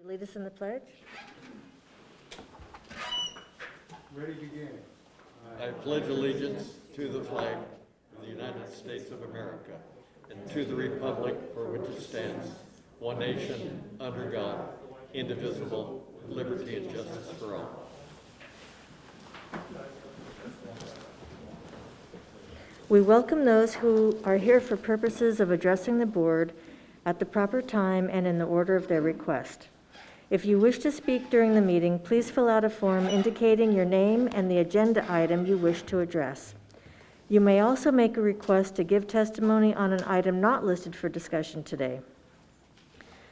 Lead us in the pledge. Ready, begin. I pledge allegiance to the flag of the United States of America and to the republic for which it stands, one nation, under God, indivisible, with liberty and justice for all. We welcome those who are here for purposes of addressing the board at the proper time and in the order of their request. If you wish to speak during the meeting, please fill out a form indicating your name and the agenda item you wish to address. You may also make a request to give testimony on an item not listed for discussion today.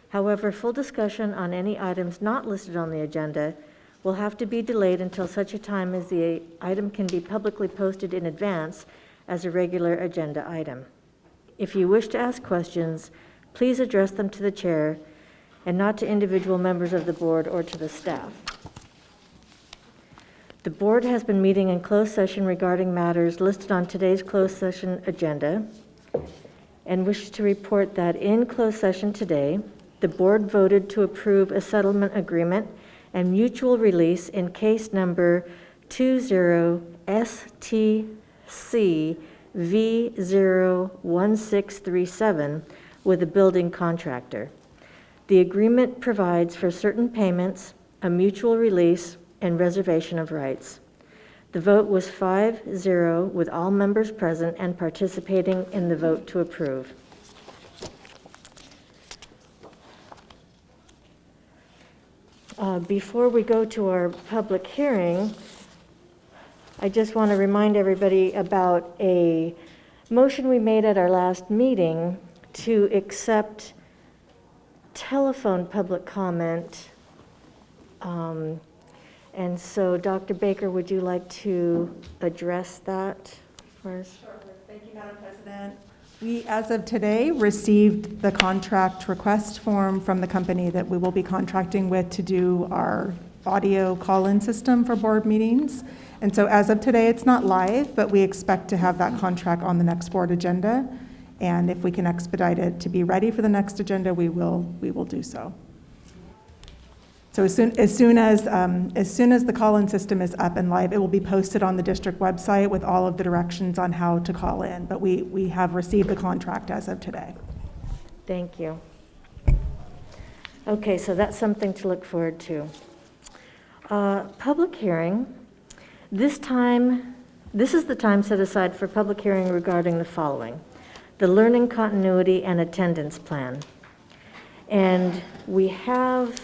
However, full discussion on any items not listed on the agenda will have to be delayed until such a time as the item can be publicly posted in advance as a regular agenda item. If you wish to ask questions, please address them to the chair and not to individual members of the board or to the staff. The board has been meeting in closed session regarding matters listed on today's closed session agenda and wishes to report that in closed session today, the board voted to approve a settlement agreement and mutual release in case number 20STC V01637 with a building contractor. The agreement provides for certain payments, a mutual release, and reservation of rights. The vote was 5-0 with all members present and participating in the vote to approve. Before we go to our public hearing, I just want to remind everybody about a motion we made at our last meeting to accept telephone public comment. And so, Dr. Baker, would you like to address that for us? Sure. Thank you, Madam President. We, as of today, received the contract request form from the company that we will be contracting with to do our audio call-in system for board meetings. And so as of today, it's not live, but we expect to have that contract on the next board agenda. And if we can expedite it to be ready for the next agenda, we will do so. So as soon as the call-in system is up and live, it will be posted on the district website with all of the directions on how to call in. But we have received the contract as of today. Thank you. Okay, so that's something to look forward to. Public hearing. This is the time set aside for public hearing regarding the following: the learning continuity and attendance plan. And we have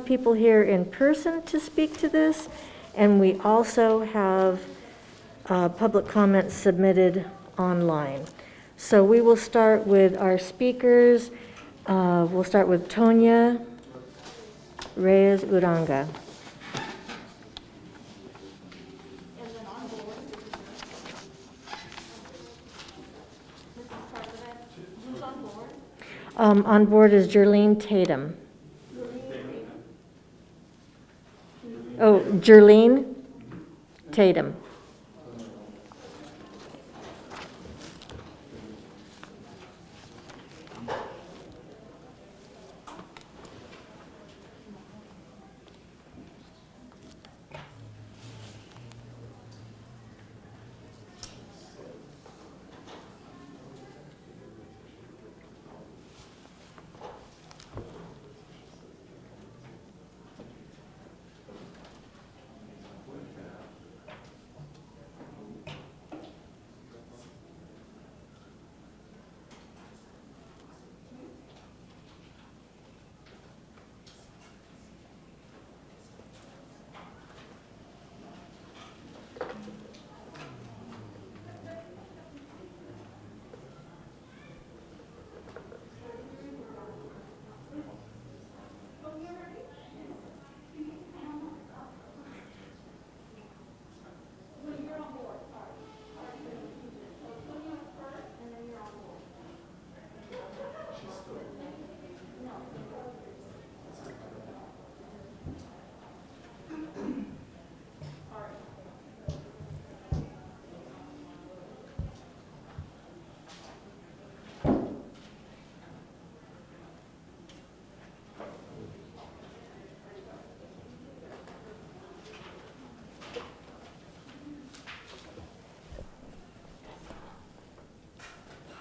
people here in person to speak to this, and we also have public comments submitted online. So we will start with our speakers. We'll start with Tonya Reyes Uranga. On board is Jerlene Tatum. Oh, Jerlene Tatum.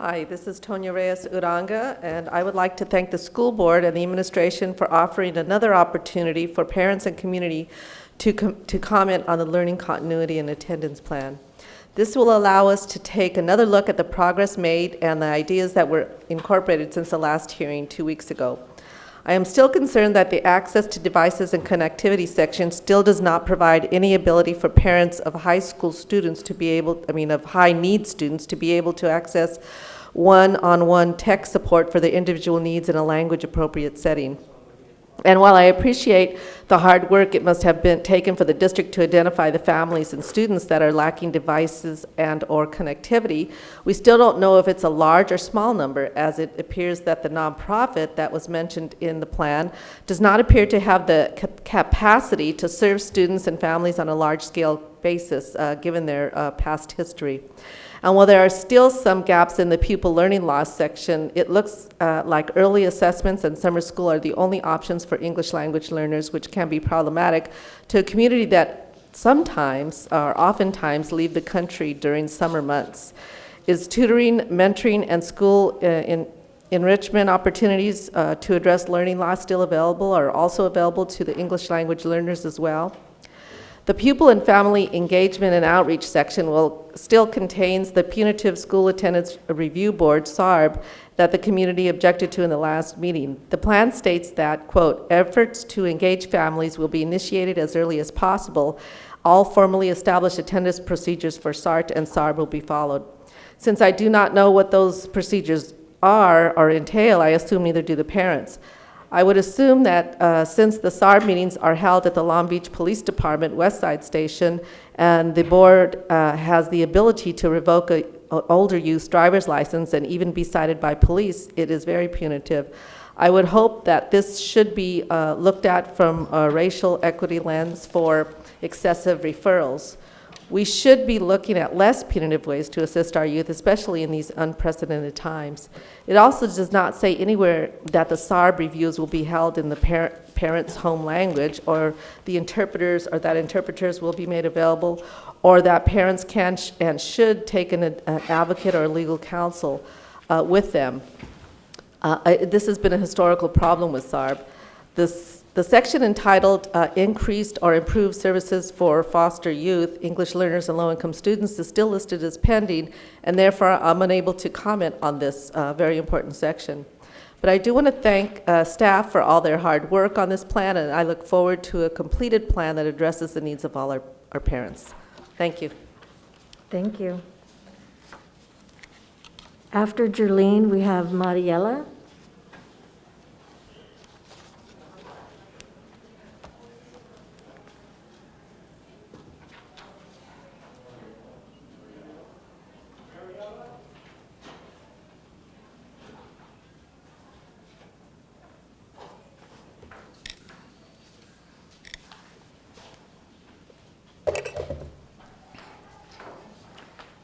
Hi, this is Tonya Reyes Uranga, and I would like to thank the school board and the administration for offering another opportunity for parents and community to comment on the learning continuity and attendance plan. This will allow us to take another look at the progress made and the ideas that were incorporated since the last hearing 2 weeks ago. I am still concerned that the access to devices and connectivity section still does not provide any ability for parents of high school students to be able, of high need students to be able to access one-on-one tech support for their individual needs in a language appropriate setting. And while I appreciate the hard work it must have been taken for the district to identify the families and students that are lacking devices and or connectivity, we still don't know if it's a large or small number, as it appears that the nonprofit that was mentioned in the plan does not appear to have the capacity to serve students and families on a large-scale basis, given their past history. And while there are still some gaps in the pupil learning loss section, it looks like early assessments and summer school are the only options for English language learners, which can be problematic to a community that sometimes or oftentimes leave the country during summer months. Is tutoring, mentoring, and school enrichment opportunities to address learning loss still available, or also available to the English language learners as well? The Pupil and Family Engagement and Outreach section still contains the Punitive School Attendance Review Board, SARB, that the community objected to in the last meeting. The plan states that, quote, efforts to engage families will be initiated as early as possible. All formally established attendance procedures for SART and SARB will be followed. Since I do not know what those procedures are or entail, I assume neither do the parents. I would assume that since the SARB meetings are held at the Long Beach Police Department West Side Station, and the board has the ability to revoke an older youth's driver's license and even be cited by police, it is very punitive. I would hope that this should be looked at from a racial equity lens for excessive referrals. We should be looking at less punitive ways to assist our youth, especially in these unprecedented times. It also does not say anywhere that the SARB reviews will be held in the parent's home language, or the interpreters, or that interpreters will be made available, or that parents can and should take an advocate or legal counsel with them. This has been a historical problem with SARB. The section entitled Increased or Improved Services for Foster Youth, English Learners and Low-Income Students is still listed as pending, and therefore I'm unable to comment on this very important section. But I do want to thank staff for all their hard work on this plan, and I look forward to a completed plan that addresses the needs of all our parents. Thank you. Thank you. After Jerlene, we have Mariela.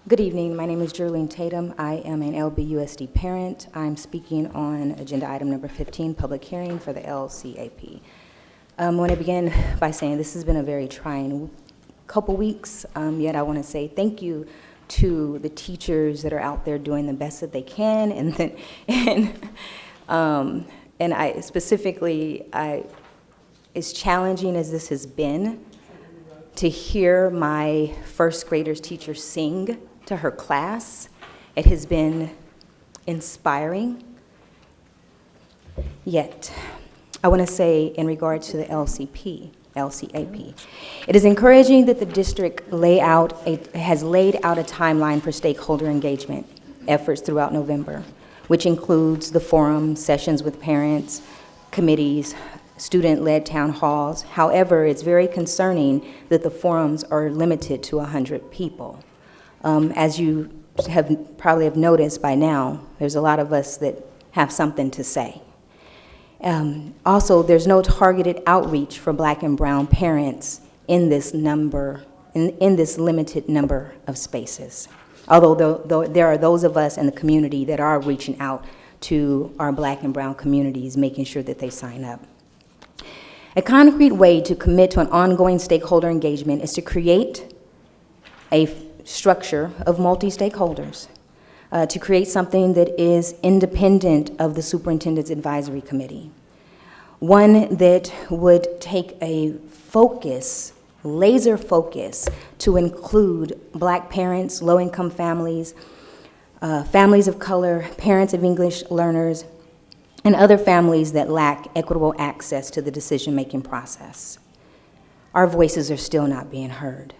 Good evening. My name is Jerlene Tatum. I am an LBUSD parent. I'm speaking on agenda item number 15, public hearing for the LCAP. I want to begin by saying this has been a very trying couple weeks, yet I want to say thank you to the teachers that are out there doing the best that they can, and I specifically, as challenging as this has been, to hear my first graders teacher sing to her class, it has been inspiring. Yet, I want to say in regard to the LCAP, it is encouraging that the district has laid out a timeline for stakeholder engagement efforts throughout November, which includes the forum, sessions with parents, committees, student-led town halls. However, it's very concerning that the forums are limited to 100 people. As you probably have noticed by now, there's a lot of us that have something to say. Also, there's no targeted outreach for Black and brown parents in this limited number of spaces. Although there are those of us in the community that are reaching out to our Black and brown communities, making sure that they sign up. A concrete way to commit to an ongoing stakeholder engagement is to create a structure of multi-stakeholders. to create something that is independent of the Superintendent's Advisory Committee. One that would take a focus, laser focus, to include Black parents, low-income families, families of color, parents of English learners, and other families that lack equitable access to the decision-making process. Our voices are still not being heard.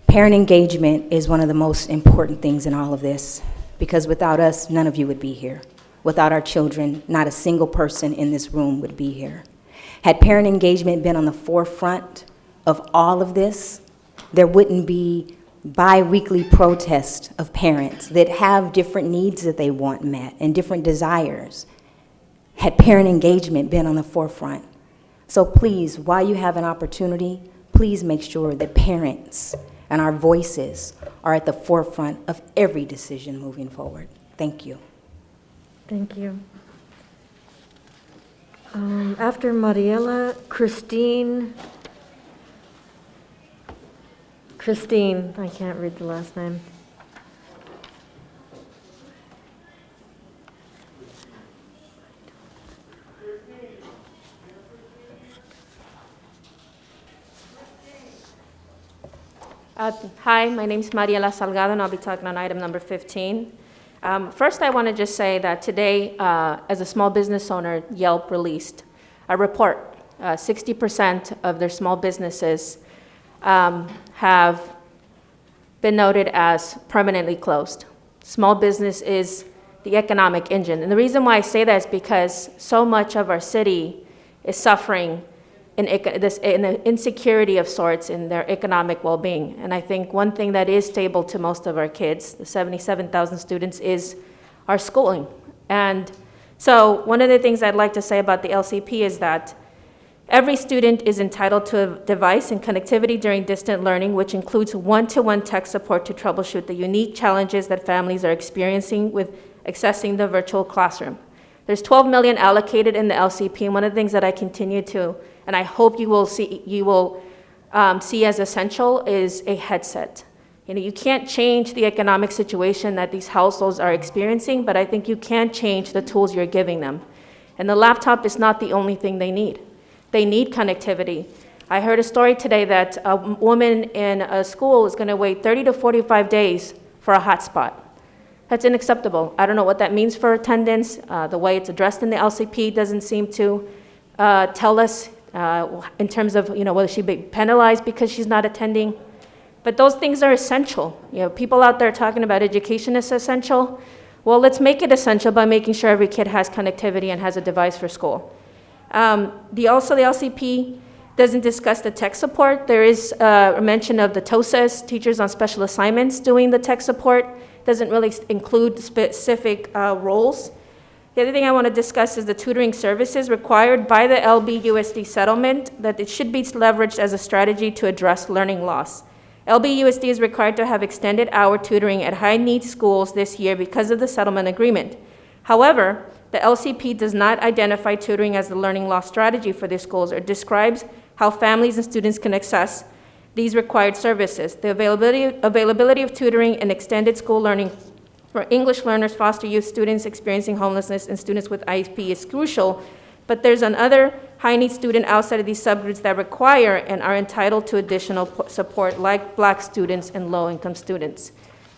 Parent engagement is one of the most important things in all of this, because without us, none of you would be here. Without our children, not a single person in this room would be here. Had parent engagement been on the forefront of all of this, there wouldn't be bi-weekly protests of parents that have different needs that they want met and different desires. Had parent engagement been on the forefront. So please, while you have an opportunity, please make sure that parents and our voices are at the forefront of every decision moving forward. Thank you. Thank you. After Mariela, Christine, I can't read the last name. Hi, my name is Mariela Salgado, and I'll be talking on item number 15. First, I want to just say that today, as a small business owner, Yelp released a report. 60% of their small businesses have been noted as permanently closed. Small business is the economic engine. And the reason why I say that is because so much of our city is suffering in insecurity of sorts in their economic well-being. And I think one thing that is stable to most of our kids, the 77,000 students, is our schooling. And so one of the things I'd like to say about the LCP is that every student is entitled to a device and connectivity during distant learning, which includes one-to-one tech support to troubleshoot the unique challenges that families are experiencing with accessing the virtual classroom. There's 12 million allocated in the LCP, and one of the things that I continue to, and I hope you will see as essential, is a headset. You know, you can't change the economic situation that these households are experiencing, but I think you can change the tools you're giving them. And the laptop is not the only thing they need. They need connectivity. I heard a story today that a woman in a school is going to wait 30 to 45 days for a hotspot. That's unacceptable. I don't know what that means for attendance. The way it's addressed in the LCP doesn't seem to tell us in terms of, you know, whether she'd be penalized because she's not attending. But those things are essential. You know, people out there talking about education is essential. Well, let's make it essential by making sure every kid has connectivity and has a device for school. The LCP doesn't discuss the tech support. There is a mention of the TOSAs, teachers on special assignments, doing the tech support. Doesn't really include specific roles. The other thing I want to discuss is the tutoring services required by the LBUSD settlement, that it should be leveraged as a strategy to address learning loss. LBUSD is required to have extended hour tutoring at high-needs schools this year because of the settlement agreement. However, the LCP does not identify tutoring as the learning loss strategy for these schools or describes how families and students can access these required services. The availability of tutoring and extended school learning for English learners, foster youth, students experiencing homelessness, and students with IEP is crucial, but there's another high-need student outside of these subgroups that require and are entitled to additional support, like Black students and low-income students.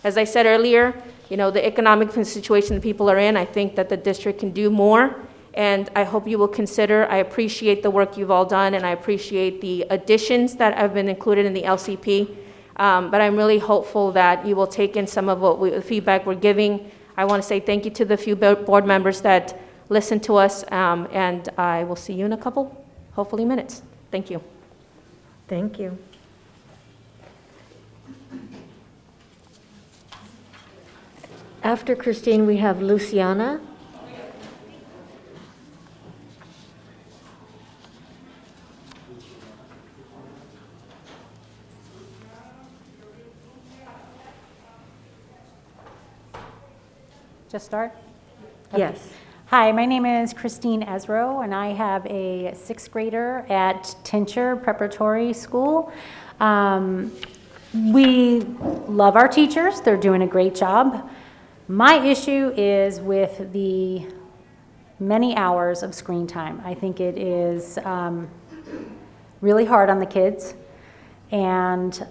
As I said earlier, you know, the economic situation that people are in, I think that the district can do more, and I hope you will consider. I appreciate the work you've all done, and I appreciate the additions that have been included in the LCP, but I'm really hopeful that you will take in some of the feedback we're giving. I want to say thank you to the few board members that listened to us, and I will see you in a couple, hopefully, minutes. Thank you. Thank you. After Christine, we have Luciana. Just start? Yes. Hi, my name is Christine Ezro, and I have a sixth grader at Tincher Preparatory School. we love our teachers. They're doing a great job. My issue is with the many hours of screen time. I think it is really hard on the kids. And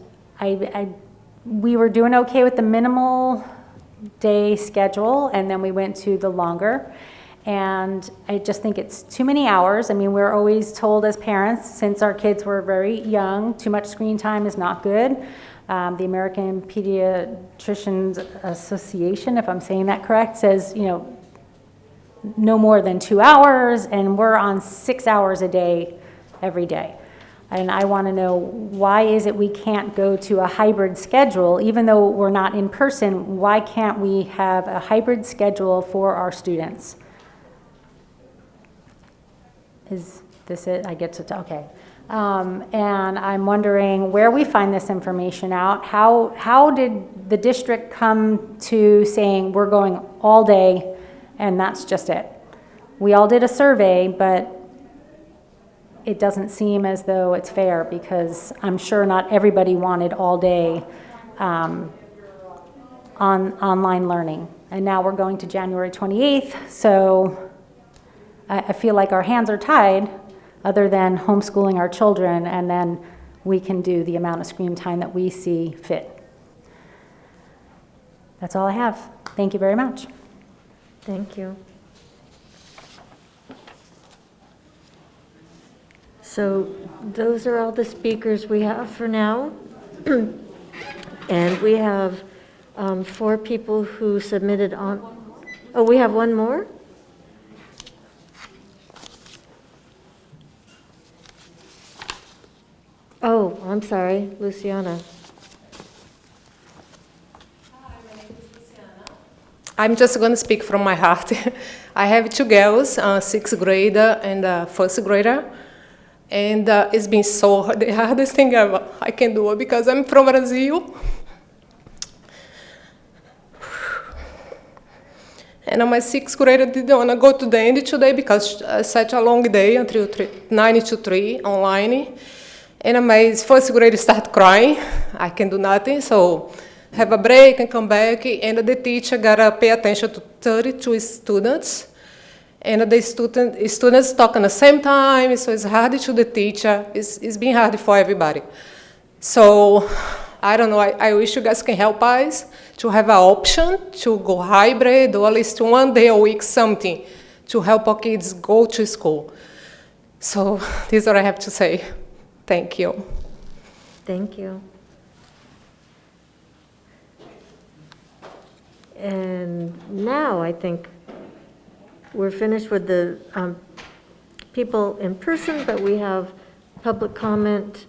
we were doing okay with the minimal day schedule, and then we went to the longer. And I just think it's too many hours. I mean, we're always told as parents, since our kids were very young, too much screen time is not good. The American Pediatricians Association, if I'm saying that correct, says, no more than 2 hours, and we're on 6 hours a day every day. And I want to know, why is it we can't go to a hybrid schedule? Even though we're not in person, why can't we have a hybrid schedule for our students? Is this it? I get to, okay. And I'm wondering where we find this information out. How did the district come to saying we're going all day and that's just it? We all did a survey, but it doesn't seem as though it's fair, because I'm sure not everybody wanted all day on online learning. And now we're going to January 28th, so I feel like our hands are tied, other than homeschooling our children, and then we can do the amount of screen time that we see fit. That's all I have. Thank you very much. Thank you. So those are all the speakers we have for now. And we have 4 people who submitted on, oh, we have one more? Oh, I'm sorry, Luciana. I'm just going to speak from my heart. I have 2 girls, 6th grader and 1st grader. And it's been so hard, the hardest thing ever I can do, because I'm from Brazil. And my 6th grader didn't want to go to the end today because such a long day, until 9 to 3 online. And my 1st grader started crying. I can do nothing, so have a break and come back. And the teacher got to pay attention to 32 students. And the students talk at the same time, so it's hard to the teacher. It's been hard for everybody. So I don't know, I wish you guys can help us to have an option to go hybrid, or at least 1 day a week, something, to help our kids go to school. So this is what I have to say. Thank you. Thank you. And now I think we're finished with the people in person, but we have public comment.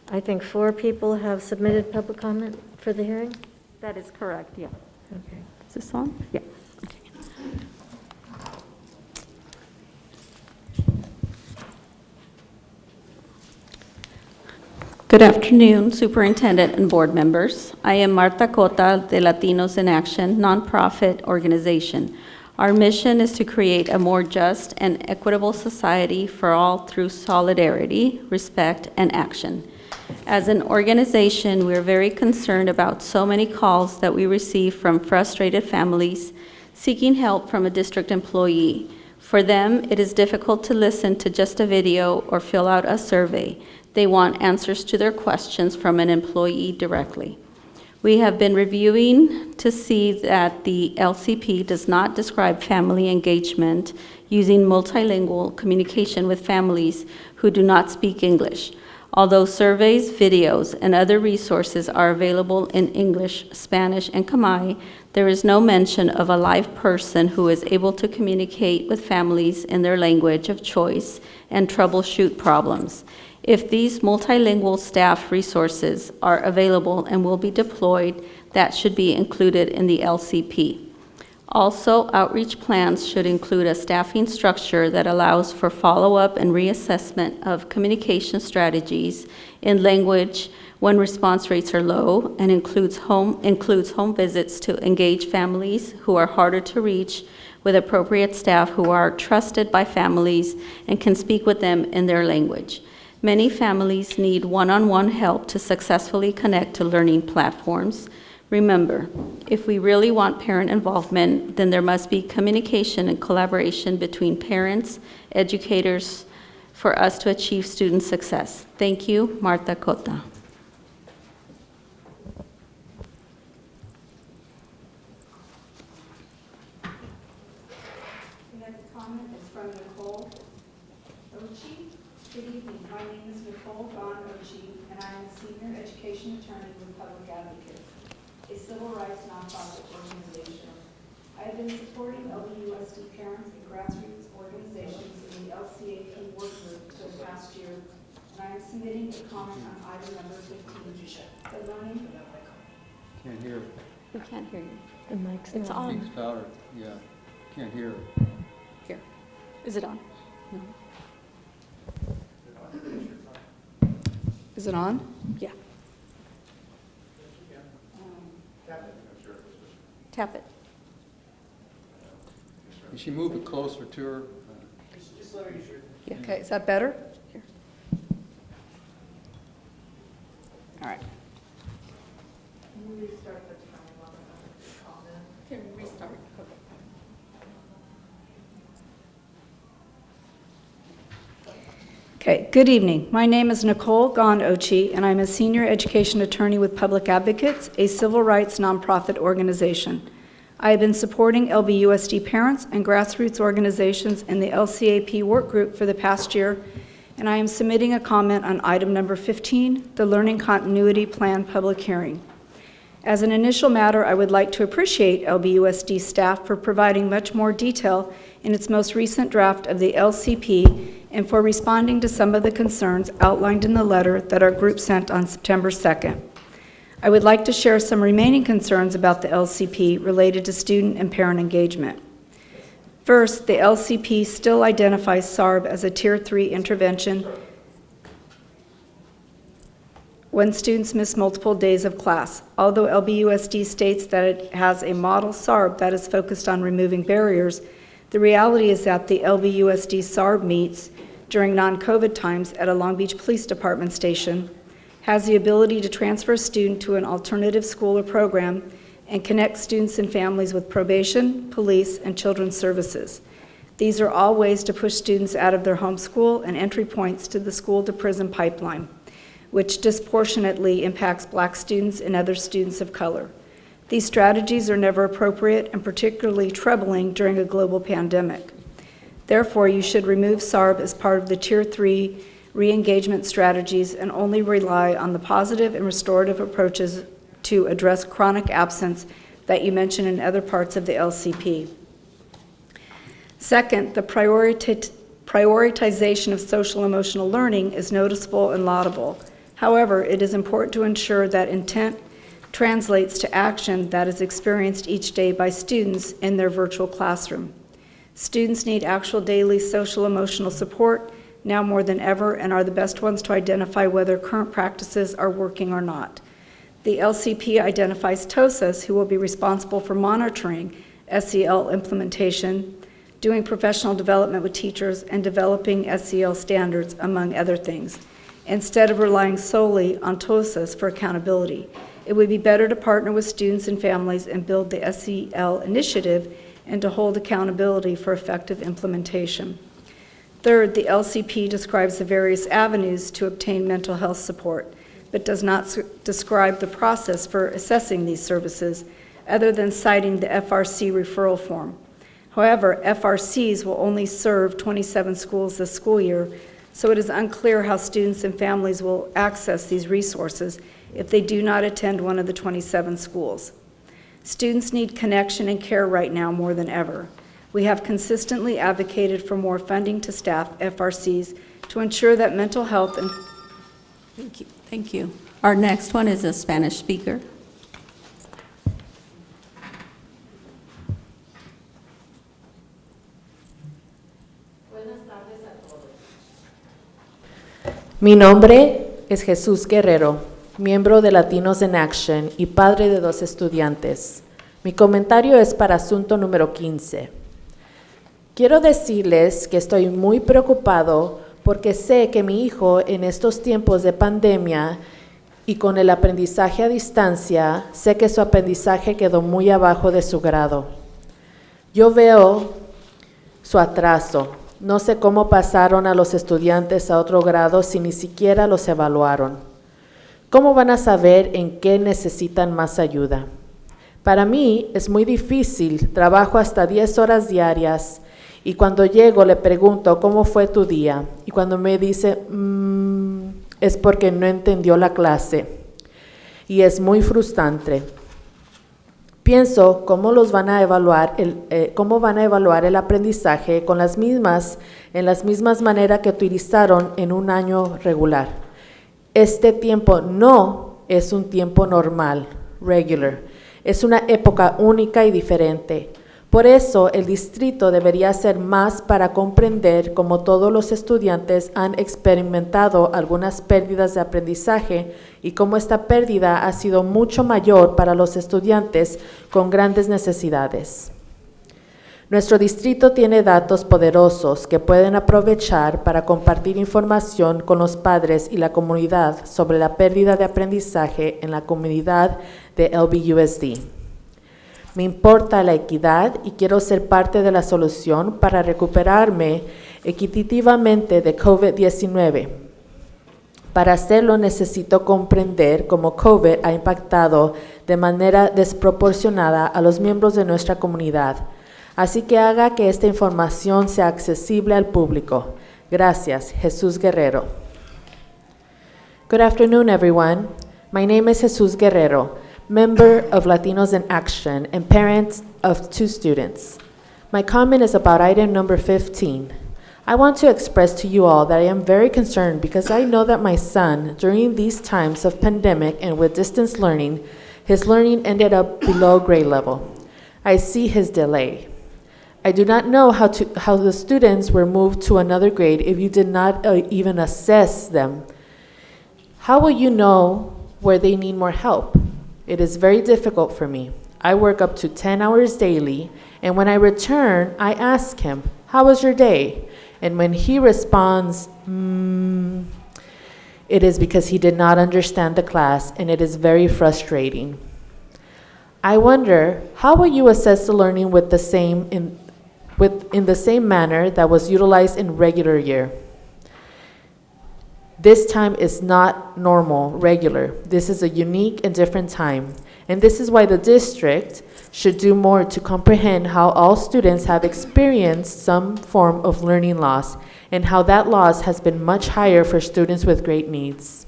I think 4 people have submitted public comment for the hearing. That is correct, yeah. Okay. Is this on? Yeah. Good afternoon, Superintendent and board members. I am Marta Cota de Latinos in Action, nonprofit organization. Our mission is to create a more just and equitable society for all through solidarity, respect, and action. As an organization, we're very concerned about so many calls that we receive from frustrated families seeking help from a district employee. For them, it is difficult to listen to just a video or fill out a survey. They want answers to their questions from an employee directly. We have been reviewing to see that the LCP does not describe family engagement using multilingual communication with families who do not speak English. Although surveys, videos, and other resources are available in English, Spanish, and Khmer, there is no mention of a live person who is able to communicate with families in their language of choice and troubleshoot problems. If these multilingual staff resources are available and will be deployed, that should be included in the LCP. Also, outreach plans should include a staffing structure that allows for follow-up and reassessment of communication strategies in language when response rates are low, and includes home visits to engage families who are harder to reach with appropriate staff who are trusted by families and can speak with them in their language. Many families need one-on-one help to successfully connect to learning platforms. Remember, if we really want parent involvement, then there must be communication and collaboration between parents, educators, for us to achieve student success. Thank you, Marta Cota. The next comment is from Nicole Ochi. Good evening. My name is Nicole Don Ochi, and I am a senior education attorney with Public Advocates, a civil rights nonprofit organization. I have been supporting LBUSD parents and grassroots organizations in the LCAP work group for the past year, and I am submitting a comment on item number 15, the learning. Can't hear. We can't hear you. The mic's It's on. Speaks louder. Yeah, can't hear. Here. Is it on? No. Is it on? Yeah. Tap it. Can she move it closer to her? Okay, is that better? Here. All right. Here, restart. Okay, good evening. My name is Nicole Gon Ochi, and I'm a senior education attorney with Public Advocates, a civil rights nonprofit organization. I have been supporting LBUSD parents and grassroots organizations in the LCAP work group for the past year, and I am submitting a comment on item number 15, the Learning Continuity Plan public hearing. As an initial matter, I would like to appreciate LBUSD staff for providing much more detail in its most recent draft of the LCP and for responding to some of the concerns outlined in the letter that our group sent on September 2nd. I would like to share some remaining concerns about the LCP related to student and parent engagement. First, the LCP still identifies SARB as a Tier 3 intervention when students miss multiple days of class. Although LBUSD states that it has a model SARB that is focused on removing barriers, the reality is that the LBUSD SARB meets during non-COVID times at a Long Beach Police Department station, has the ability to transfer a student to an alternative school or program, and connect students and families with probation, police, and children's services. These are all ways to push students out of their home school and entry points to the school-to-prison pipeline, which disproportionately impacts Black students and other students of color. These strategies are never appropriate and particularly troubling during a global pandemic. Therefore, you should remove SARB as part of the Tier 3 re-engagement strategies and only rely on the positive and restorative approaches to address chronic absence that you mention in other parts of the LCP. Second, the prioritization of social emotional learning is noticeable and laudable. However, it is important to ensure that intent translates to action that is experienced each day by students in their virtual classroom. Students need actual daily social emotional support now more than ever and are the best ones to identify whether current practices are working or not. The LCP identifies TOSAs, who will be responsible for monitoring SEL implementation, doing professional development with teachers, and developing SEL standards, among other things, instead of relying solely on TOSAs for accountability. It would be better to partner with students and families and build the SEL initiative and to hold accountability for effective implementation. Third, the LCP describes the various avenues to obtain mental health support, but does not describe the process for assessing these services, other than citing the FRC referral form. However, FRCs will only serve 27 schools this school year, so it is unclear how students and families will access these resources if they do not attend one of the 27 schools. Students need connection and care right now more than ever. We have consistently advocated for more funding to staff FRCs to ensure that mental health and... Thank you. Thank you. Our next one is a Spanish speaker. Mi nombre es Jesús Guerrero, miembro de Latinos in Action y padre de 2 estudiantes. Mi comentario es para asunto número 15. Quiero decirles que estoy muy preocupado porque sé que mi hijo en estos tiempos de pandemia y con el aprendizaje a distancia, sé que su aprendizaje quedó muy abajo de su grado. Yo veo su atraso. No sé cómo pasaron a los estudiantes a otro grado si ni siquiera los evaluaron. ¿Cómo van a saber en qué necesitan más ayuda? Para mí es muy difícil, trabajo hasta 10 horas diarias y cuando llego le pregunto ¿cómo fue tu día? Y cuando me dice, es porque no entendió la clase y es muy frustrante. Pienso cómo van a evaluar el aprendizaje en las mismas maneras que utilizaron en un año regular. Este tiempo no es un tiempo normal, regular. Es una época única y diferente. Por eso, el distrito debería hacer más para comprender cómo todos los estudiantes han experimentado algunas pérdidas de aprendizaje y cómo esta pérdida ha sido mucho mayor para los estudiantes con grandes necesidades. Nuestro distrito tiene datos poderosos que pueden aprovechar para compartir información con los padres y la comunidad sobre la pérdida de aprendizaje en la comunidad de LBUSD. Me importa la equidad y quiero ser parte de la solución para recuperarme equitativamente de COVID-19. Para hacerlo necesito comprender cómo COVID ha impactado de manera desproporcionada a los miembros de nuestra comunidad. Así que haga que esta información sea accesible al público. Gracias, Jesús Guerrero. Good afternoon, everyone. My name is Jesús Guerrero, member of Latinos in Action and parent of 2 students. My comment is about item number 15. I want to express to you all that I am very concerned because I know that my son, during these times of pandemic and with distance learning, his learning ended up below grade level. I see his delay. I do not know how the students were moved to another grade if you did not even assess them. How will you know where they need more help? It is very difficult for me. I work up to 10 hours daily, and when I return, I ask him, how was your day? And when he responds, it is because he did not understand the class, and it is very frustrating. I wonder, how will you assess the learning in the same manner that was utilized in regular year? This time is not normal, regular. This is a unique and different time. And this is why the district should do more to comprehend how all students have experienced some form of learning loss and how that loss has been much higher for students with great needs.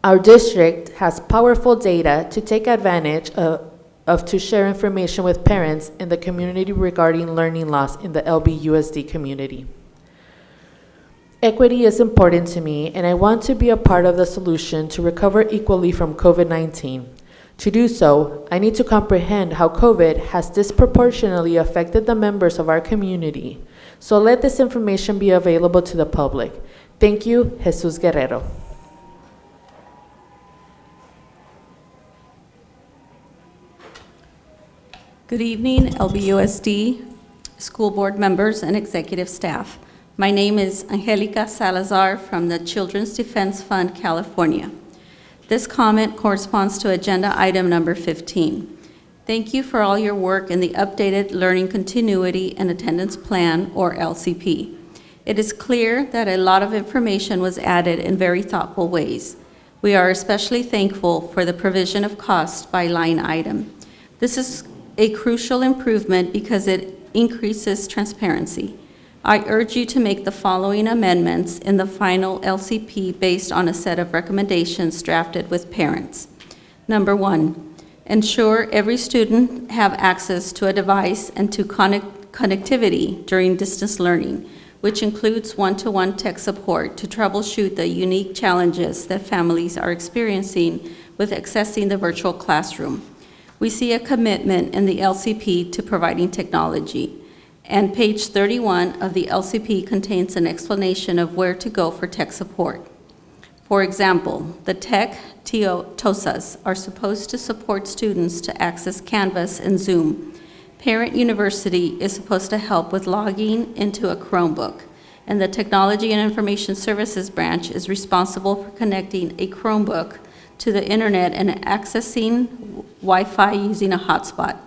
Our district has powerful data to take advantage of to share information with parents in the community regarding learning loss in the LBUSD community. Equity is important to me, and I want to be a part of the solution to recover equally from COVID-19. To do so, I need to comprehend how COVID has disproportionately affected the members of our community. So let this information be available to the public. Thank you, Jesús Guerrero. Good evening, LBUSD, school board members, and executive staff. My name is Angelica Salazar from the Children's Defense Fund, California. This comment corresponds to agenda item number 15. Thank you for all your work in the updated Learning Continuity and Attendance Plan, or LCP. It is clear that a lot of information was added in very thoughtful ways. We are especially thankful for the provision of cost by line item. This is a crucial improvement because it increases transparency. I urge you to make the following amendments in the final LCP based on a set of recommendations drafted with parents. Number 1, ensure every student have access to a device and to connectivity during distance learning, which includes one-to-one tech support to troubleshoot the unique challenges that families are experiencing with accessing the virtual classroom. We see a commitment in the LCP to providing technology. And page 31 of the LCP contains an explanation of where to go for tech support. For example, the tech TOSAs are supposed to support students to access Canvas and Zoom. Parent University is supposed to help with logging into a Chromebook. and the Technology and Information Services branch is responsible for connecting a Chromebook to the internet and accessing Wi-Fi using a hotspot.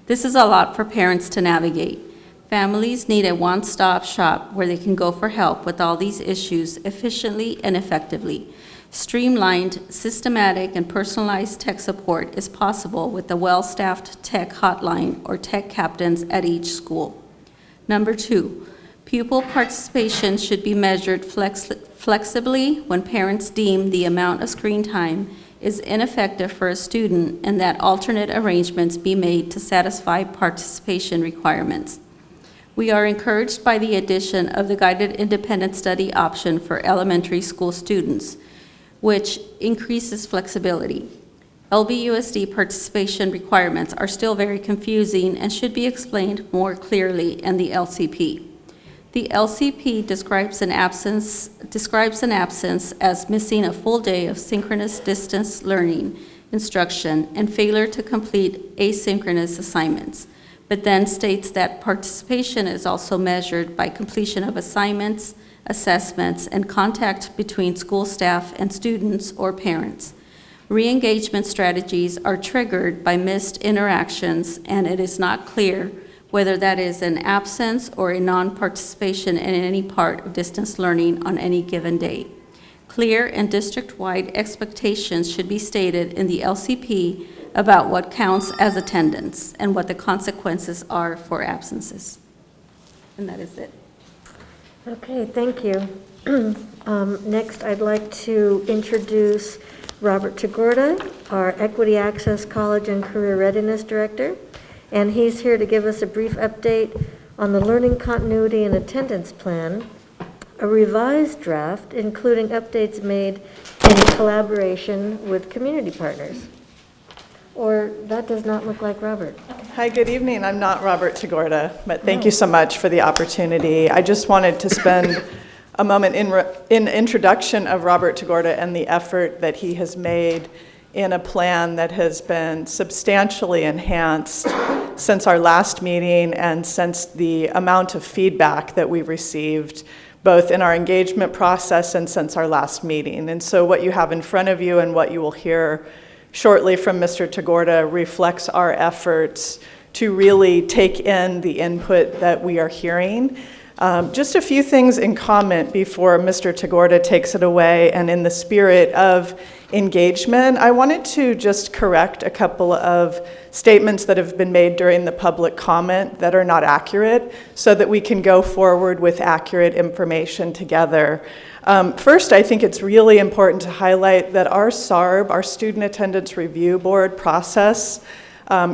This is a lot for parents to navigate. Families need a one-stop shop where they can go for help with all these issues efficiently and effectively. Streamlined, systematic, and personalized tech support is possible with a well-staffed tech hotline or tech captains at each school. Number 2, pupil participation should be measured flexibly when parents deem the amount of screen time is ineffective for a student and that alternate arrangements be made to satisfy participation requirements. We are encouraged by the addition of the guided independent study option for elementary school students, which increases flexibility. LBUSD participation requirements are still very confusing and should be explained more clearly in the LCP. The LCP describes an absence as missing a full day of synchronous distance learning instruction and failure to complete asynchronous assignments, but then states that participation is also measured by completion of assignments, assessments, and contact between school staff and students or parents. Re-engagement strategies are triggered by missed interactions, and it is not clear whether that is an absence or a non-participation in any part of distance learning on any given day. Clear and district-wide expectations should be stated in the LCP about what counts as attendance and what the consequences are for absences. And that is it. Okay, thank you. Next, I'd like to introduce Robert Tagorda, our Equity Access College and Career Readiness Director, and he's here to give us a brief update on the Learning Continuity and Attendance Plan, a revised draft including updates made in collaboration with community partners. Or that does not look like Robert. Hi, good evening. I'm not Robert Tagorda, but thank you so much for the opportunity. I just wanted to spend a moment in introduction of Robert Tagorda and the effort that he has made in a plan that has been substantially enhanced since our last meeting and since the amount of feedback that we received both in our engagement process and since our last meeting. And so what you have in front of you and what you will hear shortly from Mr. Tagorda reflects our efforts to really take in the input that we are hearing. Just a few things in comment before Mr. Tagorda takes it away, and in the spirit of engagement, I wanted to just correct a couple of statements that have been made during the public comment that are not accurate so that we can go forward with accurate information together. First, I think it's really important to highlight that our SARB, our Student Attendance Review Board process,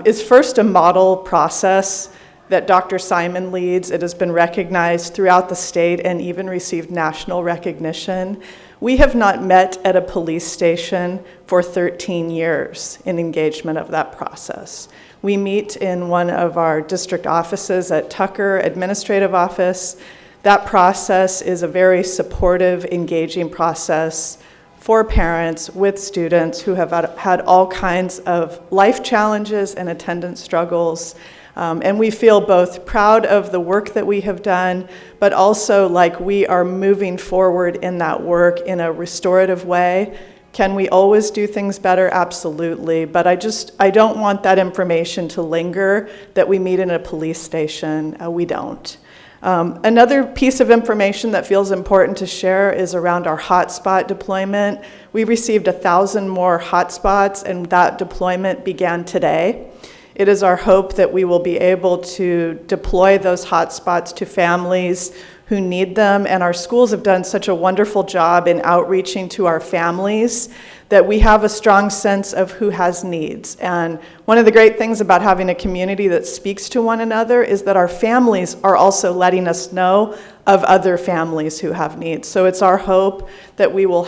is first a model process that Dr. Simon leads. It has been recognized throughout the state and even received national recognition. We have not met at a police station for 13 years in engagement of that process. We meet in one of our district offices at Tucker Administrative Office. That process is a very supportive, engaging process for parents with students who have had all kinds of life challenges and attendance struggles. And we feel both proud of the work that we have done, but also like we are moving forward in that work in a restorative way. Can we always do things better? Absolutely. But I don't want that information to linger that we meet in a police station. We don't. Another piece of information that feels important to share is around our hotspot deployment. We received 1,000 more hotspots, and that deployment began today. It is our hope that we will be able to deploy those hotspots to families who need them, and our schools have done such a wonderful job in outreaching to our families that we have a strong sense of who has needs. And one of the great things about having a community that speaks to one another is that our families are also letting us know of other families who have needs. So it's our hope that we will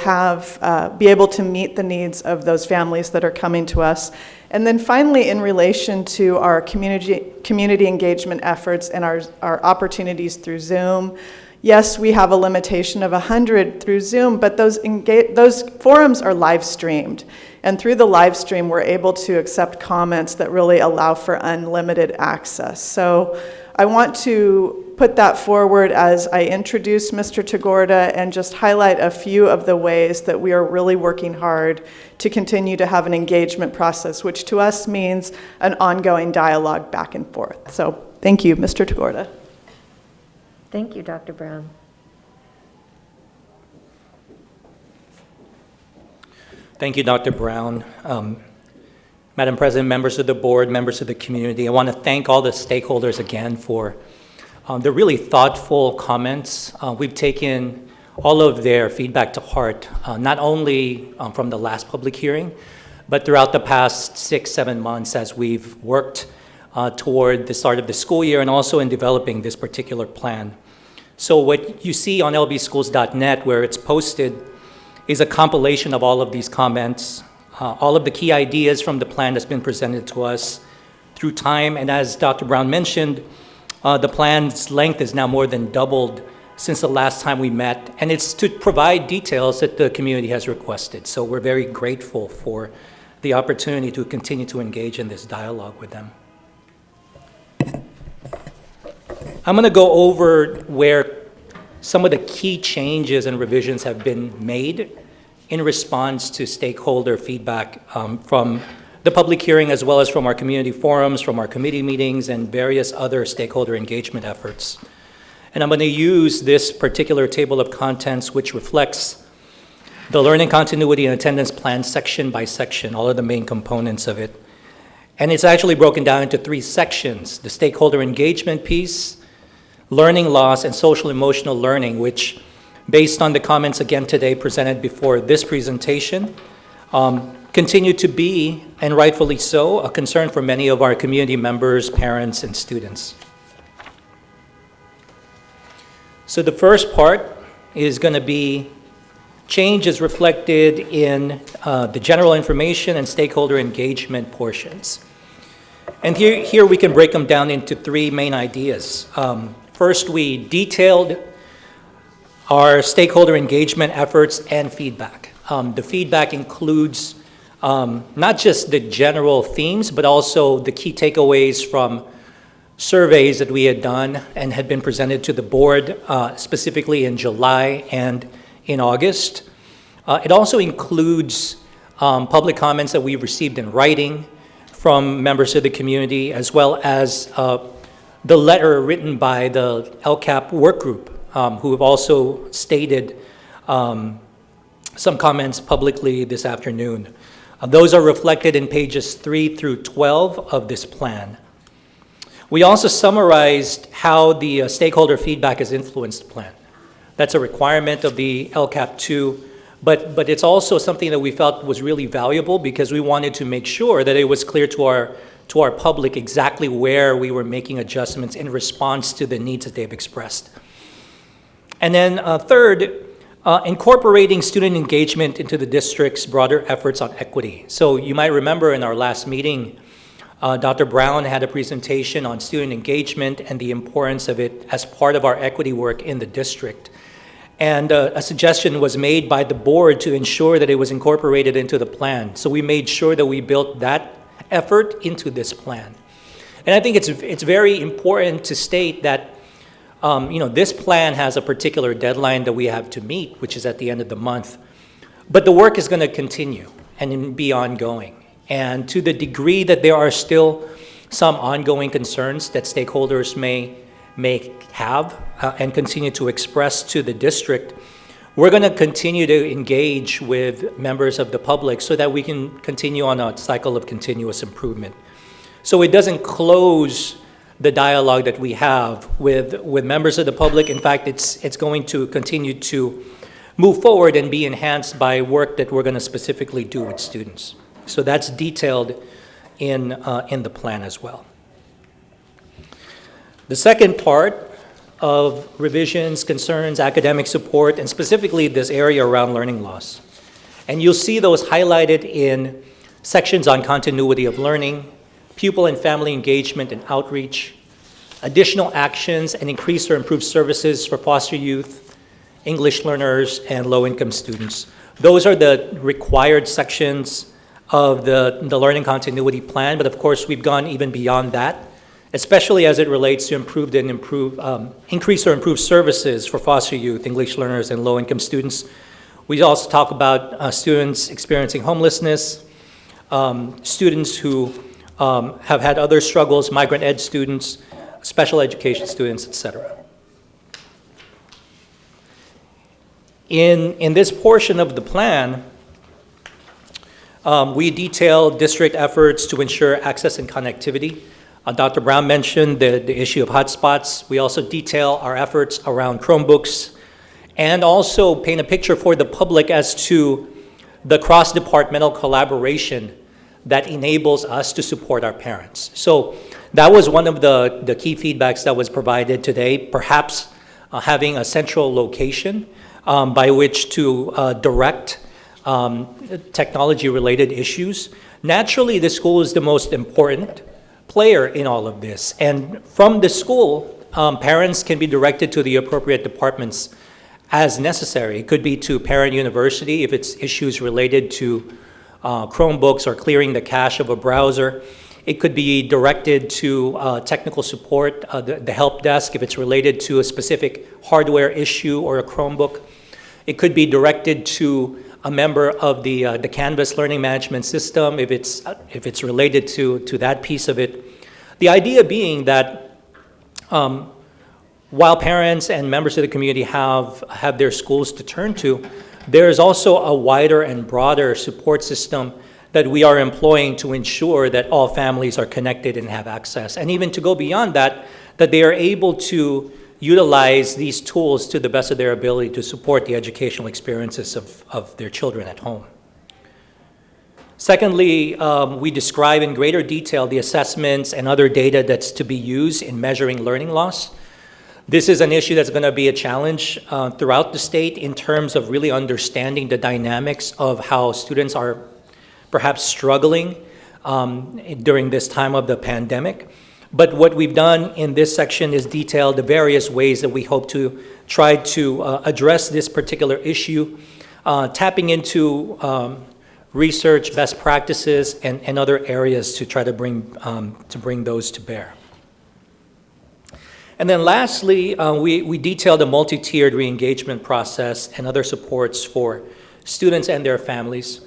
be able to meet the needs of those families that are coming to us. And then finally, in relation to our community engagement efforts and our opportunities through Zoom, yes, we have a limitation of 100 through Zoom, but those forums are live streamed. And through the live stream, we're able to accept comments that really allow for unlimited access. So I want to put that forward as I introduce Mr. Tagorda and just highlight a few of the ways that we are really working hard to continue to have an engagement process, which to us means an ongoing dialogue back and forth. So thank you, Mr. Tagorda. Thank you, Dr. Brown. Thank you, Dr. Brown. Madam President, members of the board, members of the community, I want to thank all the stakeholders again for the really thoughtful comments. We've taken all of their feedback to heart, not only from the last public hearing, but throughout the past 6-7 months as we've worked toward the start of the school year and also in developing this particular plan. So what you see on lbschools.net, where it's posted, is a compilation of all of these comments, all of the key ideas from the plan that's been presented to us through time. And as Dr. Brown mentioned, the plan's length is now more than doubled since the last time we met, and it's to provide details that the community has requested. So we're very grateful for the opportunity to continue to engage in this dialogue with them. I'm going to go over where some of the key changes and revisions have been made in response to stakeholder feedback from the public hearing, as well as from our community forums, from our committee meetings, and various other stakeholder engagement efforts. And I'm going to use this particular table of contents, which reflects the learning continuity and attendance plan section by section, all of the main components of it. And it's actually broken down into 3 sections: the stakeholder engagement piece, learning loss, and social emotional learning, which, based on the comments again today presented before this presentation, continue to be, and rightfully so, a concern for many of our community members, parents, and students. So the first part is going to be changes reflected in the general information and stakeholder engagement portions. And here we can break them down into 3 main ideas. First, we detailed our stakeholder engagement efforts and feedback. The feedback includes not just the general themes, but also the key takeaways from surveys that we had done and had been presented to the board, specifically in July and in August. It also includes public comments that we've received in writing from members of the community, as well as the letter written by the LCAP work group, who have also stated some comments publicly this afternoon. Those are reflected in pages 3 through 12 of this plan. We also summarized how the stakeholder feedback has influenced the plan. That's a requirement of the LCAP 2, but it's also something that we felt was really valuable because we wanted to make sure that it was clear to our public exactly where we were making adjustments in response to the needs that they've expressed. And then third, incorporating student engagement into the district's broader efforts on equity. So you might remember in our last meeting, Dr. Brown had a presentation on student engagement and the importance of it as part of our equity work in the district. And a suggestion was made by the board to ensure that it was incorporated into the plan. So we made sure that we built that effort into this plan. And I think it's very important to state that this plan has a particular deadline that we have to meet, which is at the end of the month. But the work is going to continue and be ongoing. And to the degree that there are still some ongoing concerns that stakeholders may have and continue to express to the district, we're going to continue to engage with members of the public so that we can continue on a cycle of continuous improvement. So it doesn't close the dialogue that we have with members of the public. In fact, it's going to continue to move forward and be enhanced by work that we're going to specifically do with students. So that's detailed in the plan as well. The second part of revisions concerns academic support, and specifically this area around learning loss. And you'll see those highlighted in sections on continuity of learning, pupil and family engagement and outreach, additional actions and increased or improved services for foster youth, English learners, and low-income students. Those are the required sections of the learning continuity plan, but of course we've gone even beyond that especially as it relates to increase or improve services for foster youth, English learners, and low-income students. We also talk about students experiencing homelessness, students who have had other struggles, migrant ed students, special education students, etc. In this portion of the plan, we detail district efforts to ensure access and connectivity. Dr. Brown mentioned the issue of hotspots. We also detail our efforts around Chromebooks and also paint a picture for the public as to the cross-departmental collaboration that enables us to support our parents. So that was one of the key feedbacks that was provided today, perhaps having a central location by which to direct technology-related issues. Naturally, the school is the most important player in all of this. And from the school, parents can be directed to the appropriate departments as necessary. It could be to Parent University if it's issues related to Chromebooks or clearing the cache of a browser. It could be directed to technical support, the help desk if it's related to a specific hardware issue or a Chromebook. It could be directed to a member of the Canvas learning management system if it's related to that piece of it. The idea being that while parents and members of the community have their schools to turn to, there is also a wider and broader support system that we are employing to ensure that all families are connected and have access. And even to go beyond that, that they are able to utilize these tools to the best of their ability to support the educational experiences of their children at home. Secondly, we describe in greater detail the assessments and other data that's to be used in measuring learning loss. This is an issue that's going to be a challenge throughout the state in terms of really understanding the dynamics of how students are perhaps struggling during this time of the pandemic. But what we've done in this section is detail the various ways that we hope to try to address this particular issue, tapping into research, best practices, and other areas to try to bring those to bear. And then lastly, we detail the multi-tiered re-engagement process and other supports for students and their families.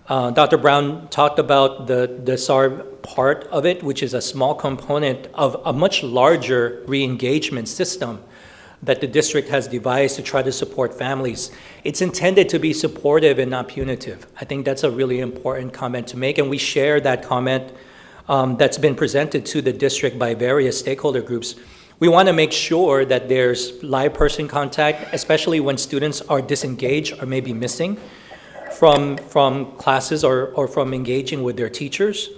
Dr. Brown talked about the SARB part of it, which is a small component of a much larger re-engagement system that the district has devised to try to support families. It's intended to be supportive and not punitive. I think that's a really important comment to make, and we share that comment that's been presented to the district by various stakeholder groups. We want to make sure that there's live person contact, especially when students are disengaged or maybe missing from classes or from engaging with their teachers.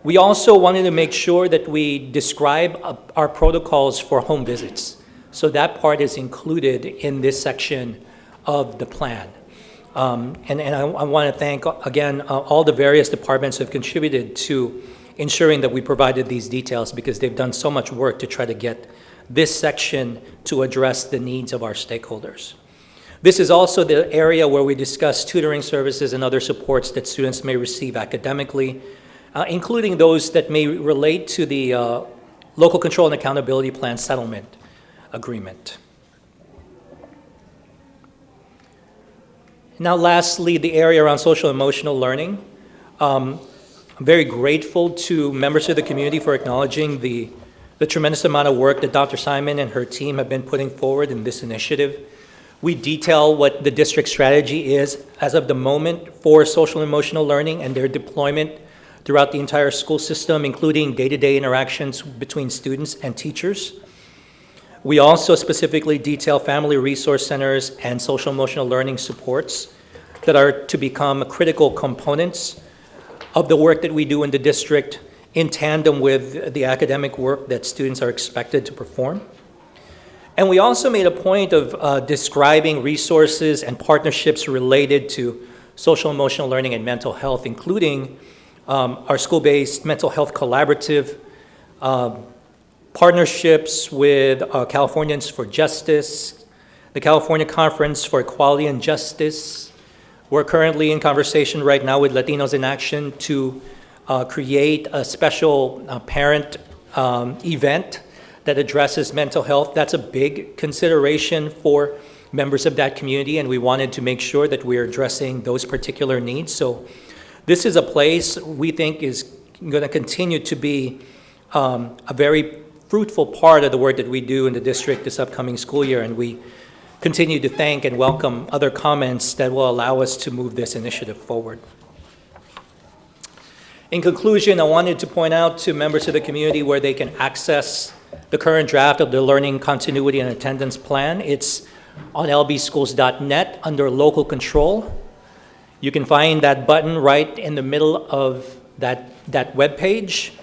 We also wanted to make sure that we describe our protocols for home visits. So that part is included in this section of the plan. And I want to thank, again, all the various departments who have contributed to ensuring that we provided these details because they've done so much work to try to get this section to address the needs of our stakeholders. This is also the area where we discuss tutoring services and other supports that students may receive academically, including those that may relate to the Local Control and Accountability Plan Settlement Agreement. Now lastly, the area around social emotional learning. I'm very grateful to members of the community for acknowledging the tremendous amount of work that Dr. Simon and her team have been putting forward in this initiative. We detail what the district strategy is as of the moment for social emotional learning and their deployment throughout the entire school system, including day-to-day interactions between students and teachers. We also specifically detail family resource centers and social emotional learning supports that are to become critical components of the work that we do in the district in tandem with the academic work that students are expected to perform. And we also made a point of describing resources and partnerships related to social emotional learning and mental health, including our school-based mental health collaborative, partnerships with Californians for Justice, the California Conference for Equality and Justice. We're currently in conversation right now with Latinos in Action to create a special parent event that addresses mental health. That's a big consideration for members of that community, and we wanted to make sure that we're addressing those particular needs. So this is a place we think is going to continue to be a very fruitful part of the work that we do in the district this upcoming school year, and we continue to thank and welcome other comments that will allow us to move this initiative forward. In conclusion, I wanted to point out to members of the community where they can access the current draft of the Learning Continuity and Attendance Plan. It's on lbschools.net under Local Control. You can find that button right in the middle of that web page.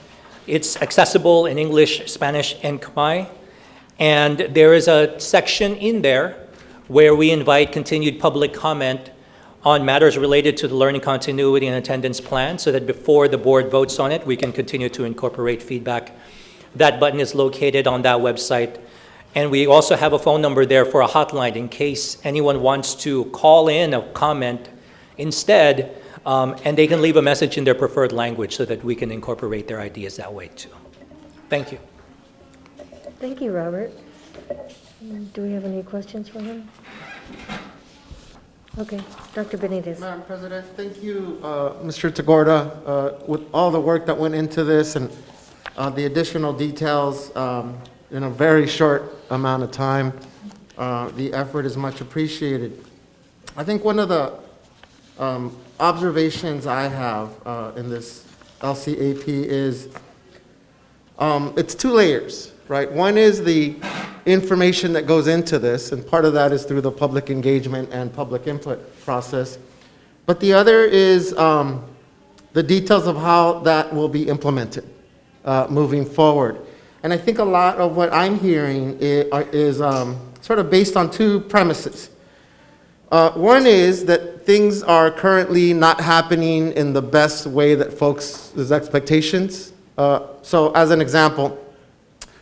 It's accessible in English, Spanish, and Khmer. And there is a section in there where we invite continued public comment on matters related to the Learning Continuity and Attendance Plan so that before the board votes on it, we can continue to incorporate feedback. That button is located on that website. And we also have a phone number there for a hotline in case anyone wants to call in a comment instead, and they can leave a message in their preferred language so that we can incorporate their ideas that way too. Thank you. Thank you, Robert. Do we have any questions for him? Okay, Dr. Benitez. Madam President, thank you, Mr. Tagorda, with all the work that went into this and the additional details in a very short amount of time. The effort is much appreciated. I think one of the observations I have in this LCAP is it's two layers, right? One is the information that goes into this, and part of that is through the public engagement and public input process. But the other is the details of how that will be implemented moving forward. And I think a lot of what I'm hearing is sort of based on two premises. One is that things are currently not happening in the best way that folks' expectations. So as an example,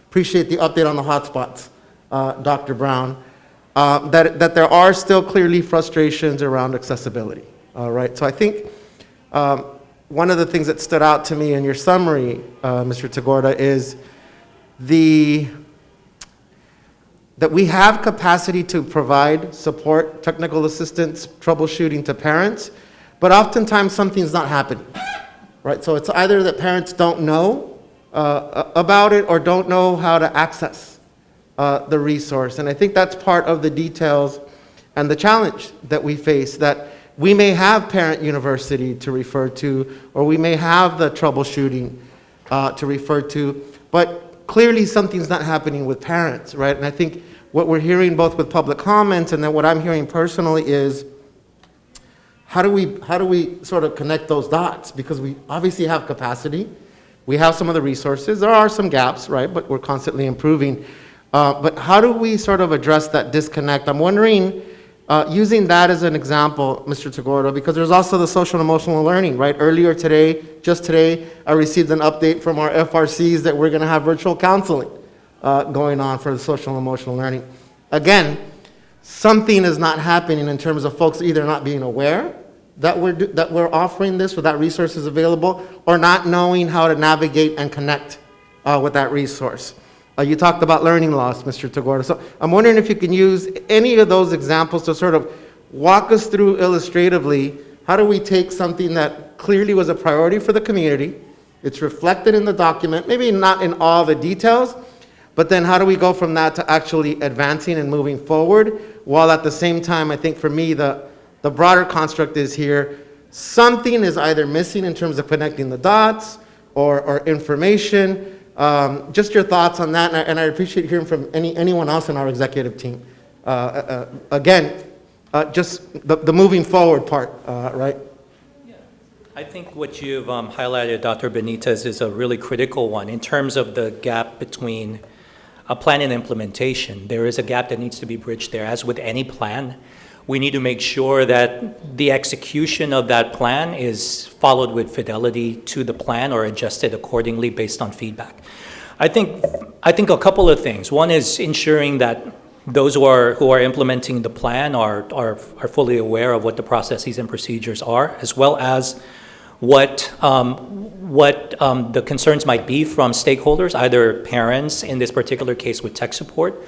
appreciate the update on the hotspots, Dr. Brown, that there are still clearly frustrations around accessibility, right? So I think one of the things that stood out to me in your summary, Mr. Tagorda, is that we have capacity to provide support, technical assistance, troubleshooting to parents, but oftentimes something's not happening, right? So it's either that parents don't know about it or don't know how to access the resource. And I think that's part of the details and the challenge that we face, that we may have Parent University to refer to, or we may have the troubleshooting to refer to, but clearly something's not happening with parents, right? And I think what we're hearing both with public comments and then what I'm hearing personally is how do we sort of connect those dots? Because we obviously have capacity. We have some of the resources. There are some gaps, right? But we're constantly improving. But how do we sort of address that disconnect? I'm wondering, using that as an example, Mr. Tagorda, because there's also the social and emotional learning, right? Earlier today, just today, I received an update from our FRCs that we're going to have virtual counseling going on for the social and emotional learning. Again, something is not happening in terms of folks either not being aware that we're offering this or that resource is available, or not knowing how to navigate and connect with that resource. You talked about learning loss, Mr. Tagorda. So I'm wondering if you can use any of those examples to sort of walk us through illustratively, how do we take something that clearly was a priority for the community, it's reflected in the document, maybe not in all the details, but then how do we go from that to actually advancing and moving forward, while at the same time, I think for me, the broader construct is here, something is either missing in terms of connecting the dots or information. Just your thoughts on that, and I appreciate hearing from anyone else in our executive team. Again, just the moving forward part, right? Yeah. I think what you've highlighted, Dr. Benitez, is a really critical one in terms of the gap between a plan and implementation. There is a gap that needs to be bridged there. As with any plan, we need to make sure that the execution of that plan is followed with fidelity to the plan or adjusted accordingly based on feedback. I think a couple of things. One is ensuring that those who are implementing the plan are fully aware of what the processes and procedures are, as well as what the concerns might be from stakeholders, either parents, in this particular case with tech support,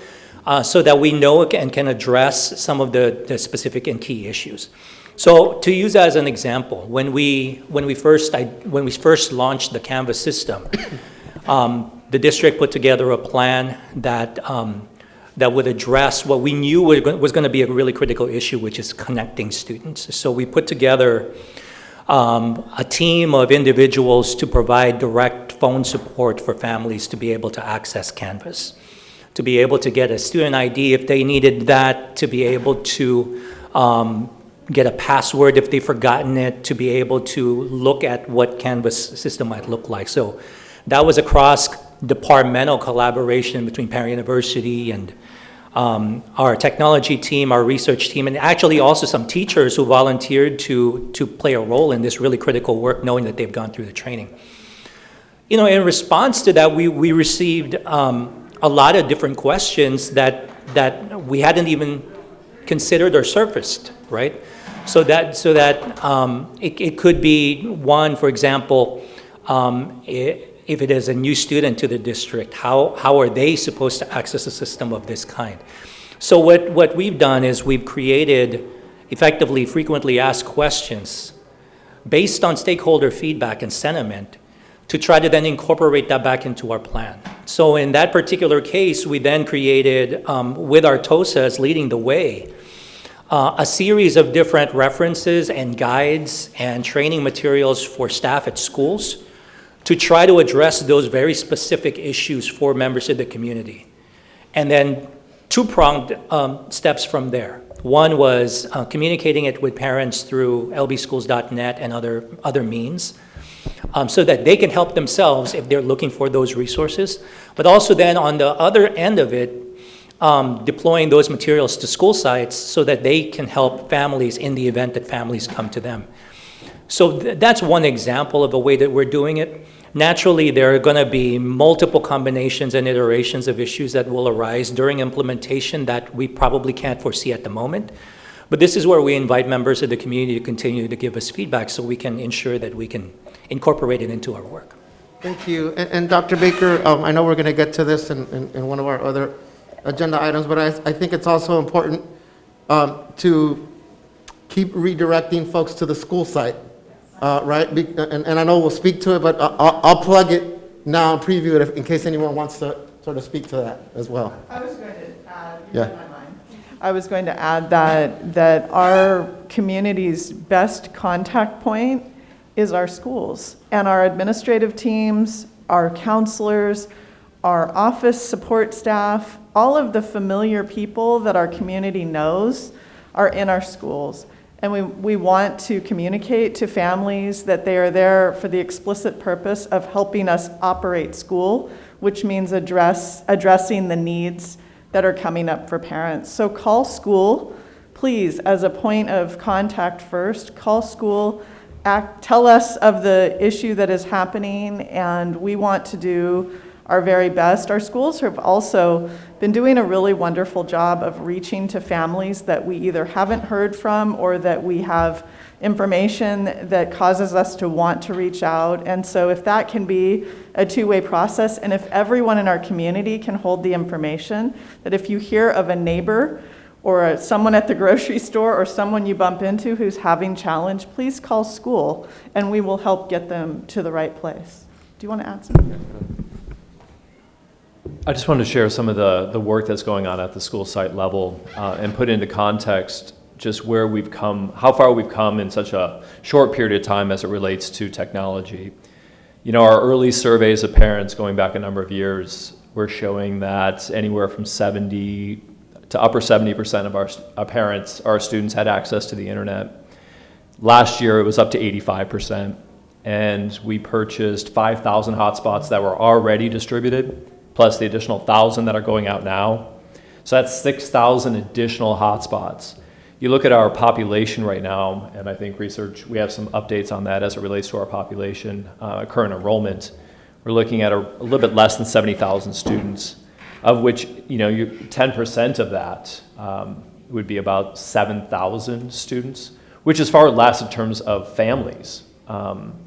so that we know and can address some of the specific and key issues. So to use that as an example, when we first launched the Canvas system, the district put together a plan that would address what we knew was going to be a really critical issue, which is connecting students. So we put together a team of individuals to provide direct phone support for families to be able to access Canvas, to be able to get a student ID if they needed that, to be able to get a password if they've forgotten it, to be able to look at what Canvas system might look like. So that was a cross-departmental collaboration between Parent University and our technology team, our research team, and actually also some teachers who volunteered to play a role in this really critical work, knowing that they've gone through the training. You know, in response to that, we received a lot of different questions that we hadn't even considered or surfaced, right? So that it could be one, for example, if it is a new student to the district, how are they supposed to access a system of this kind? So what we've done is we've created effectively frequently asked questions based on stakeholder feedback and sentiment to try to then incorporate that back into our plan. So in that particular case, we then created, with our TOSAs leading the way, a series of different references and guides and training materials for staff at schools to try to address those very specific issues for members of the community. And then two-pronged steps from there. One was communicating it with parents through lbschools.net and other means, so that they can help themselves if they're looking for those resources. But also then on the other end of it, deploying those materials to school sites so that they can help families in the event that families come to them. So that's one example of a way that we're doing it. Naturally, there are going to be multiple combinations and iterations of issues that will arise during implementation that we probably can't foresee at the moment. But this is where we invite members of the community to continue to give us feedback so we can ensure that we can incorporate it into our work. Thank you. And Dr. Baker, I know we're going to get to this in one of our other agenda items, but I think it's also important to keep redirecting folks to the school site, right? And I know we'll speak to it, but I'll plug it now and preview it in case anyone wants to sort of speak to that as well. I was going to add, Yeah. I was going to add that our community's best contact point is our schools, and our administrative teams, our counselors, our office support staff, all of the familiar people that our community knows are in our schools. And we want to communicate to families that they are there for the explicit purpose of helping us operate school, which means addressing the needs that are coming up for parents. So call school, please, as a point of contact first. Call school, tell us of the issue that is happening, and we want to do our very best. Our schools have also been doing a really wonderful job of reaching to families that we either haven't heard from or that we have information that causes us to want to reach out. And so if that can be a two-way process, and if everyone in our community can hold the information, that if you hear of a neighbor or someone at the grocery store or someone you bump into who's having challenge, please call school and we will help get them to the right place. Do you want to add something? I just wanted to share some of the work that's going on at the school site level and put into context just where we've come, how far we've come in such a short period of time as it relates to technology. You know, our early surveys of parents going back a number of years were showing that anywhere from 70 to upper 70% of our parents, our students, had access to the internet. Last year it was up to 85%, and we purchased 5,000 hotspots that were already distributed, plus the additional 1,000 that are going out now. So that's 6,000 additional hotspots. You look at our population right now, and I think research, we have some updates on that as it relates to our population, current enrollment. We're looking at a little bit less than 70,000 students, of which 10% of that would be about 7,000 students, which is far less in terms of families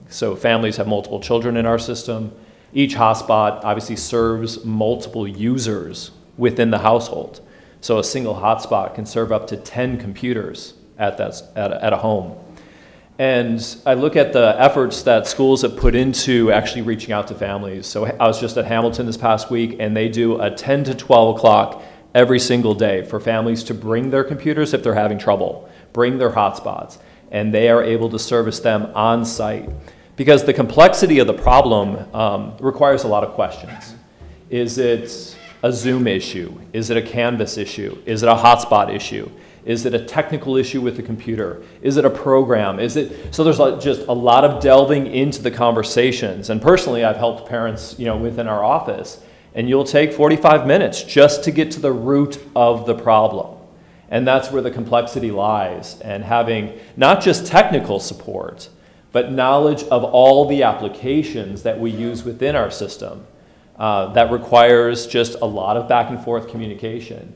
So families have multiple children in our system. Each hotspot obviously serves multiple users within the household. So a single hotspot can serve up to 10 computers at a home. And I look at the efforts that schools have put into actually reaching out to families. So I was just at Hamilton this past week, and they do a 10 to 12 o'clock every single day for families to bring their computers if they're having trouble, bring their hotspots, and they are able to service them on site. Because the complexity of the problem requires a lot of questions. Is it a Zoom issue? Is it a Canvas issue? Is it a hotspot issue? Is it a technical issue with the computer? Is it a program? So there's just a lot of delving into the conversations. And personally, I've helped parents, within our office, and you'll take 45 minutes just to get to the root of the problem. And that's where the complexity lies, and having not just technical support, but knowledge of all the applications that we use within our system. That requires just a lot of back and forth communication.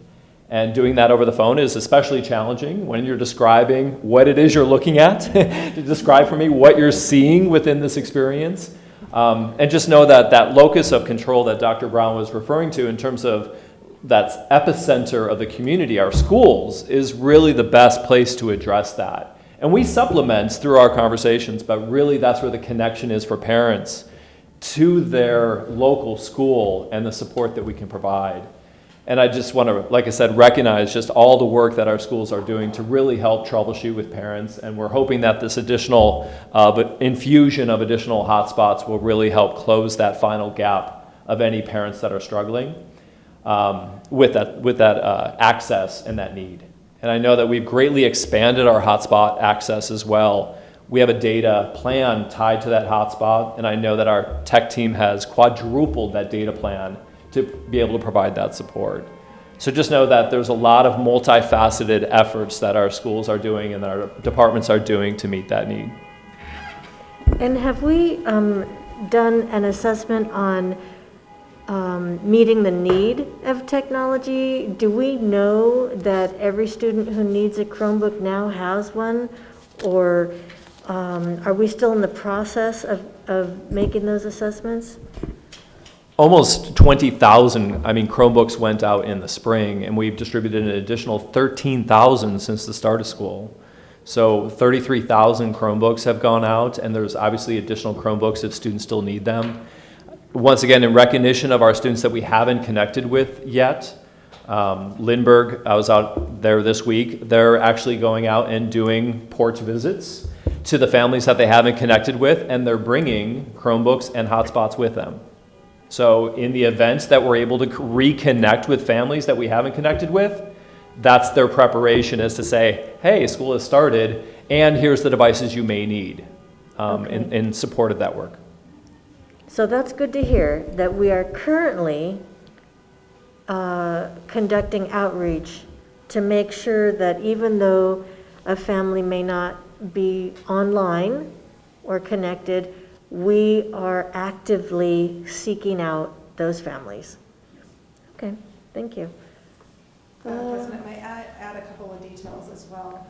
And doing that over the phone is especially challenging when you're describing what it is you're looking at, to describe for me what you're seeing within this experience. And just know that that locus of control that Dr. Brown was referring to in terms of that epicenter of the community, our schools, is really the best place to address that. And we supplement through our conversations, but really that's where the connection is for parents to their local school and the support that we can provide. And I just want to, like I said, recognize just all the work that our schools are doing to really help troubleshoot with parents. And we're hoping that this additional infusion of additional hotspots will really help close that final gap of any parents that are struggling with that access and that need. And I know that we've greatly expanded our hotspot access as well. We have a data plan tied to that hotspot, and I know that our tech team has quadrupled that data plan to be able to provide that support. So just know that there's a lot of multifaceted efforts that our schools are doing and that our departments are doing to meet that need. And have we done an assessment on meeting the need of technology? Do we know that every student who needs a Chromebook now has one? Or are we still in the process of making those assessments? Almost 20,000, Chromebooks went out in the spring, and we've distributed an additional 13,000 since the start of school. So 33,000 Chromebooks have gone out, and there's obviously additional Chromebooks if students still need them. Once again, in recognition of our students that we haven't connected with yet, Lindbergh, I was out there this week, they're actually going out and doing porch visits to the families that they haven't connected with, and they're bringing Chromebooks and hotspots with them. So in the event that we're able to reconnect with families that we haven't connected with, that's their preparation, is to say, hey, school has started, and here's the devices you may need in support of that work. So that's good to hear, that we are currently conducting outreach to make sure that even though a family may not be online or connected, we are actively seeking out those families. Okay, thank you. President, may I add a couple of details as well?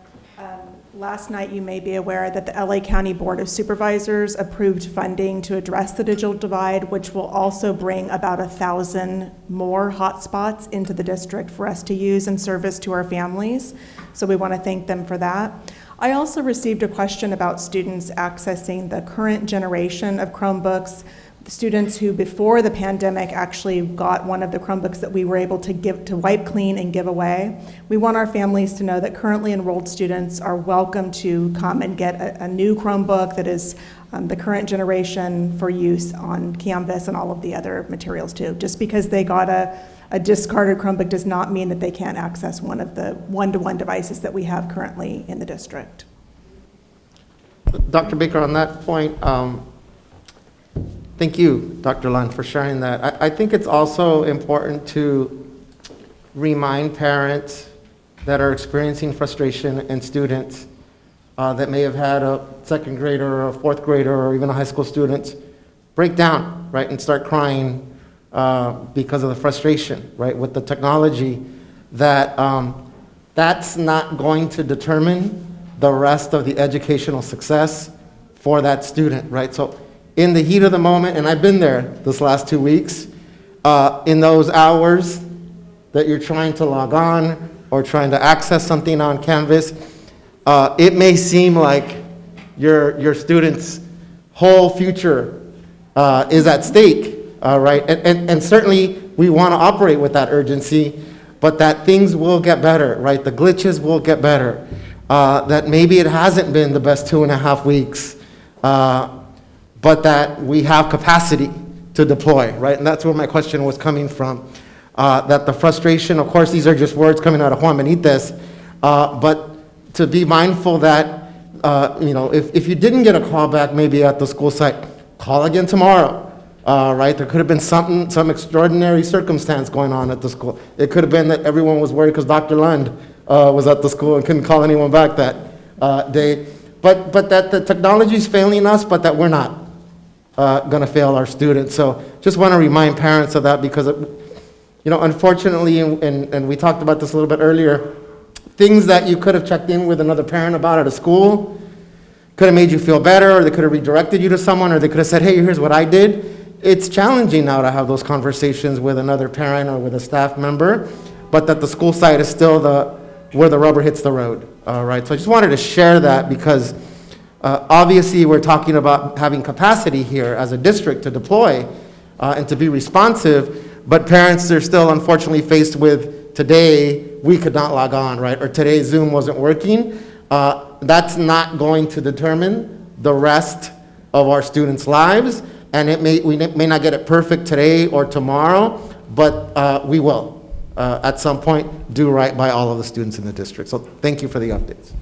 Last night, you may be aware that the LA County Board of Supervisors approved funding to address the digital divide, which will also bring about 1,000 more hotspots into the district for us to use and service to our families. So we want to thank them for that. I also received a question about students accessing the current generation of Chromebooks. The students who before the pandemic actually got one of the Chromebooks that we were able to wipe clean and give away. We want our families to know that currently enrolled students are welcome to come and get a new Chromebook that is the current generation for use on Canvas and all of the other materials too. Just because they got a discarded Chromebook does not mean that they can't access one of the one-to-one devices that we have currently in the district. Dr. Baker, on that point, thank you, Dr. Lund, for sharing that. I think it's also important to remind parents that are experiencing frustration and students that may have had a second grader or a fourth grader or even a high school student break down, right, and start crying because of the frustration, right, with the technology, that that's not going to determine the rest of the educational success for that student, right? So in the heat of the moment, and I've been there this last 2 weeks, in those hours that you're trying to log on or trying to access something on Canvas, it may seem like your student's whole future is at stake, right? And certainly we want to operate with that urgency, but that things will get better, right? The glitches will get better. That maybe it hasn't been the best 2.5 weeks, but that we have capacity to deploy, right? And that's where my question was coming from. That the frustration, of course, these are just words coming out of Juan Benitez, but to be mindful that, if you didn't get a call back maybe at the school site, call again tomorrow, right? There could have been some extraordinary circumstance going on at the school. It could have been that everyone was worried because Dr. Lund was at the school and couldn't call anyone back that day. But that the technology is failing us, but that we're not going to fail our students. So just want to remind parents of that because, unfortunately, and we talked about this a little bit earlier, things that you could have checked in with another parent about at a school could have made you feel better, or they could have redirected you to someone, or they could have said, hey, here's what I did. It's challenging now to have those conversations with another parent or with a staff member, but that the school site is still where the rubber hits the road, right? So I just wanted to share that because obviously we're talking about having capacity here as a district to deploy and to be responsive, but parents are still unfortunately faced with today we could not log on, right? Or today Zoom wasn't working. That's not going to determine the rest of our students' lives, and we may not get it perfect today or tomorrow, but we will at some point do right by all of the students in the district. So thank you for the updates.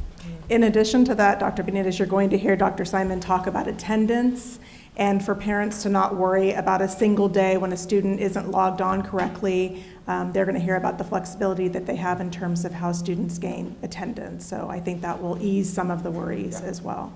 In addition to that, Dr. Benitez, you're going to hear Dr. Simon talk about attendance and for parents to not worry about a single day when a student isn't logged on correctly. They're going to hear about the flexibility that they have in terms of how students gain attendance. So I think that will ease some of the worries as well.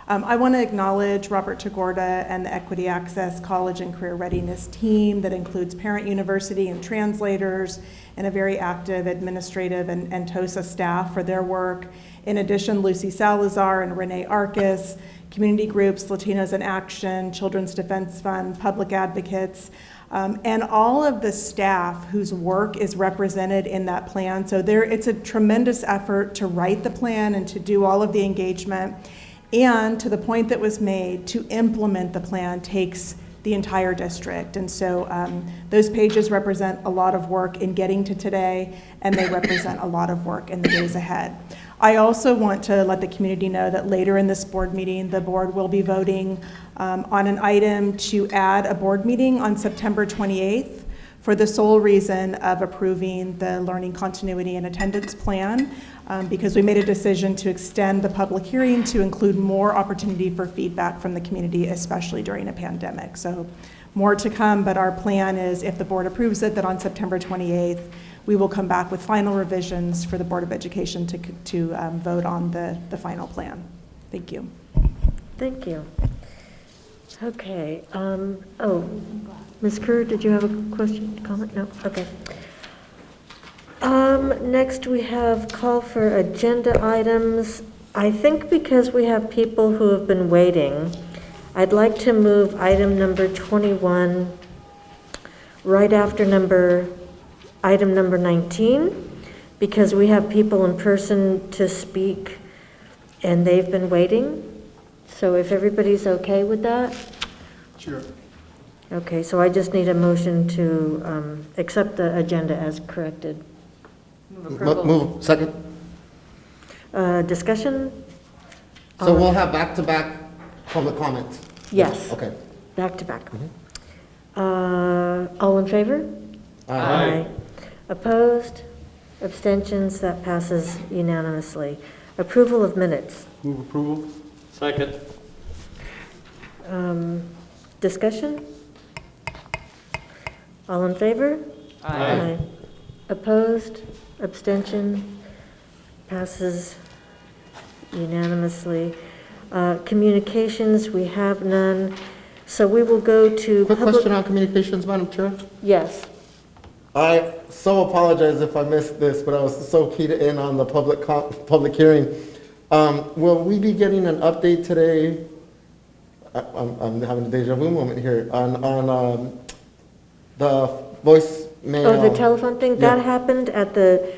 I want to acknowledge Robert Tagorda and the Equity Access College and Career Readiness team that includes Parent University and translators and a very active administrative and TOSA staff for their work. In addition, Lucy Salazar and Renee Arcus, community groups, Latinos in Action, Children's Defense Fund, public advocates, and all of the staff whose work is represented in that plan. So it's a tremendous effort to write the plan and to do all of the engagement. And to the point that was made, to implement the plan takes the entire district. And so those pages represent a lot of work in getting to today, and they represent a lot of work in the days ahead. I also want to let the community know that later in this board meeting, the board will be voting on an item to add a board meeting on September 28th for the sole reason of approving the learning continuity and attendance plan, because we made a decision to extend the public hearing to include more opportunity for feedback from the community, especially during a pandemic. So more to come, but our plan is, if the board approves it, that on September 28th, we will come back with final revisions for the Board of Education to vote on the final plan. Thank you. Thank you. Okay. Ms. Kerr, did you have a question, comment? No? Okay. Next, we have call for agenda items. I think because we have people who have been waiting, I'd like to move item number 21 right after item number 19, because we have people in person to speak and they've been waiting. So if everybody's okay with that? Sure. Okay, so I just need a motion to accept the agenda as corrected. Move, second. Discussion? So we'll have back-to-back public comments? Yes. Okay. Back to back. All in favor? Aye. Opposed? Abstentions? That passes unanimously. Approval of minutes. Move approval. Second. Discussion? All in favor? Aye. Opposed? Abstention? Passes unanimously. Communications, we have none. So we will go to Quick question on communications, Madam Chair. Yes. I so apologize if I missed this, but I was so keyed in on the public hearing. Will we be getting an update today I'm having a deja vu moment here, on the voicemail. Oh, the telephone thing, Yeah. that happened at the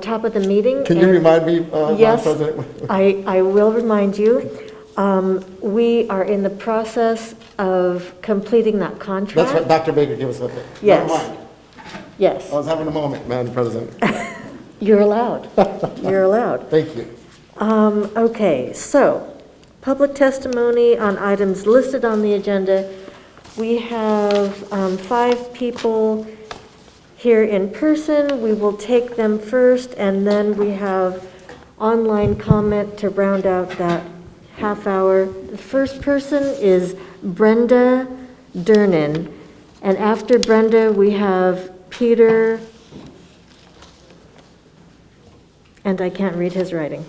top of the meeting. Can you and- remind me, Madam Yes, President? I will remind you. We are in the process of completing that contract. That's what Dr. Baker gave us an update. Yes. Never mind. Yes, I was having a moment, Madam President. you're allowed. You're allowed. Thank you. Okay, so, public testimony on items listed on the agenda. We have 5 people here in person. We will take them first, and then we have online comment to round out that half hour. The first person is Brenda Dernan, and after Brenda, we have Peter, and I can't read his writing.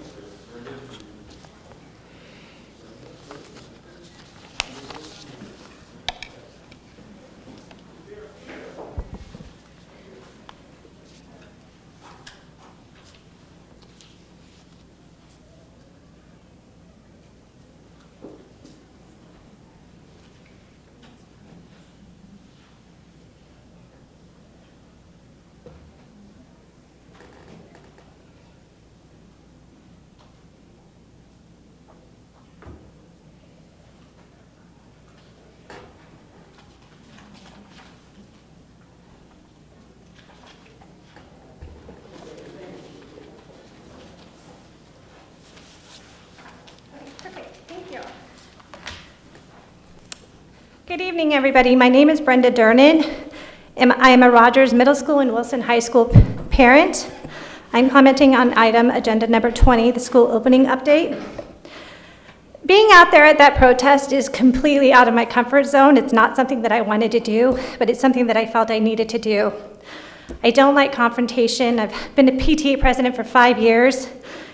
Good evening, everybody. My name is Brenda Dernan. I am a Rogers Middle School and Wilson High School parent. I'm commenting on item agenda number 20, the school opening update. Being out there at that protest is completely out of my comfort zone. It's not something that I wanted to do, but it's something that I felt I needed to do. I don't like confrontation. I've been a PTA president for 5 years,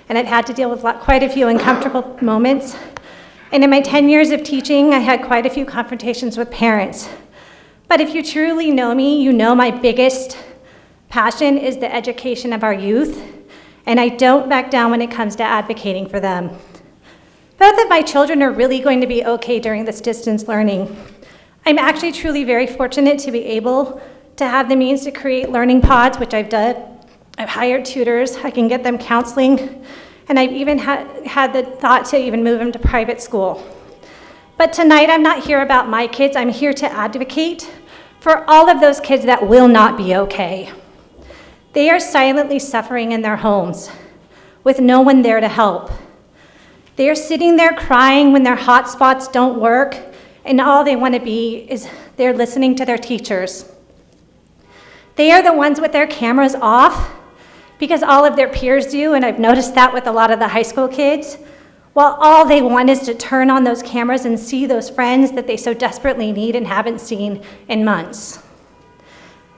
and I've had to deal with quite a few uncomfortable moments. And in my 10 years of teaching, I had quite a few confrontations with parents. But if you truly know me, you know my biggest passion is the education of our youth, and I don't back down when it comes to advocating for them. Both of my children are really going to be okay during this distance learning. I'm actually truly very fortunate to be able to have the means to create learning pods, which I've done. I've hired tutors, I can get them counseling, and I've even had the thought to even move them to private school. But tonight, I'm not here about my kids. I'm here to advocate for all of those kids that will not be okay. They are silently suffering in their homes with no one there to help. They are sitting there crying when their hotspots don't work, and all they want to be is they're listening to their teachers. They are the ones with their cameras off because all of their peers do, and I've noticed that with a lot of the high school kids, while all they want is to turn on those cameras and see those friends that they so desperately need and haven't seen in months.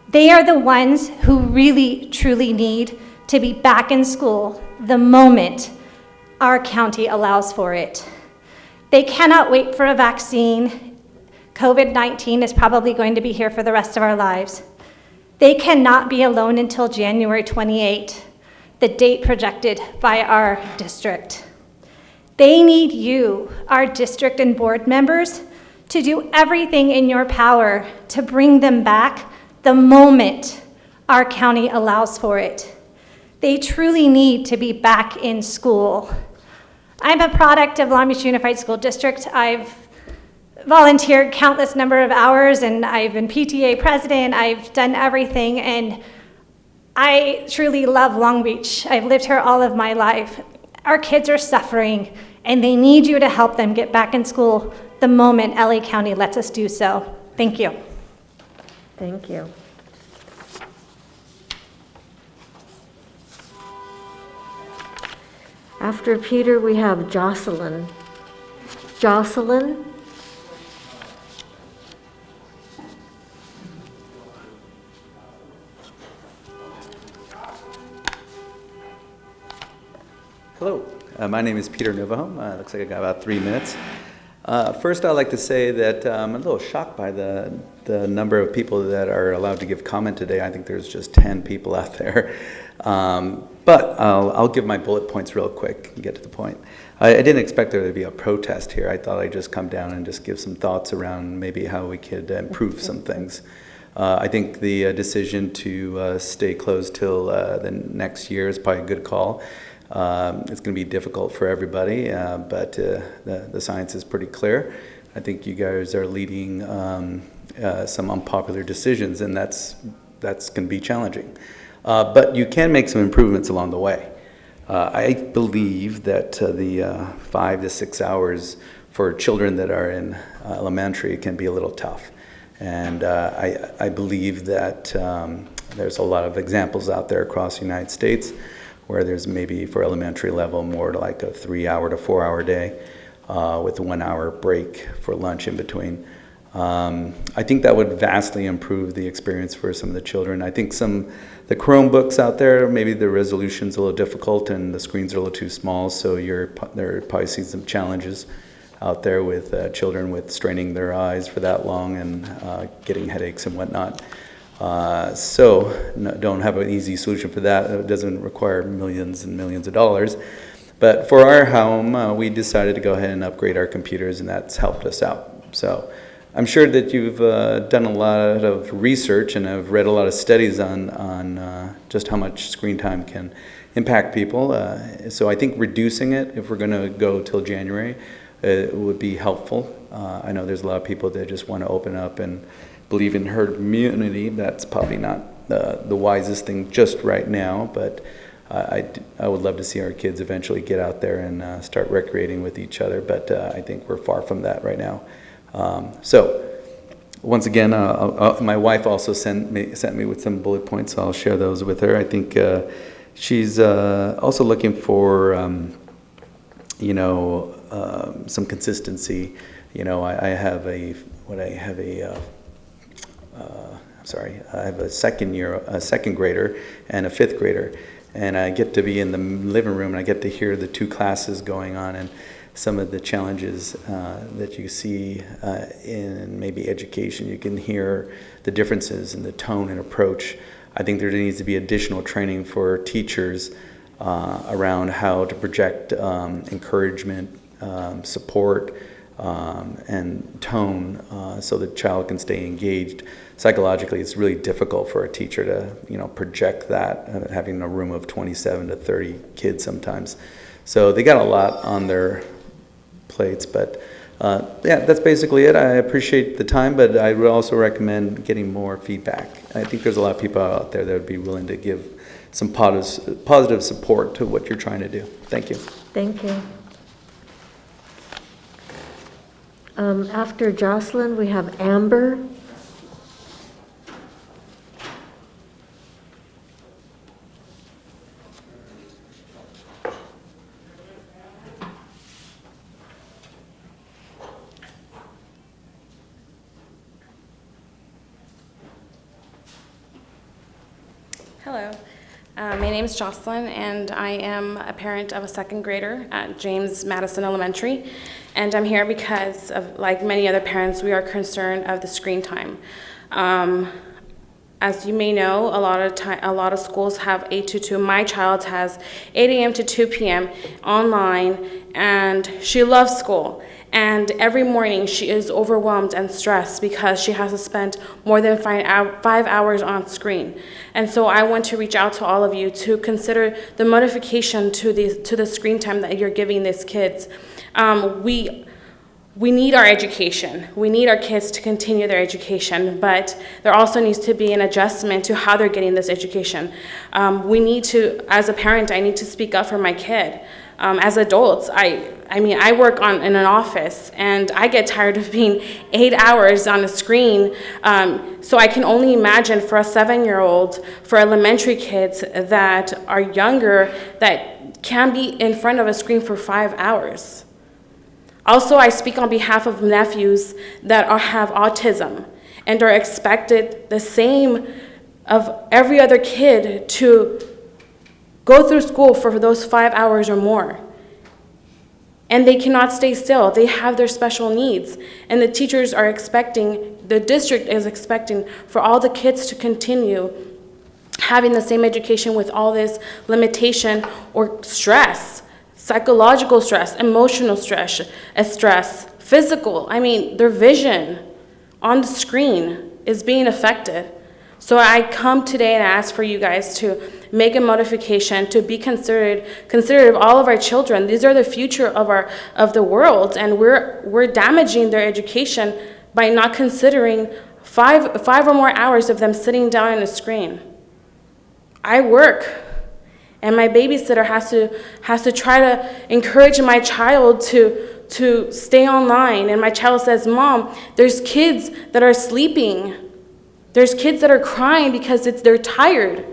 They are the ones who really, truly need to be back in school the moment our county allows for it. They cannot wait for a vaccine. COVID-19 is probably going to be here for the rest of our lives. They cannot be alone until January 28, the date projected by our district. They need you, our district and board members, to do everything in your power to bring them back the moment our county allows for it. They truly need to be back in school. I'm a product of Long Beach Unified School District. I've volunteered countless number of hours, and I've been PTA president. I've done everything, and I truly love Long Beach. I've lived here all of my life. Our kids are suffering, and they need you to help them get back in school the moment LA County lets us do so. Thank you. Thank you. After Peter, we have Jocelyn. Jocelyn? Hello, my name is Peter Novahome. Looks like I got about 3 minutes. First, I'd like to say that I'm a little shocked by the number of people that are allowed to give comment today. I think there's just 10 people out there. But I'll give my bullet points real quick and get to the point. I didn't expect there to be a protest here. I thought I'd just come down and just give some thoughts around maybe how we could improve some things. I think the decision to stay closed till the next year is probably a good call. It's going to be difficult for everybody, but the science is pretty clear. I think you guys are leading some unpopular decisions, and that's going to be challenging. But you can make some improvements along the way. I believe that the 5 to 6 hours for children that are in elementary can be a little tough. And I believe that there's a lot of examples out there across the United States where there's maybe for elementary level more like a 3-hour to 4-hour day with a 1-hour break for lunch in between. I think that would vastly improve the experience for some of the children. I think the Chromebooks out there, maybe the resolution's a little difficult and the screens are a little too small, so they're probably seeing some challenges out there with children with straining their eyes for that long and getting headaches and whatnot. Don't have an easy solution for that. It doesn't require millions and millions of dollars. But for our home, we decided to go ahead and upgrade our computers, and that's helped us out. So I'm sure that you've done a lot of research and have read a lot of studies on just how much screen time can impact people. So I think reducing it, if we're going to go till January, would be helpful. I know there's a lot of people that just want to open up and believe in herd immunity. That's probably not the wisest thing just right now, but I would love to see our kids eventually get out there and start recreating with each other, but I think we're far from that right now. So once again, my wife also sent me with some bullet points, so I'll share those with her. I think she's also looking for some consistency. I have a second grader and a fifth grader, and I get to be in the living room and I get to hear the two classes going on and some of the challenges that you see in maybe education. You can hear the differences in the tone and approach. I think there needs to be additional training for teachers around how to project encouragement, support, and tone so the child can stay engaged. Psychologically, it's really difficult for a teacher to project that, having a room of 27 to 30 kids sometimes. So they got a lot on their plates, but that's basically it. I appreciate the time, but I would also recommend getting more feedback. I think there's a lot of people out there that would be willing to give some positive support to what you're trying to do. Thank you. Thank you. After Jocelyn, we have Amber. Hello, my name is Jocelyn, and I am a parent of a second grader at James Madison Elementary, and I'm here because of, like many other parents, we are concerned of the screen time. As you may know, a lot of schools have 8 to 2. My child has 8 a.m. to 2 p.m. online, and she loves school. And every morning she is overwhelmed and stressed because she has to spend more than 5 hours on screen. And so I want to reach out to all of you to consider the modification to the screen time that you're giving these kids. We need our education. We need our kids to continue their education, but there also needs to be an adjustment to how they're getting this education. We need to, as a parent, I need to speak up for my kid. As adults, I work in an office, and I get tired of being 8 hours on a screen. So I can only imagine for a 7-year-old, for elementary kids that are younger, that can be in front of a screen for 5 hours. Also, I speak on behalf of nephews that have autism and are expected the same of every other kid to go through school for those 5 hours or more. And they cannot stay still. They have their special needs. And the teachers are expecting, the district is expecting for all the kids to continue having the same education with all this limitation or stress, psychological stress, emotional stress, physical. I mean, their vision on the screen is being affected. So I come today and ask for you guys to make a modification to be considerate of all of our children. These are the future of the world, and we're damaging their education by not considering five or more hours of them sitting down on a screen. I work, and my babysitter has to try to encourage my child to stay online, and my child says, "Mom, there's kids that are sleeping. There's kids that are crying because they're tired."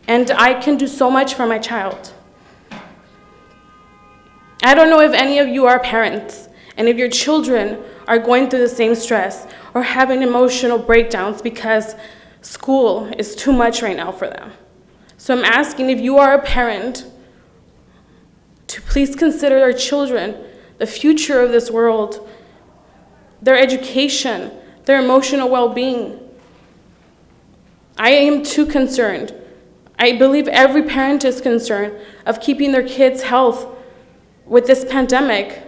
And I can do so much for my child. I don't know if any of you are parents, and if your children are going through the same stress or having emotional breakdowns because school is too much right now for them. So I'm asking, if you are a parent, to please consider our children, the future of this world, their education, their emotional well-being. I am too concerned. I believe every parent is concerned of keeping their kids' health with this pandemic.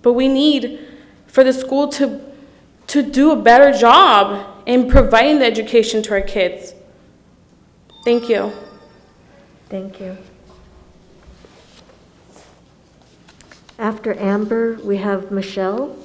But we need for the school to do a better job in providing the education to our kids. Thank you. Thank you. After Amber, we have Michelle.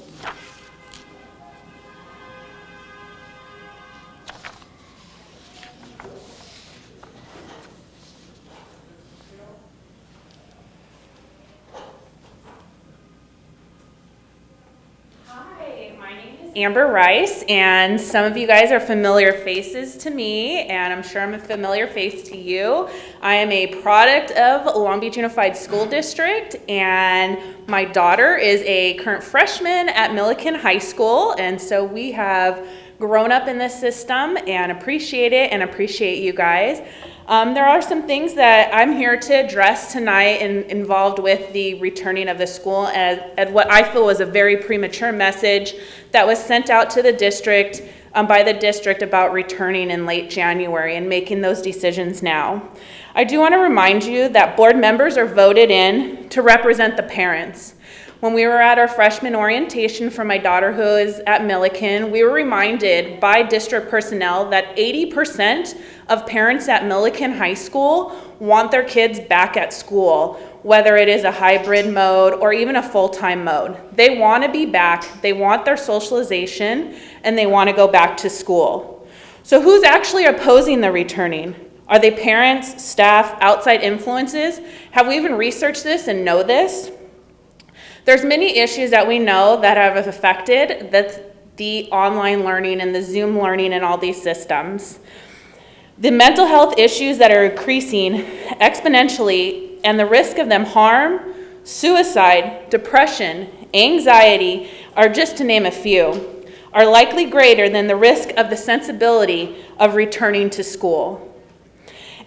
Amber Rice, and some of you guys are familiar faces to me, and I'm sure I'm a familiar face to you. I am a product of Long Beach Unified School District, and my daughter is a current freshman at Millikan High School, and so we have grown up in this system and appreciate it and appreciate you guys. There are some things that I'm here to address tonight involved with the returning of the school at what I feel was a very premature message that was sent out to the district by the district about returning in late January and making those decisions now. I do want to remind you that board members are voted in to represent the parents. When we were at our freshman orientation for my daughter who is at Millikan, we were reminded by district personnel that 80% of parents at Millikan High School want their kids back at school, whether it is a hybrid mode or even a full-time mode. They want to be back, they want their socialization, and they want to go back to school. So who's actually opposing the returning? Are they parents, staff, outside influences? Have we even researched this and know this? There's many issues that we know that have affected the online learning and the Zoom learning and all these systems. The mental health issues that are increasing exponentially and the risk of them harm, suicide, depression, anxiety, are just to name a few, are likely greater than the risk of the sensibility of returning to school.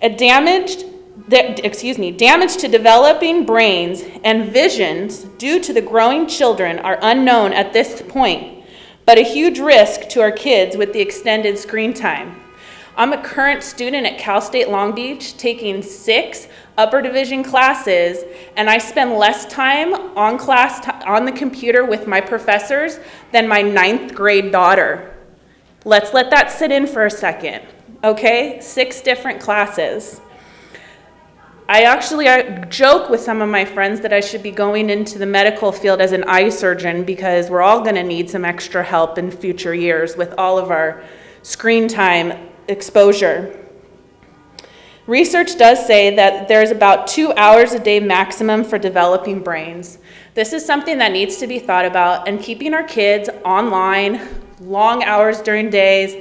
Damage to developing brains and visions due to the growing children are unknown at this point, but a huge risk to our kids with the extended screen time. I'm a current student at Cal State Long Beach taking 6 upper division classes, and I spend less time on the computer with my professors than my 9th grade daughter. Let's let that sit in for a second, okay? 6 different classes. I joke with some of my friends that I should be going into the medical field as an eye surgeon because we're all going to need some extra help in future years with all of our screen time exposure. Research does say that there's about 2 hours a day maximum for developing brains. This is something that needs to be thought about, and keeping our kids online long hours during days.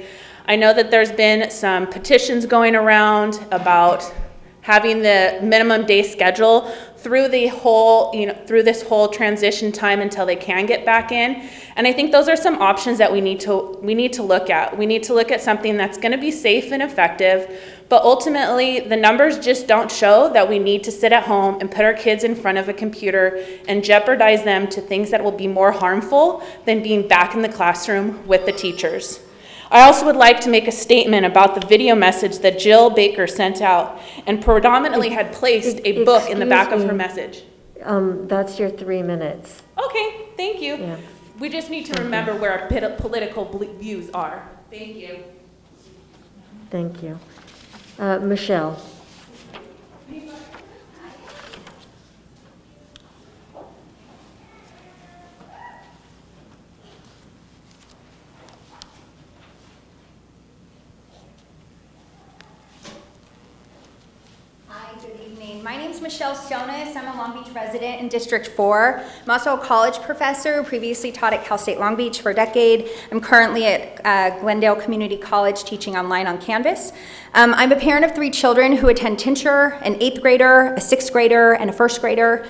I know that there's been some petitions going around about having the minimum day schedule through this whole transition time until they can get back in. And I think those are some options that we need to look at. We need to look at something that's going to be safe and effective, but ultimately the numbers just don't show that we need to sit at home and put our kids in front of a computer and jeopardize them to things that will be more harmful than being back in the classroom with the teachers. I also would like to make a statement about the video message that Jill Baker sent out and predominantly had placed a book in the back of her message. That's your 3 minutes. Okay, thank you. Yeah. We just need to remember where our political views are. Thank you. Thank you. Michelle. My name is Michelle Stonis. I'm a Long Beach resident in District 4. I'm also a college professor, previously taught at Cal State Long Beach for a decade. I'm currently at Glendale Community College teaching online on Canvas. I'm a parent of 3 children who attend Tincher, an 8th grader, a 6th grader, and a 1st grader.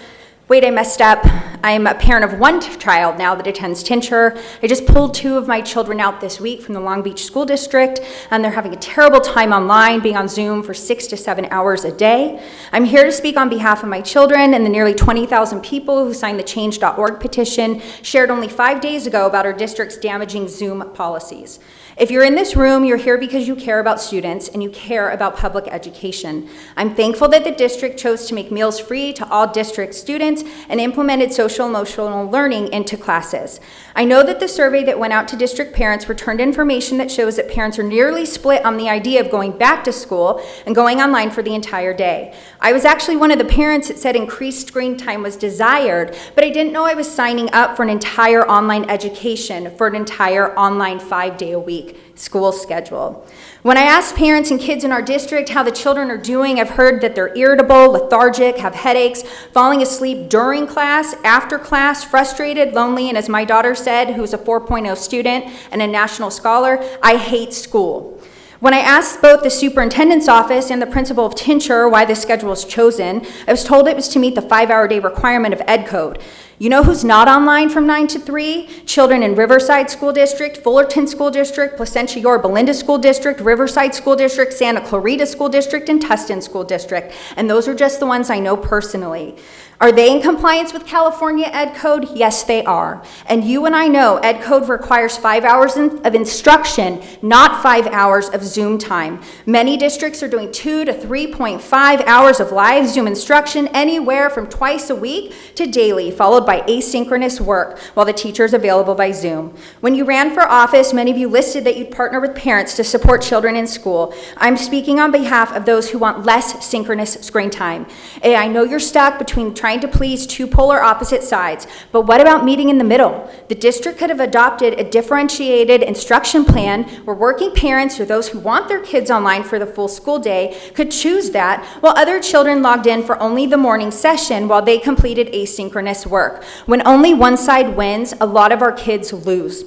Wait, I messed up. I'm a parent of 1 child now that attends Tincher. I just pulled 2 of my children out this week from the Long Beach School District, and they're having a terrible time online, being on Zoom for 6 to 7 hours a day. I'm here to speak on behalf of my children and the nearly 20,000 people who signed the Change.org petition shared only 5 days ago about our district's damaging Zoom policies. If you're in this room, you're here because you care about students and you care about public education. I'm thankful that the district chose to make meals free to all district students and implemented social emotional learning into classes. I know that the survey that went out to district parents returned information that shows that parents are nearly split on the idea of going back to school and going online for the entire day. I was actually one of the parents that said increased screen time was desired, but I didn't know I was signing up for an entire online education for an entire online 5-day-a-week school schedule. When I ask parents and kids in our district how the children are doing, I've heard that they're irritable, lethargic, have headaches, falling asleep during class, after class, frustrated, lonely, and as my daughter said, who's a 4.0 student and a national scholar, I hate school. When I asked both the superintendent's office and the principal of Tincher why this schedule was chosen, I was told it was to meet the 5-hour-day requirement of Ed Code. You know who's not online from 9 to 3? Children in Riverside School District, Fullerton School District, Placentia Yorba Linda School District, Riverside School District, Santa Clarita School District, and Tustin School District. And those are just the ones I know personally. Are they in compliance with California Ed Code? Yes, they are. And you and I know Ed Code requires 5 hours of instruction, not 5 hours of Zoom time. Many districts are doing 2 to 3.5 hours of live Zoom instruction, anywhere from twice a week to daily, followed by asynchronous work while the teacher is available by Zoom. When you ran for office, many of you listed that you'd partner with parents to support children in school. I'm speaking on behalf of those who want less synchronous screen time. I know you're stuck between trying to please 2 polar opposite sides, but what about meeting in the middle? The district could have adopted a differentiated instruction plan where working parents or those who want their kids online for the full school day could choose that, while other children logged in for only the morning session while they completed asynchronous work. When only one side wins, a lot of our kids lose.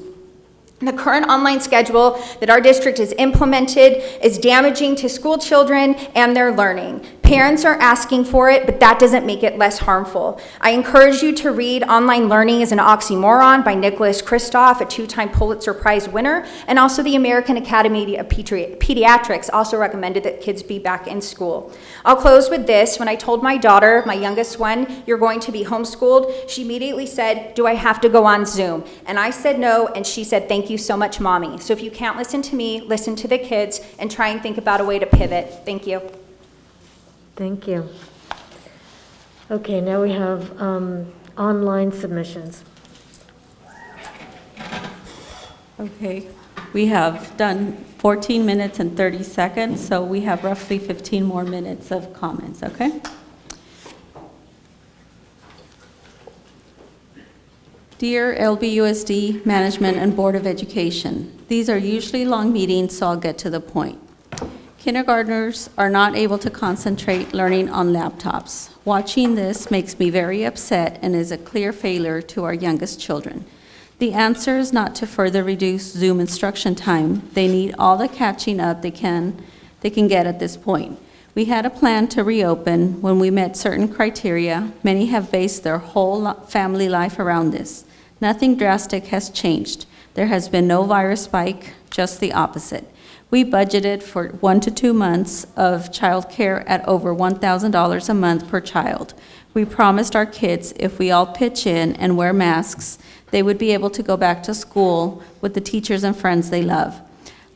The current online schedule that our district has implemented is damaging to school children and their learning. Parents are asking for it, but that doesn't make it less harmful. I encourage you to read Online Learning is an Oxymoron by Nicholas Kristof, a 2-time Pulitzer Prize winner, and also the American Academy of Pediatrics also recommended that kids be back in school. I'll close with this. When I told my daughter, my youngest one, you're going to be homeschooled, she immediately said, do I have to go on Zoom? And I said no, and she said, thank you so much, Mommy. So if you can't listen to me, listen to the kids and try and think about a way to pivot. Thank you. Thank you. Okay, now we have online submissions. Okay, we have done 14 minutes and 30 seconds, so we have roughly 15 more minutes of comments, okay? Dear LBUSD, Management, and Board of Education, these are usually long meetings, so I'll get to the point. Kindergartners are not able to concentrate learning on laptops. Watching this makes me very upset and is a clear failure to our youngest children. The answer is not to further reduce Zoom instruction time. They need all the catching up they can get at this point. We had a plan to reopen when we met certain criteria. Many have based their whole family life around this. Nothing drastic has changed. There has been no virus spike, just the opposite. We budgeted for 1 to 2 months of childcare at over $1,000 a month per child. We promised our kids if we all pitch in and wear masks, they would be able to go back to school with the teachers and friends they love.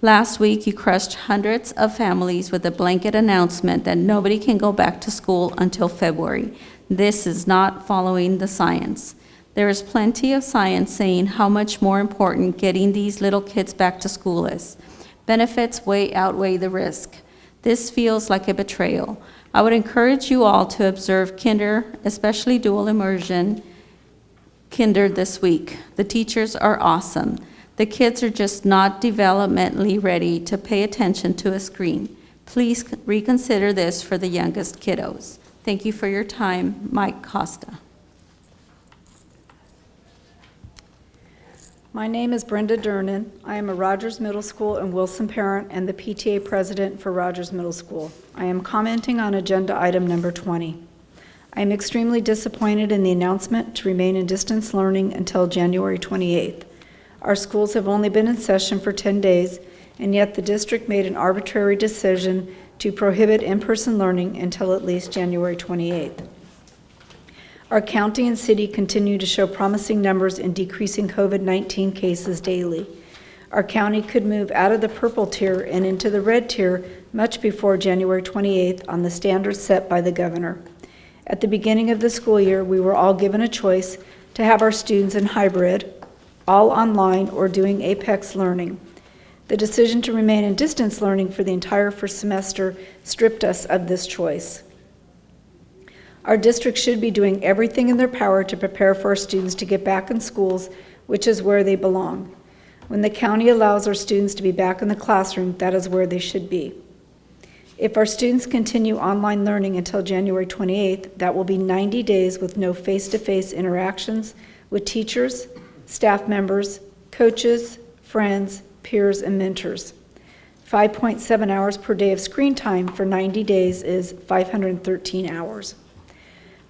Last week, you crushed hundreds of families with a blanket announcement that nobody can go back to school until February. This is not following the science. There is plenty of science saying how much more important getting these little kids back to school is. Benefits way outweigh the risk. This feels like a betrayal. I would encourage you all to observe kinder, especially dual immersion kinder this week. The teachers are awesome. The kids are just not developmentally ready to pay attention to a screen. Please reconsider this for the youngest kiddos. Thank you for your time, Mike Costa. My name is Brenda Durnan. I am a Rogers Middle School and Wilson parent and the PTA president for Rogers Middle School. I am commenting on agenda item number 20. I am extremely disappointed in the announcement to remain in distance learning until January 28th. Our schools have only been in session for 10 days, and yet the district made an arbitrary decision to prohibit in-person learning until at least January 28th. Our county and city continue to show promising numbers in decreasing COVID-19 cases daily. Our county could move out of the purple tier and into the red tier much before January 28th on the standards set by the governor. At the beginning of the school year, we were all given a choice to have our students in hybrid, all online, or doing Apex learning. The decision to remain in distance learning for the entire first semester stripped us of this choice. Our district should be doing everything in their power to prepare for our students to get back in schools, which is where they belong. When the county allows our students to be back in the classroom, that is where they should be. If our students continue online learning until January 28th, that will be 90 days with no face-to-face interactions with teachers, staff members, coaches, friends, peers, and mentors. 5.7 hours per day of screen time for 90 days is 513 hours.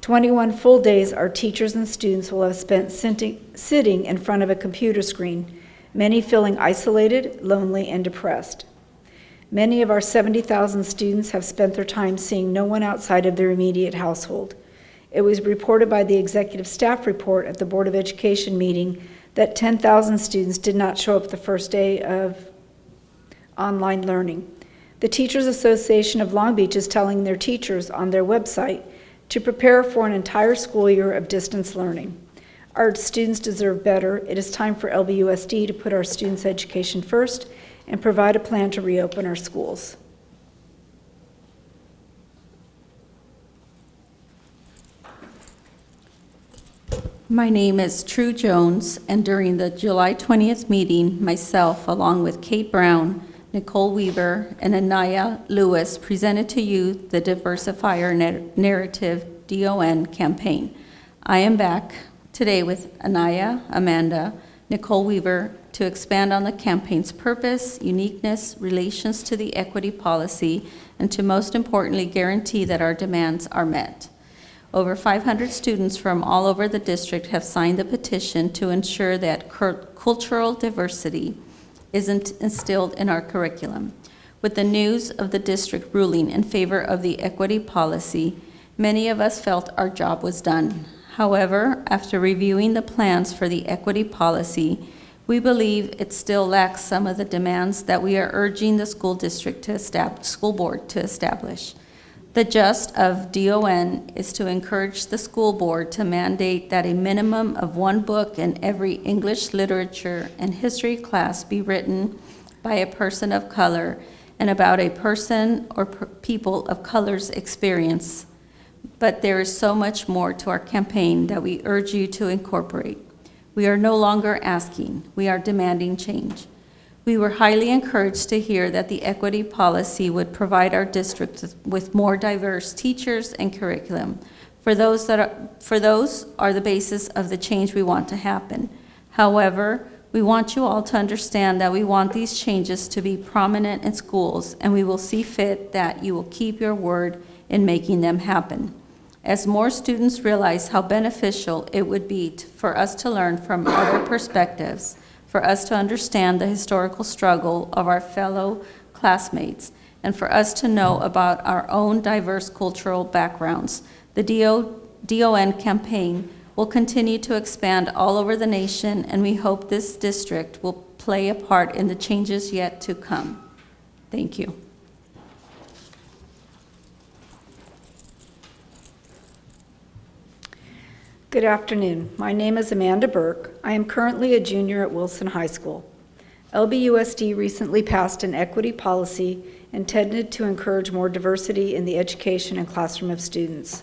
21 full days our teachers and students will have spent sitting in front of a computer screen, many feeling isolated, lonely, and depressed. Many of our 70,000 students have spent their time seeing no one outside of their immediate household. It was reported by the executive staff report at the Board of Education meeting that 10,000 students did not show up the first day of online learning. The Teachers Association of Long Beach is telling their teachers on their website to prepare for an entire school year of distance learning. Our students deserve better. It is time for LBUSD to put our students' education first and provide a plan to reopen our schools. My name is True Jones, and during the July 20th meeting, myself, along with Kate Brown, Nicole Weaver, and Anaya Lewis, presented to you the Diversifier Narrative DON campaign. I am back today with Anaya, Amanda, Nicole Weaver, to expand on the campaign's purpose, uniqueness, relations to the equity policy, and to most importantly, guarantee that our demands are met. Over 500 students from all over the district have signed the petition to ensure that cultural diversity isn't instilled in our curriculum. With the news of the district ruling in favor of the equity policy, many of us felt our job was done. However, after reviewing the plans for the equity policy, we believe it still lacks some of the demands that we are urging the school board to establish. The gist of DON is to encourage the school board to mandate that a minimum of one book in every English literature and history class be written by a person of color and about a person or people of color's experience. But there is so much more to our campaign that we urge you to incorporate. We are no longer asking, we are demanding change. We were highly encouraged to hear that the equity policy would provide our district with more diverse teachers and curriculum. For those are the basis of the change we want to happen. However, we want you all to understand that we want these changes to be prominent in schools, and we will see fit that you will keep your word in making them happen. As more students realize how beneficial it would be for us to learn from other perspectives, for us to understand the historical struggle of our fellow classmates, and for us to know about our own diverse cultural backgrounds, the DON campaign will continue to expand all over the nation, and we hope this district will play a part in the changes yet to come. Thank you. Good afternoon. My name is Amanda Burke. I am currently a junior at Wilson High School. LBUSD recently passed an equity policy intended to encourage more diversity in the education and classroom of students.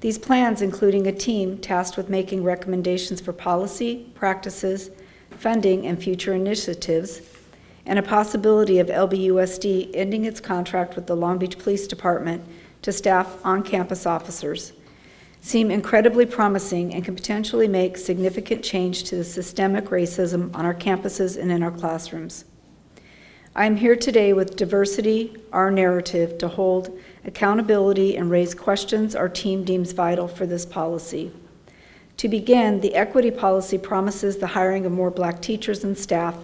These plans, including a team tasked with making recommendations for policy, practices, funding, and future initiatives, and a possibility of LBUSD ending its contract with the Long Beach Police Department to staff on-campus officers, seem incredibly promising and can potentially make significant change to the systemic racism on our campuses and in our classrooms. I am here today with Diversity, Our Narrative, to hold accountability and raise questions our team deems vital for this policy. To begin, the equity policy promises the hiring of more Black teachers and staff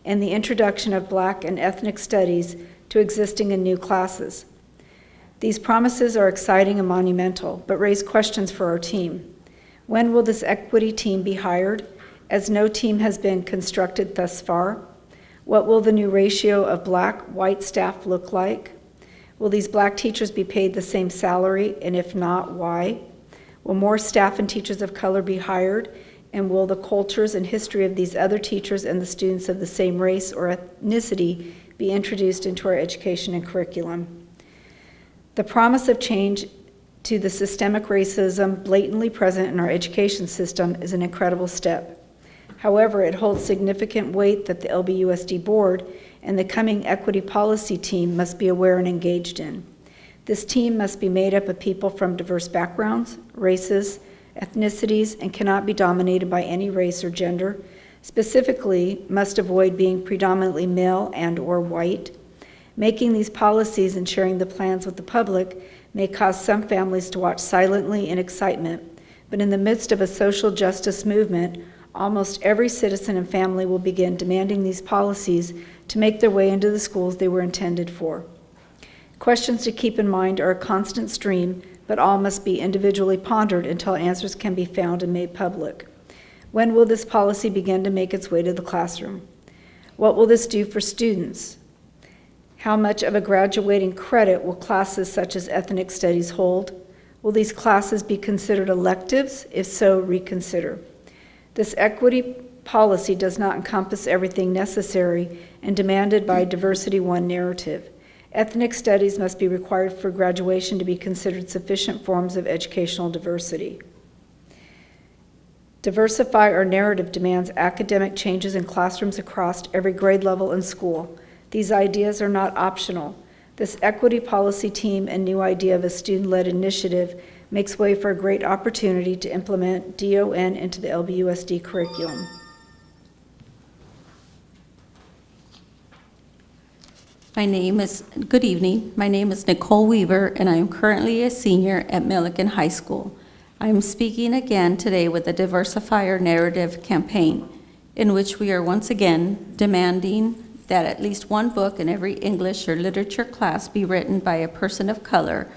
and the introduction of Black and ethnic studies to existing and new classes. These promises are exciting and monumental, but raise questions for our team. When will this equity team be hired, as no team has been constructed thus far? What will the new ratio of Black-white staff look like? Will these Black teachers be paid the same salary, and if not, why? Will more staff and teachers of color be hired, and will the cultures and history of these other teachers and the students of the same race or ethnicity be introduced into our education and curriculum? The promise of change to the systemic racism blatantly present in our education system is an incredible step. However, it holds significant weight that the LBUSD board and the coming equity policy team must be aware and engaged in. This team must be made up of people from diverse backgrounds, races, ethnicities, and cannot be dominated by any race or gender. Specifically, must avoid being predominantly male and/or white. Making these policies and sharing the plans with the public may cause some families to watch silently in excitement, but in the midst of a social justice movement, almost every citizen and family will begin demanding these policies to make their way into the schools they were intended for. Questions to keep in mind are a constant stream, but all must be individually pondered until answers can be found and made public. When will this policy begin to make its way to the classroom? What will this do for students? How much of a graduating credit will classes such as ethnic studies hold? Will these classes be considered electives? If so, reconsider. This equity policy does not encompass everything necessary and demanded by Diversity One narrative. Ethnic studies must be required for graduation to be considered sufficient forms of educational diversity. Diversify Our Narrative demands academic changes in classrooms across every grade level in school. These ideas are not optional. This equity policy team and new idea of a student-led initiative makes way for a great opportunity to implement DON into the LBUSD curriculum. Good evening. My name is Nicole Weaver, and I am currently a senior at Millikan High School. I am speaking again today with the Diversify Our Narrative campaign, in which we are once again demanding that at least one book in every English or literature class be written by a person of color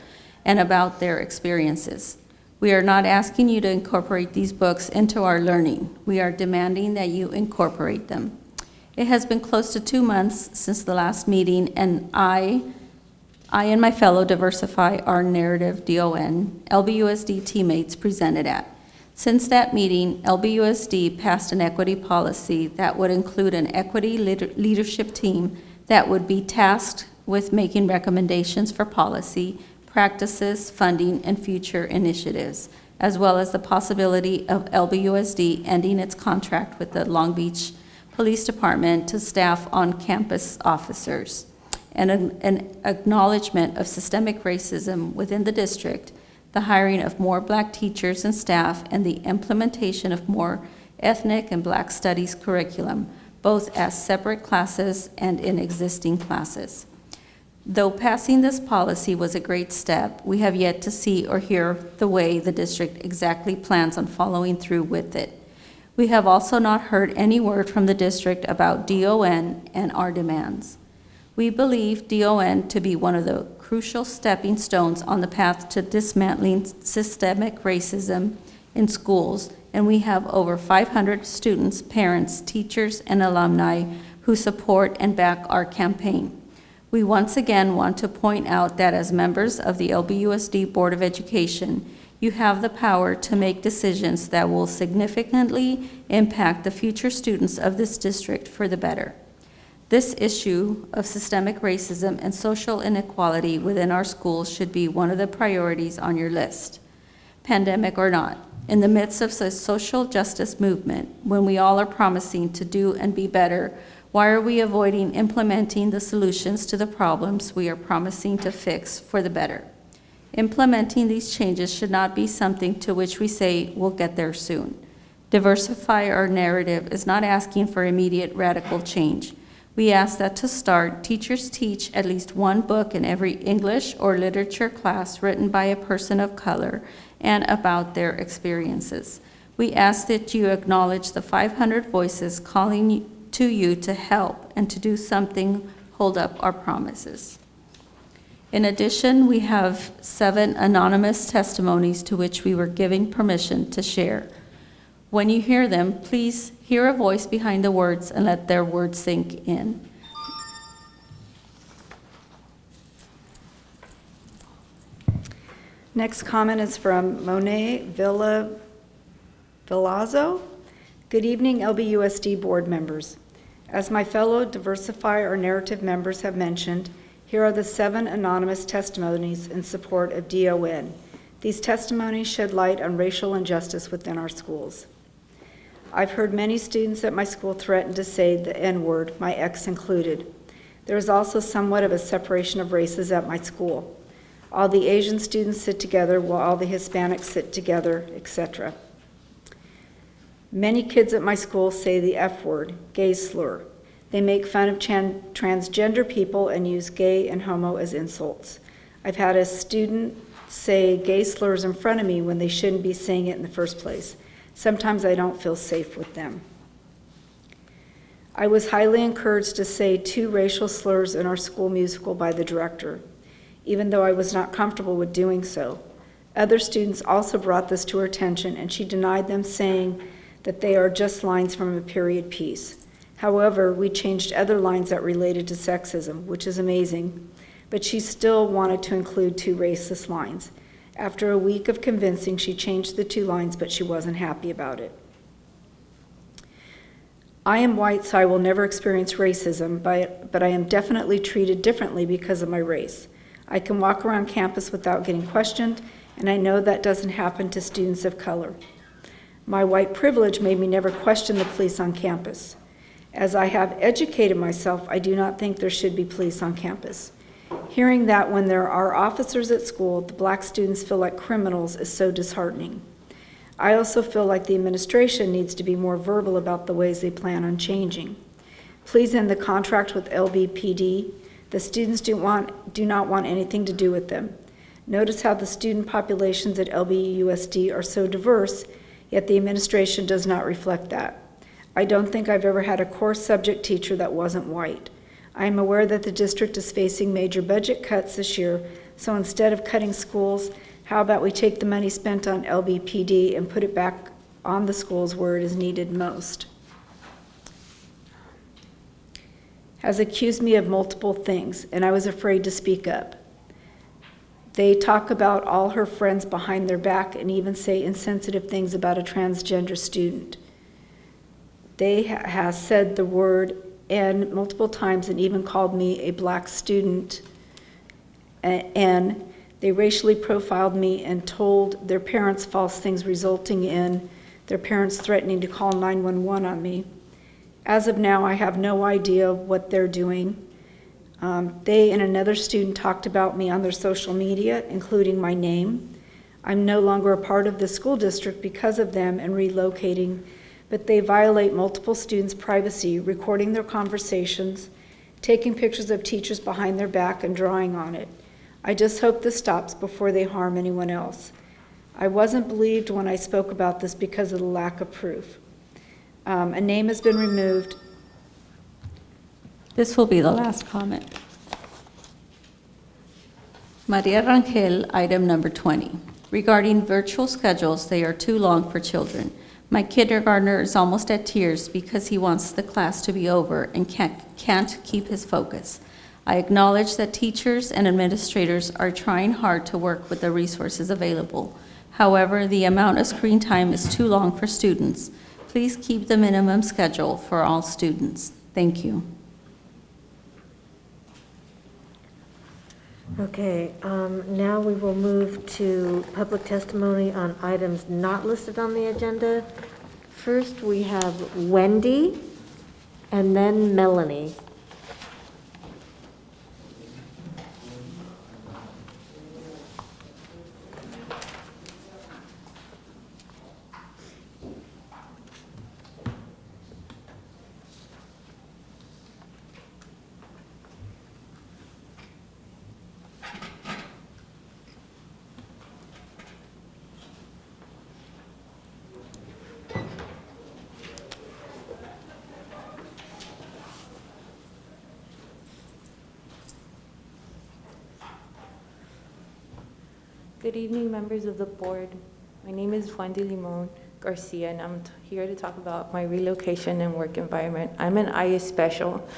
and about their experiences. We are not asking you to incorporate these books into our learning. We are demanding that you incorporate them. It has been close to 2 months since the last meeting, and I and my fellow Diversify Our Narrative DON LBUSD teammates presented at. Since that meeting, LBUSD passed an equity policy that would include an equity leadership team that would be tasked with making recommendations for policy, practices, funding, and future initiatives, as well as the possibility of LBUSD ending its contract with the Long Beach Police Department to staff on-campus officers, and an acknowledgement of systemic racism within the district, the hiring of more Black teachers and staff, and the implementation of more ethnic and Black studies curriculum, both as separate classes and in existing classes. Though passing this policy was a great step, we have yet to see or hear the way the district exactly plans on following through with it. We have also not heard any word from the district about DON and our demands. We believe DON to be one of the crucial stepping stones on the path to dismantling systemic racism in schools and we have over 500 students, parents, teachers, and alumni who support and back our campaign. We once again want to point out that as members of the LBUSD Board of Education, you have the power to make decisions that will significantly impact the future students of this district for the better. This issue of systemic racism and social inequality within our schools should be one of the priorities on your list. Pandemic or not, in the midst of the social justice movement, when we all are promising to do and be better, why are we avoiding implementing the solutions to the problems we are promising to fix for the better? Implementing these changes should not be something to which we say we'll get there soon. Diversify our narrative is not asking for immediate radical change. We ask that to start, teachers teach at least one book in every English or literature class written by a person of color and about their experiences. We ask that you acknowledge the 500 voices calling to you to help and to do something, hold up our promises. In addition, we have 7 anonymous testimonies to which we were given permission to share. When you hear them, please hear a voice behind the words and let their words sink in. Next comment is from Monet Villazzo. Good evening, LBUSD board members. As my fellow Diversify Our Narrative members have mentioned, here are the 7 anonymous testimonies in support of DON. These testimonies shed light on racial injustice within our schools. I've heard many students at my school threaten to say the N-word, my ex included. There is also somewhat of a separation of races at my school. All the Asian students sit together while all the Hispanics sit together, etc. Many kids at my school say the F word, gay slur. They make fun of transgender people and use gay and homo as insults. I've had a student say gay slurs in front of me when they shouldn't be saying it in the first place. Sometimes I don't feel safe with them. I was highly encouraged to say 2 racial slurs in our school musical by the director, even though I was not comfortable with doing so. Other students also brought this to her attention, and she denied them, saying that they are just lines from a period piece. However, we changed other lines that related to sexism, which is amazing, but she still wanted to include 2 racist lines. After a week of convincing, she changed the 2 lines, but she wasn't happy about it. I am white, so I will never experience racism, but I am definitely treated differently because of my race. I can walk around campus without getting questioned, and I know that doesn't happen to students of color. My white privilege made me never question the police on campus. As I have educated myself, I do not think there should be police on campus. Hearing that when there are officers at school, the black students feel like criminals is so disheartening. I also feel like the administration needs to be more verbal about the ways they plan on changing. Please end the contract with LBPD. The students do not want anything to do with them. Notice how the student populations at LBUSD are so diverse, yet the administration does not reflect that. I don't think I've ever had a core subject teacher that wasn't white. I am aware that the district is facing major budget cuts this year, so instead of cutting schools, how about we take the money spent on LBPD and put it back on the schools where it is needed most? Has accused me of multiple things, and I was afraid to speak up. They talk about all her friends behind their back and even say insensitive things about a transgender student. They has said the word N multiple times and even called me a black student N. They racially profiled me and told their parents false things, resulting in their parents threatening to call 911 on me. As of now, I have no idea what they're doing. They and another student talked about me on their social media, including my name. I'm no longer a part of the school district because of them and relocating, but they violate multiple students' privacy, recording their conversations, taking pictures of teachers behind their back and drawing on it. I just hope this stops before they harm anyone else. I wasn't believed when I spoke about this because of the lack of proof. A name has been removed. This will be the last comment. Maria Rangel, item number 20. Regarding virtual schedules, they are too long for children. My kindergartner is almost at tears because he wants the class to be over and can't keep his focus. I acknowledge that teachers and administrators are trying hard to work with the resources available. However, the amount of screen time is too long for students. Please keep the minimum schedule for all students. Thank you. Okay, now we will move to public testimony on items not listed on the agenda. First, we have Wendy, and then Melanie. Good evening, members of the board. My name is Wendy Limon Garcia, and I'm here to talk about my relocation and work environment. I'm an IA special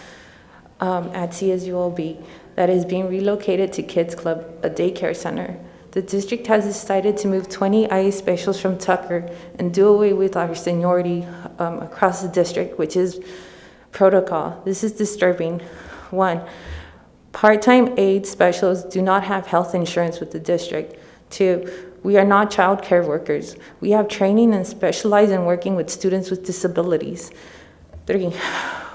at CSULB that is being relocated to Kids Club, a daycare center. The district has decided to move 20 IA specials from Tucker and do away with our seniority across the district, which is protocol. This is disturbing. 1, part-time aid specials do not have health insurance with the district. 2, we are not child care workers. We have training and specialize in working with students with disabilities. 3,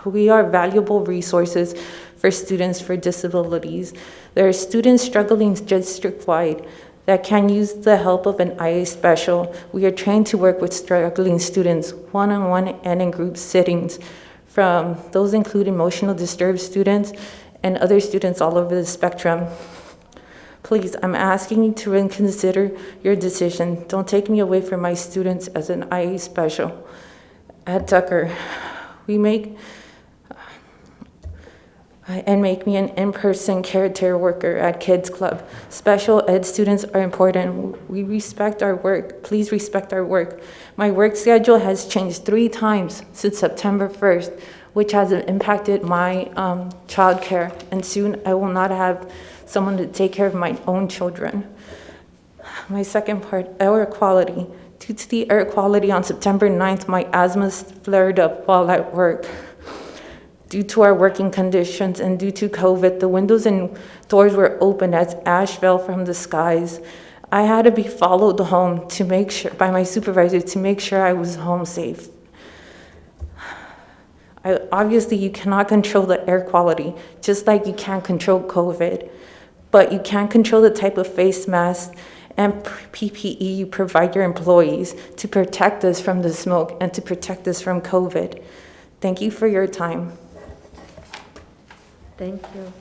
we are valuable resources for students with disabilities. There are students struggling district-wide that can use the help of an IA special. We are trained to work with struggling students one-on-one and in group settings, from those include emotional disturbed students and other students all over the spectrum. Please, I'm asking you to reconsider your decision. Don't take me away from my students as an IA special. At Tucker, we make me an in-person care worker at Kids Club. Special ed students are important. We respect our work. Please respect our work. My work schedule has changed 3 times since September 1st, which has impacted my childcare, and soon I will not have someone to take care of my own children. My second part, air quality. Due to the air quality on September 9th, my asthma flared up while at work. Due to our working conditions and due to COVID, the windows and doors were open as ash fell from the skies. I had to be followed home to make sure by my supervisor to make sure I was home safe. Obviously, you cannot control the air quality, just like you can't control COVID, but you can control the type of face mask and PPE you provide your employees to protect us from the smoke and to protect us from COVID. Thank you for your time. Thank you.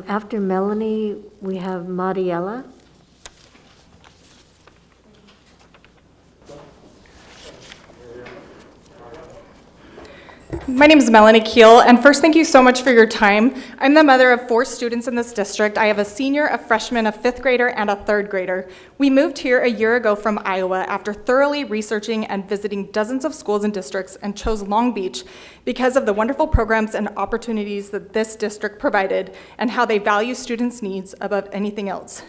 After Melanie, we have Mariela. My name is Melanie Keel, and first, thank you so much for your time. I'm the mother of 4 students in this district. I have a senior, a freshman, a 5th grader, and a 3rd grader. We moved here a year ago from Iowa after thoroughly researching and visiting dozens of schools and districts, and chose Long Beach because of the wonderful programs and opportunities that this district provided and how they value students' needs above anything else.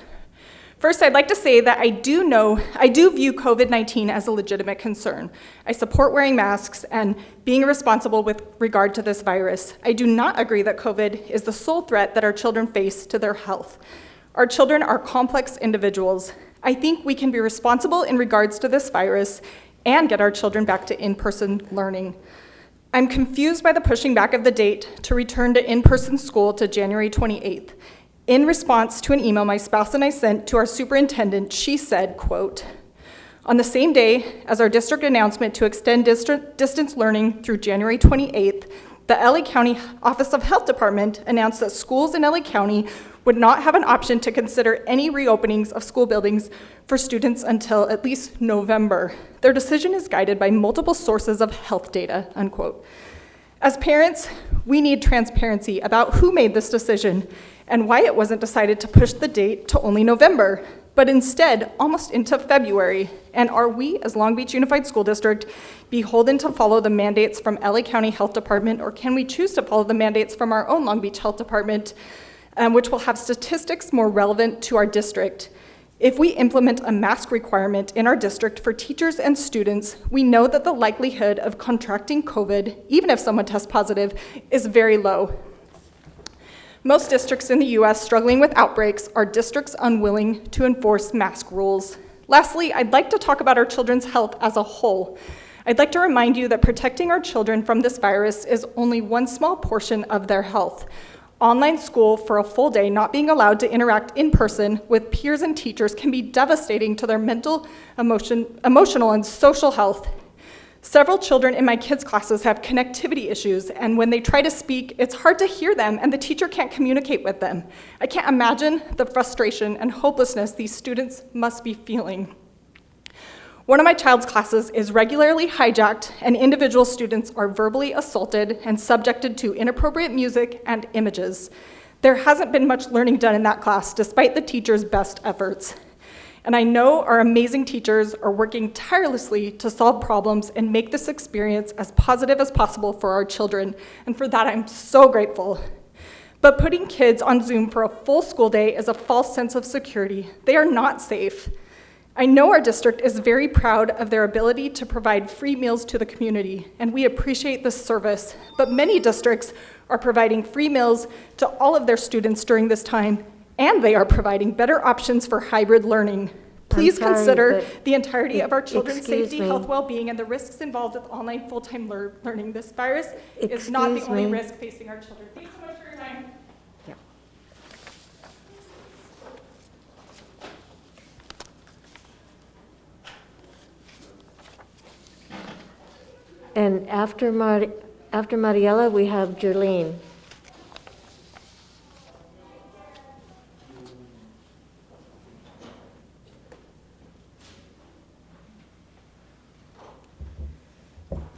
First, I'd like to say that I do view COVID-19 as a legitimate concern. I support wearing masks and being responsible with regard to this virus. I do not agree that COVID is the sole threat that our children face to their health. Our children are complex individuals. I think we can be responsible in regards to this virus and get our children back to in-person learning. I'm confused by the pushing back of the date to return to in-person school to January 28th. In response to an email my spouse and I sent to our superintendent, she said, quote, "On the same day as our district announcement to extend distance learning through January 28th, the LA County Office of Health Department announced that schools in LA County would not have an option to consider any reopenings of school buildings for students until at least November. Their decision is guided by multiple sources of health data," unquote. As parents, we need transparency about who made this decision and why it wasn't decided to push the date to only November, but instead almost into February. And are we, as Long Beach Unified School District, beholden to follow the mandates from LA County Health Department, or can we choose to follow the mandates from our own Long Beach Health Department, which will have statistics more relevant to our district? If we implement a mask requirement in our district for teachers and students, we know that the likelihood of contracting COVID, even if someone tests positive, is very low. Most districts in the US struggling with outbreaks are districts unwilling to enforce mask rules. Lastly, I'd like to talk about our children's health as a whole. I'd like to remind you that protecting our children from this virus is only one small portion of their health. Online school for a full day, not being allowed to interact in person with peers and teachers, can be devastating to their mental, emotional, and social health. Several children in my kids' classes have connectivity issues, and when they try to speak, it's hard to hear them, and the teacher can't communicate with them. I can't imagine the frustration and hopelessness these students must be feeling. One of my child's classes is regularly hijacked, and individual students are verbally assaulted and subjected to inappropriate music and images. There hasn't been much learning done in that class, despite the teacher's best efforts. And I know our amazing teachers are working tirelessly to solve problems and make this experience as positive as possible for our children, and for that I'm so grateful. But putting kids on Zoom for a full school day is a false sense of security. They are not safe. I know our district is very proud of their ability to provide free meals to the community, and we appreciate this service, but many districts are providing free meals to all of their students during this time, and they are providing better options for hybrid learning. Please consider the entirety of our children's safety, health, well-being, and the risks involved with online full-time learning. This virus is not the only risk facing our children. Thanks so much for your time. Yeah. And after Mariela, we have Jerlene.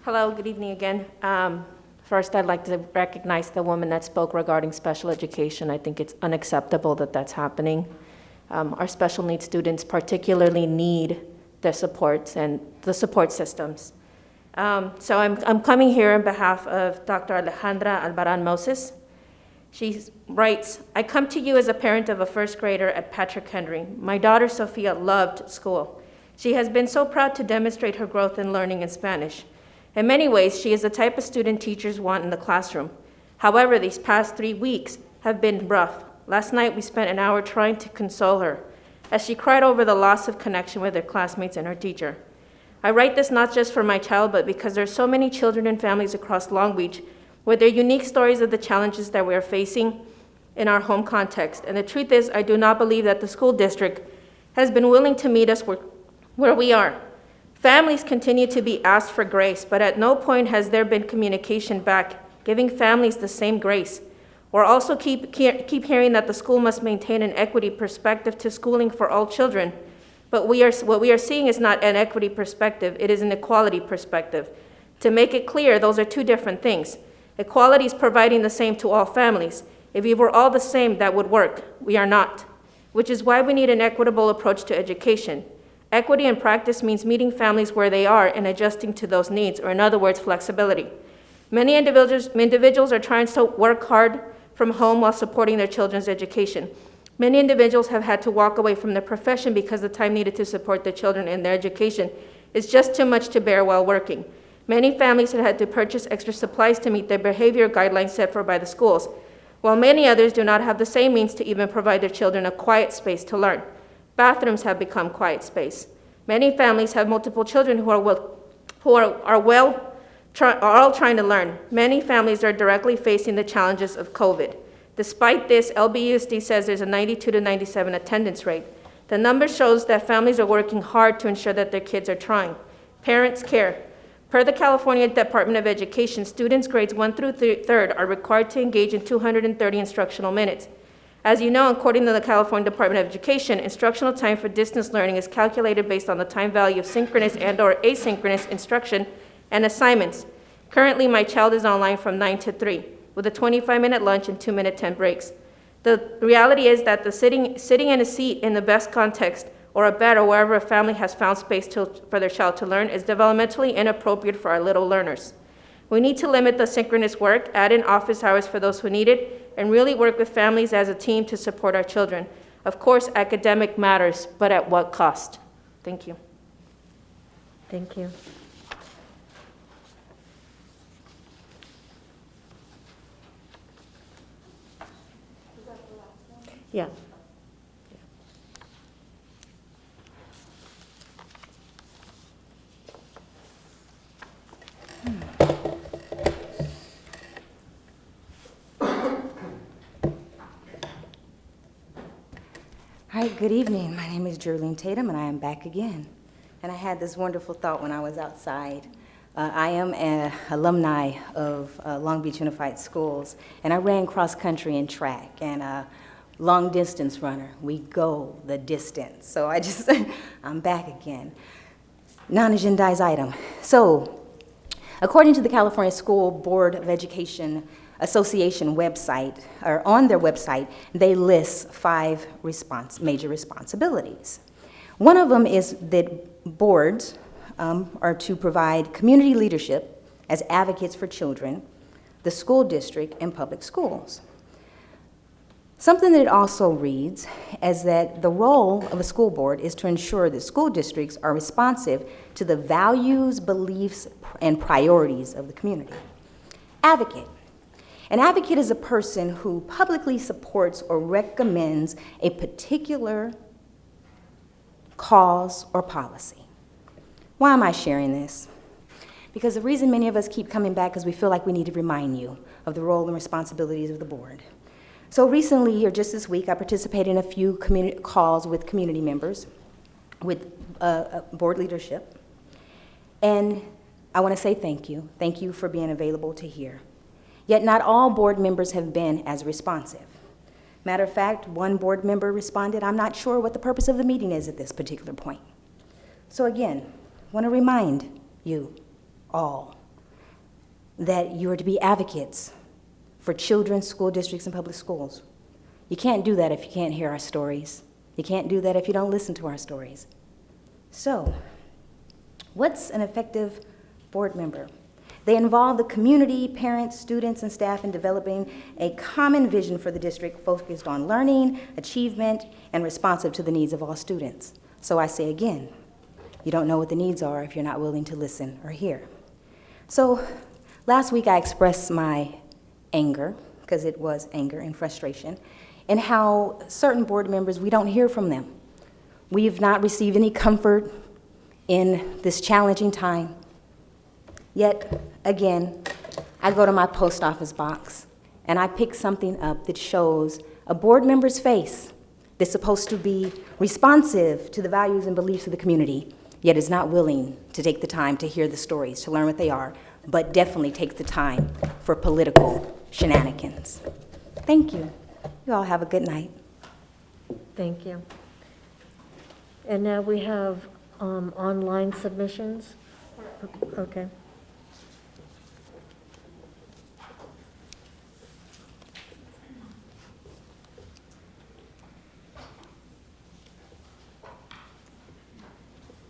Hello, good evening again. First, I'd like to recognize the woman that spoke regarding special education. I think it's unacceptable that that's happening. Our special needs students particularly need the supports and the support systems. So I'm coming here on behalf of Dr. Alejandra Albaran Moses. She writes, I come to you as a parent of a first grader at Patrick Henry. My daughter Sophia loved school. She has been so proud to demonstrate her growth in learning in Spanish. In many ways, she is the type of student teachers want in the classroom. However, these past 3 weeks have been rough. Last night, we spent an hour trying to console her as she cried over the loss of connection with her classmates and her teacher. I write this not just for my child, but because there are so many children and families across Long Beach with their unique stories of the challenges that we are facing in our home context. And the truth is, I do not believe that the school district has been willing to meet us where we are. Families continue to be asked for grace, but at no point has there been communication back, giving families the same grace. We're also keep hearing that the school must maintain an equity perspective to schooling for all children. But what we are seeing is not an equity perspective, it is an equality perspective. To make it clear, those are two different things. Equality is providing the same to all families. If we were all the same, that would work. We are not, which is why we need an equitable approach to education. Equity in practice means meeting families where they are and adjusting to those needs, or in other words, flexibility. Many individuals are trying to work hard from home while supporting their children's education. Many individuals have had to walk away from their profession because the time needed to support their children in their education is just too much to bear while working. Many families have had to purchase extra supplies to meet their behavior guidelines set for by the schools, while many others do not have the same means to even provide their children a quiet space to learn. Bathrooms have become quiet space. Many families have multiple children who are all trying to learn. Many families are directly facing the challenges of COVID. Despite this, LBUSD says there's a 92 to 97 attendance rate. The number shows that families are working hard to ensure that their kids are trying. Parents care. Per the California Department of Education, students grades 1 through 3rd are required to engage in 230 instructional minutes. As you know, according to the California Department of Education, instructional time for distance learning is calculated based on the time value of synchronous and/or asynchronous instruction and assignments. Currently, my child is online from 9 to 3, with a 25-minute lunch and 2-minute tent breaks. The reality is that the sitting in a seat in the best context, or a bed or wherever a family has found space for their child to learn, is developmentally inappropriate for our little learners. We need to limit the synchronous work, add in office hours for those who need it, and really work with families as a team to support our children. Of course, academic matters, but at what cost? Thank you. Thank you. Yeah. Hi, good evening. My name is Jerlene Tatum, and I am back again. And I had this wonderful thought when I was outside. I am an alumni of Long Beach Unified Schools, and I ran cross country and track, and a long distance runner. We go the distance. So I'm back again. Non-agendized item. So, according to the California School Board of Education Association website, or on their website, they list 5 major responsibilities. One of them is that boards are to provide community leadership as advocates for children, the school district, and public schools. Something that it also reads is that the role of a school board is to ensure that school districts are responsive to the values, beliefs, and priorities of the community. Advocate. An advocate is a person who publicly supports or recommends a particular cause or policy. Why am I sharing this? Because the reason many of us keep coming back is we feel like we need to remind you of the role and responsibilities of the board. So recently, or just this week, I participated in a few calls with community members, with board leadership, and I want to say thank you. Thank you for being available to hear. Yet not all board members have been as responsive. Matter of fact, one board member responded, "I'm not sure what the purpose of the meeting is at this particular point." So again, I want to remind you all that you are to be advocates for children, school districts, and public schools. You can't do that if you can't hear our stories. You can't do that if you don't listen to our stories. So, what's an effective board member? They involve the community, parents, students, and staff in developing a common vision for the district focused on learning, achievement, and responsive to the needs of all students. So I say again, you don't know what the needs are if you're not willing to listen or hear. So last week I expressed my anger, because it was anger and frustration, and how certain board members, we don't hear from them. We've not received any comfort in this challenging time. Yet, again, I go to my post office box and I pick something up that shows a board member's face that's supposed to be responsive to the values and beliefs of the community, yet is not willing to take the time to hear the stories, to learn what they are, but definitely takes the time for political shenanigans. Thank you. You all have a good night. Thank you. And now we have online submissions. Okay.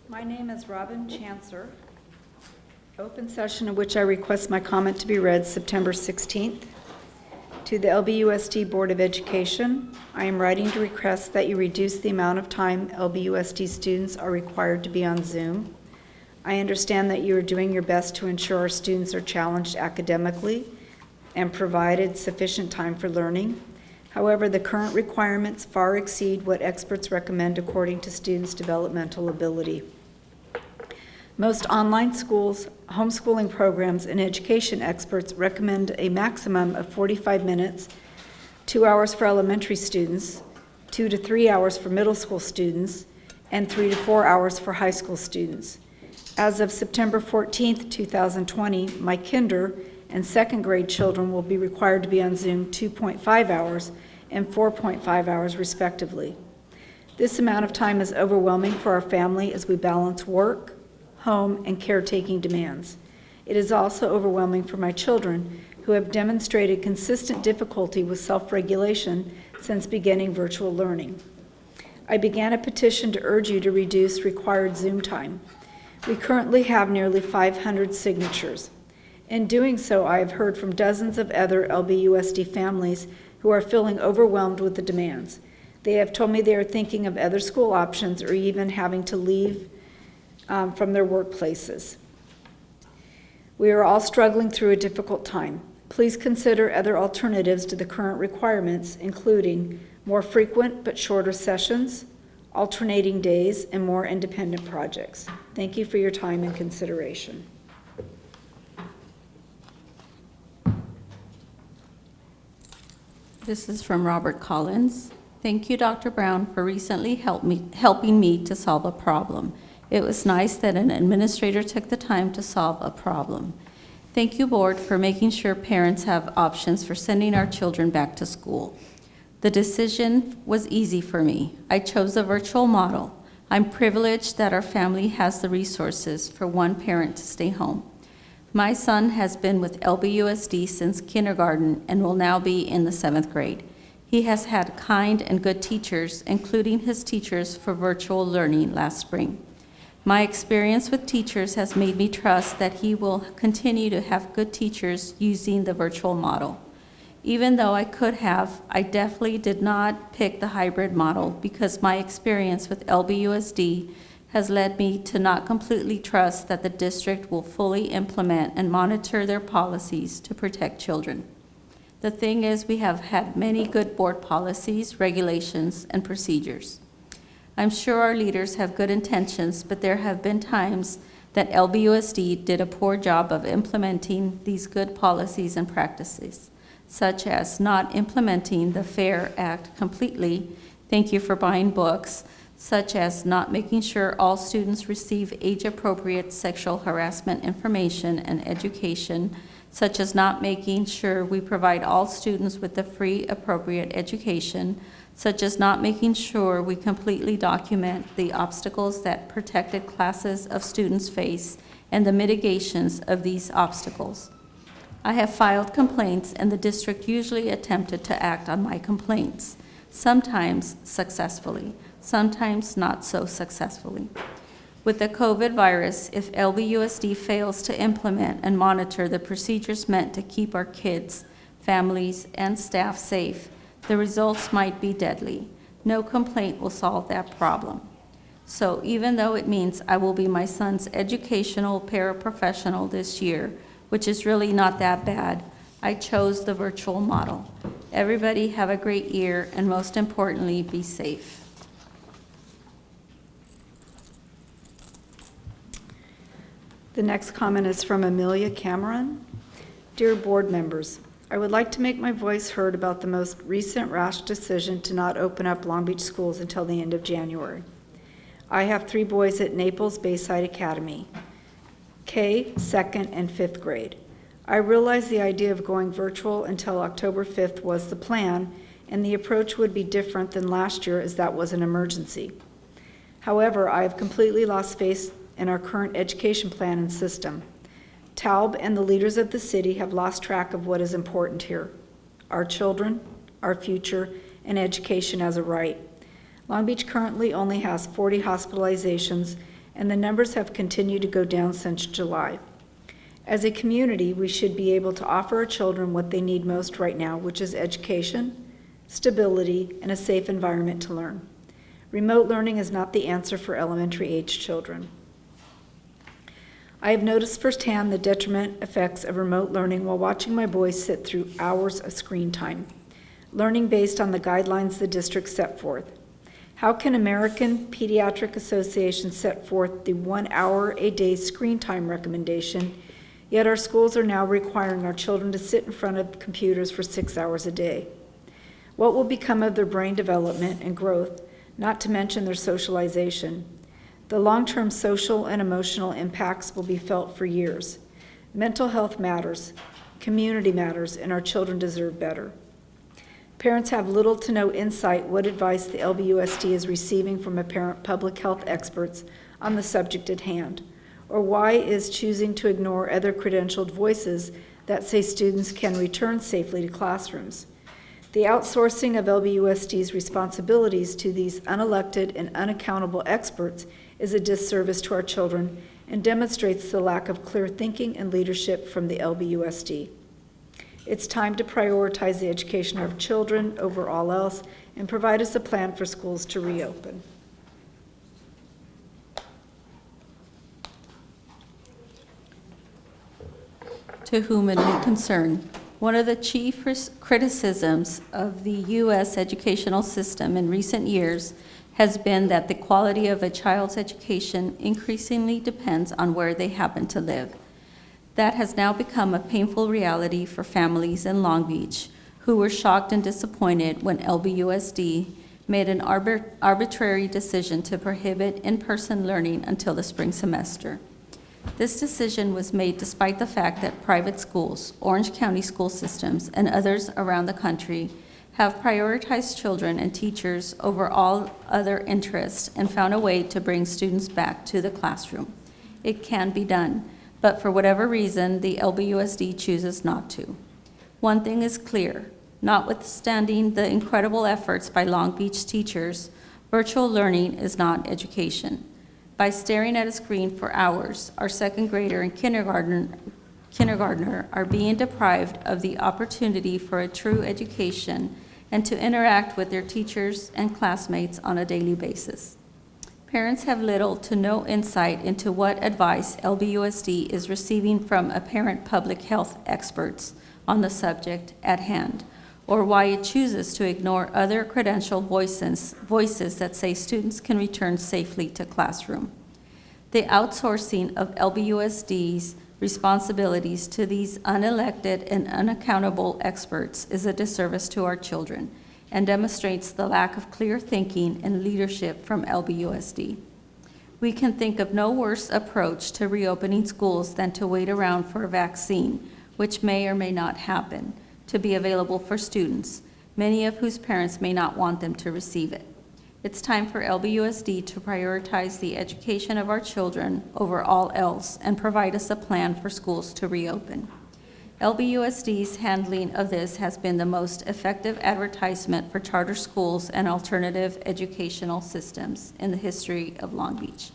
My name is Robin Chancer. Open session in which I request my comment to be read September 16th. To the LBUSD Board of Education, I am writing to request that you reduce the amount of time LBUSD students are required to be on Zoom. I understand that you are doing your best to ensure our students are challenged academically and provided sufficient time for learning. However, the current requirements far exceed what experts recommend according to students' developmental ability. Most online schools, homeschooling programs, and education experts recommend a maximum of 45 minutes, 2 hours for elementary students, 2 to 3 hours for middle school students, and 3 to 4 hours for high school students. As of September 14th, 2020, my kinder and second grade children will be required to be on Zoom 2.5 hours and 4.5 hours respectively. This amount of time is overwhelming for our family as we balance work, home, and caretaking demands. It is also overwhelming for my children, who have demonstrated consistent difficulty with self-regulation since beginning virtual learning. I began a petition to urge you to reduce required Zoom time. We currently have nearly 500 signatures. In doing so, I have heard from dozens of other LBUSD families who are feeling overwhelmed with the demands. They have told me they are thinking of other school options or even having to leave from their workplaces. We are all struggling through a difficult time. Please consider other alternatives to the current requirements, including more frequent but shorter sessions, alternating days, and more independent projects. Thank you for your time and consideration. This is from Robert Collins. Thank you, Dr. Brown, for recently helping me to solve a problem. It was nice that an administrator took the time to solve a problem. Thank you, Board, for making sure parents have options for sending our children back to school. The decision was easy for me. I chose a virtual model. I'm privileged that our family has the resources for one parent to stay home. My son has been with LBUSD since kindergarten and will now be in the 7th grade. He has had kind and good teachers, including his teachers for virtual learning last spring. My experience with teachers has made me trust that he will continue to have good teachers using the virtual model. Even though I could have, I definitely did not pick the hybrid model because my experience with LBUSD has led me to not completely trust that the district will fully implement and monitor their policies to protect children. The thing is, we have had many good board policies, regulations, and procedures. I'm sure our leaders have good intentions, but there have been times that LBUSD did a poor job of implementing these good policies and practices, such as not implementing the FAIR Act completely. Thank you for buying books, such as not making sure all students receive age-appropriate sexual harassment information and education, such as not making sure we provide all students with the free appropriate education, such as not making sure we completely document the obstacles that protected classes of students face and the mitigations of these obstacles. I have filed complaints, and the district usually attempted to act on my complaints, sometimes successfully, sometimes not so successfully. With the COVID virus, if LBUSD fails to implement and monitor the procedures meant to keep our kids, families, and staff safe, the results might be deadly. No complaint will solve that problem. So even though it means I will be my son's educational paraprofessional this year, which is really not that bad, I chose the virtual model. Everybody have a great year, and most importantly, be safe. The next comment is from Amelia Cameron. Dear board members, I would like to make my voice heard about the most recent rash decision to not open up Long Beach schools until the end of January. I have 3 boys at Naples Bayside Academy, K, 2nd, and 5th grade. I realize the idea of going virtual until October 5th was the plan, and the approach would be different than last year as that was an emergency. However, I have completely lost faith in our current education plan and system. Taub and the leaders of the city have lost track of what is important here: our children, our future, and education as a right. Long Beach currently only has 40 hospitalizations, and the numbers have continued to go down since July. As a community, we should be able to offer our children what they need most right now, which is education, stability, and a safe environment to learn. Remote learning is not the answer for elementary-age children. I have noticed firsthand the detriment effects of remote learning while watching my boys sit through hours of screen time, learning based on the guidelines the district set forth. How can American Pediatric Association set forth the 1 hour a day screen time recommendation, yet our schools are now requiring our children to sit in front of computers for 6 hours a day? What will become of their brain development and growth, not to mention their socialization? The long-term social and emotional impacts will be felt for years. Mental health matters, community matters, and our children deserve better. Parents have little to no insight what advice the LBUSD is receiving from apparent public health experts on the subject at hand, Or why is choosing to ignore other credentialed voices that say students can return safely to classrooms? The outsourcing of LBUSD's responsibilities to these unelected and unaccountable experts is a disservice to our children and demonstrates the lack of clear thinking and leadership from the LBUSD. It's time to prioritize the education of children over all else and provide us a plan for schools to reopen. To whom it may concern. One of the chief criticisms of the U.S. educational system in recent years has been that the quality of a child's education increasingly depends on where they happen to live. That has now become a painful reality for families in Long Beach who were shocked and disappointed when LBUSD made an arbitrary decision to prohibit in-person learning until the spring semester. This decision was made despite the fact that private schools, Orange County school systems, and others around the country have prioritized children and teachers over all other interests and found a way to bring students back to the classroom. It can be done, but for whatever reason, the LBUSD chooses not to. One thing is clear, notwithstanding the incredible efforts by Long Beach teachers, virtual learning is not education. By staring at a screen for hours, our second grader and kindergartner are being deprived of the opportunity for a true education and to interact with their teachers and classmates on a daily basis. Parents have little to no insight into what advice LBUSD is receiving from apparent public health experts on the subject at hand, or why it chooses to ignore other credentialed voices that say students can return safely to classroom. The outsourcing of LBUSD's responsibilities to these unelected and unaccountable experts is a disservice to our children and demonstrates the lack of clear thinking and leadership from LBUSD. We can think of no worse approach to reopening schools than to wait around for a vaccine, which may or may not happen, to be available for students, many of whose parents may not want them to receive it. It's time for LBUSD to prioritize the education of our children over all else and provide us a plan for schools to reopen. LBUSD's handling of this has been the most effective advertisement for charter schools and alternative educational systems in the history of Long Beach.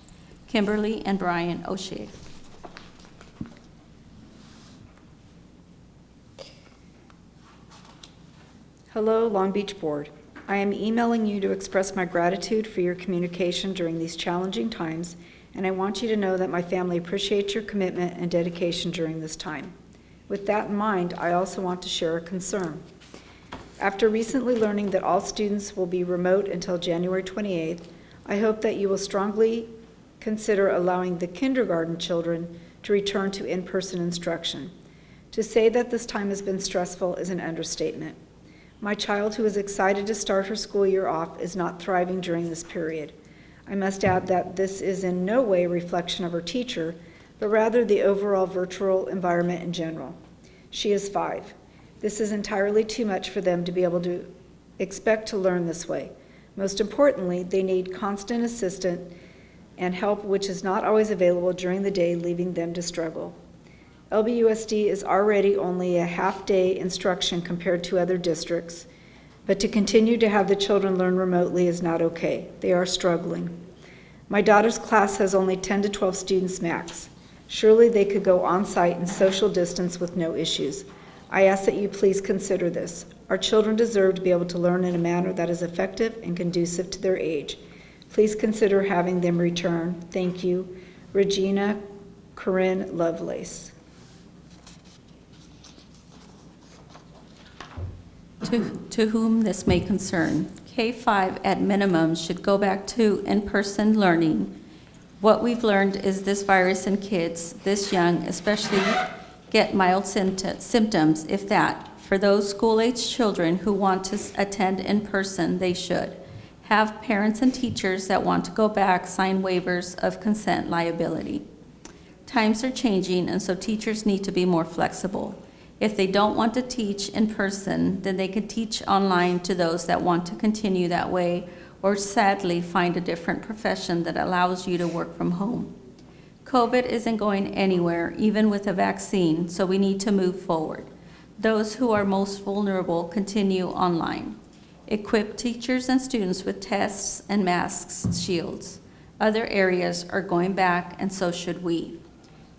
Kimberly and Brian O'Shea. Hello, Long Beach Board. I am emailing you to express my gratitude for your communication during these challenging times, and I want you to know that my family appreciates your commitment and dedication during this time. With that in mind, I also want to share a concern. After recently learning that all students will be remote until January 28th, I hope that you will strongly consider allowing the kindergarten children to return to in-person instruction. To say that this time has been stressful is an understatement. My child, who is excited to start her school year off, is not thriving during this period. I must add that this is in no way a reflection of her teacher, but rather the overall virtual environment in general. She is 5. This is entirely too much for them to be able to expect to learn this way. Most importantly, they need constant assistance and help, which is not always available during the day, leaving them to struggle. LBUSD is already only a half-day instruction compared to other districts, but to continue to have the children learn remotely is not okay. They are struggling. My daughter's class has only 10 to 12 students max. Surely they could go on-site and social distance with no issues. I ask that you please consider this. Our children deserve to be able to learn in a manner that is effective and conducive to their age. Please consider having them return. Thank you. Regina Corinne Lovelace. To whom this may concern, K-5 at minimum should go back to in-person learning. What we've learned is this virus in kids this young especially get mild symptoms, if that. For those school-age children who want to attend in person, they should. Have parents and teachers that want to go back sign waivers of consent liability. Times are changing, and so teachers need to be more flexible. If they don't want to teach in person, then they can teach online to those that want to continue that way, or sadly find a different profession that allows you to work from home. COVID isn't going anywhere, even with a vaccine, so we need to move forward. Those who are most vulnerable continue online. Equip teachers and students with tests and masks, shields. Other areas are going back, and so should we.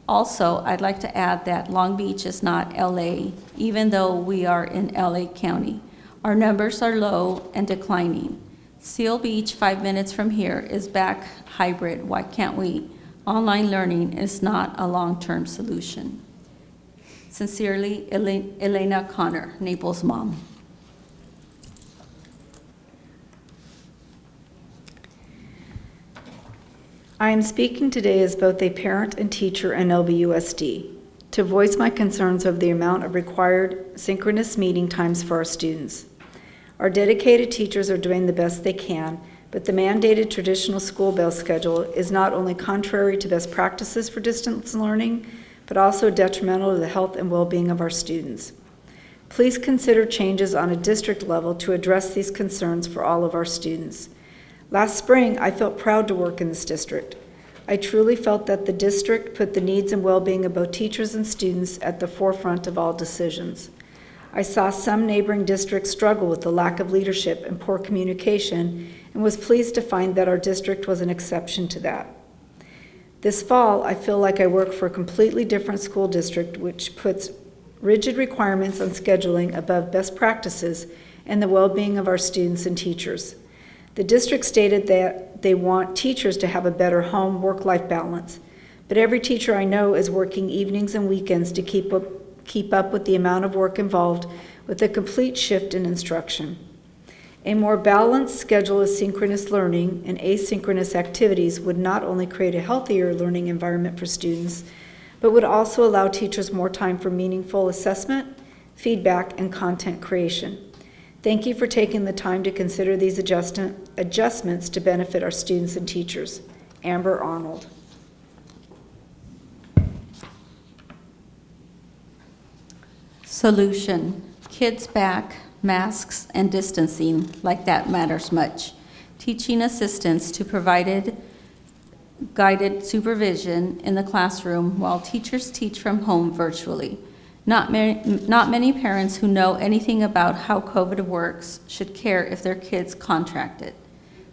Also, I'd like to add that Long Beach is not LA, even though we are in LA County. Our numbers are low and declining. Seal Beach, 5 minutes from here, is back hybrid. Why can't we? Online learning is not a long-term solution. Sincerely, Elena Connor, Naples mom. I am speaking today as both a parent and teacher in LBUSD to voice my concerns over the amount of required synchronous meeting times for our students. Our dedicated teachers are doing the best they can, but the mandated traditional school bell schedule is not only contrary to best practices for distance learning, but also detrimental to the health and well-being of our students. Please consider changes on a district level to address these concerns for all of our students. Last spring, I felt proud to work in this district. I truly felt that the district put the needs and well-being of both teachers and students at the forefront of all decisions. I saw some neighboring districts struggle with the lack of leadership and poor communication, and was pleased to find that our district was an exception to that. This fall, I feel like I work for a completely different school district which puts rigid requirements on scheduling above best practices and the well-being of our students and teachers. The district stated that they want teachers to have a better home work-life balance, but every teacher I know is working evenings and weekends to keep up with the amount of work involved with a complete shift in instruction. A more balanced schedule of synchronous learning and asynchronous activities would not only create a healthier learning environment for students, but would also allow teachers more time for meaningful assessment, feedback, and content creation. Thank you for taking the time to consider these adjustments to benefit our students and teachers. Amber Arnold. Solution: kids back, masks and distancing, like that matters much. Teaching assistants to provide guided supervision in the classroom while teachers teach from home virtually. Not many parents who know anything about how COVID works should care if their kids contract it.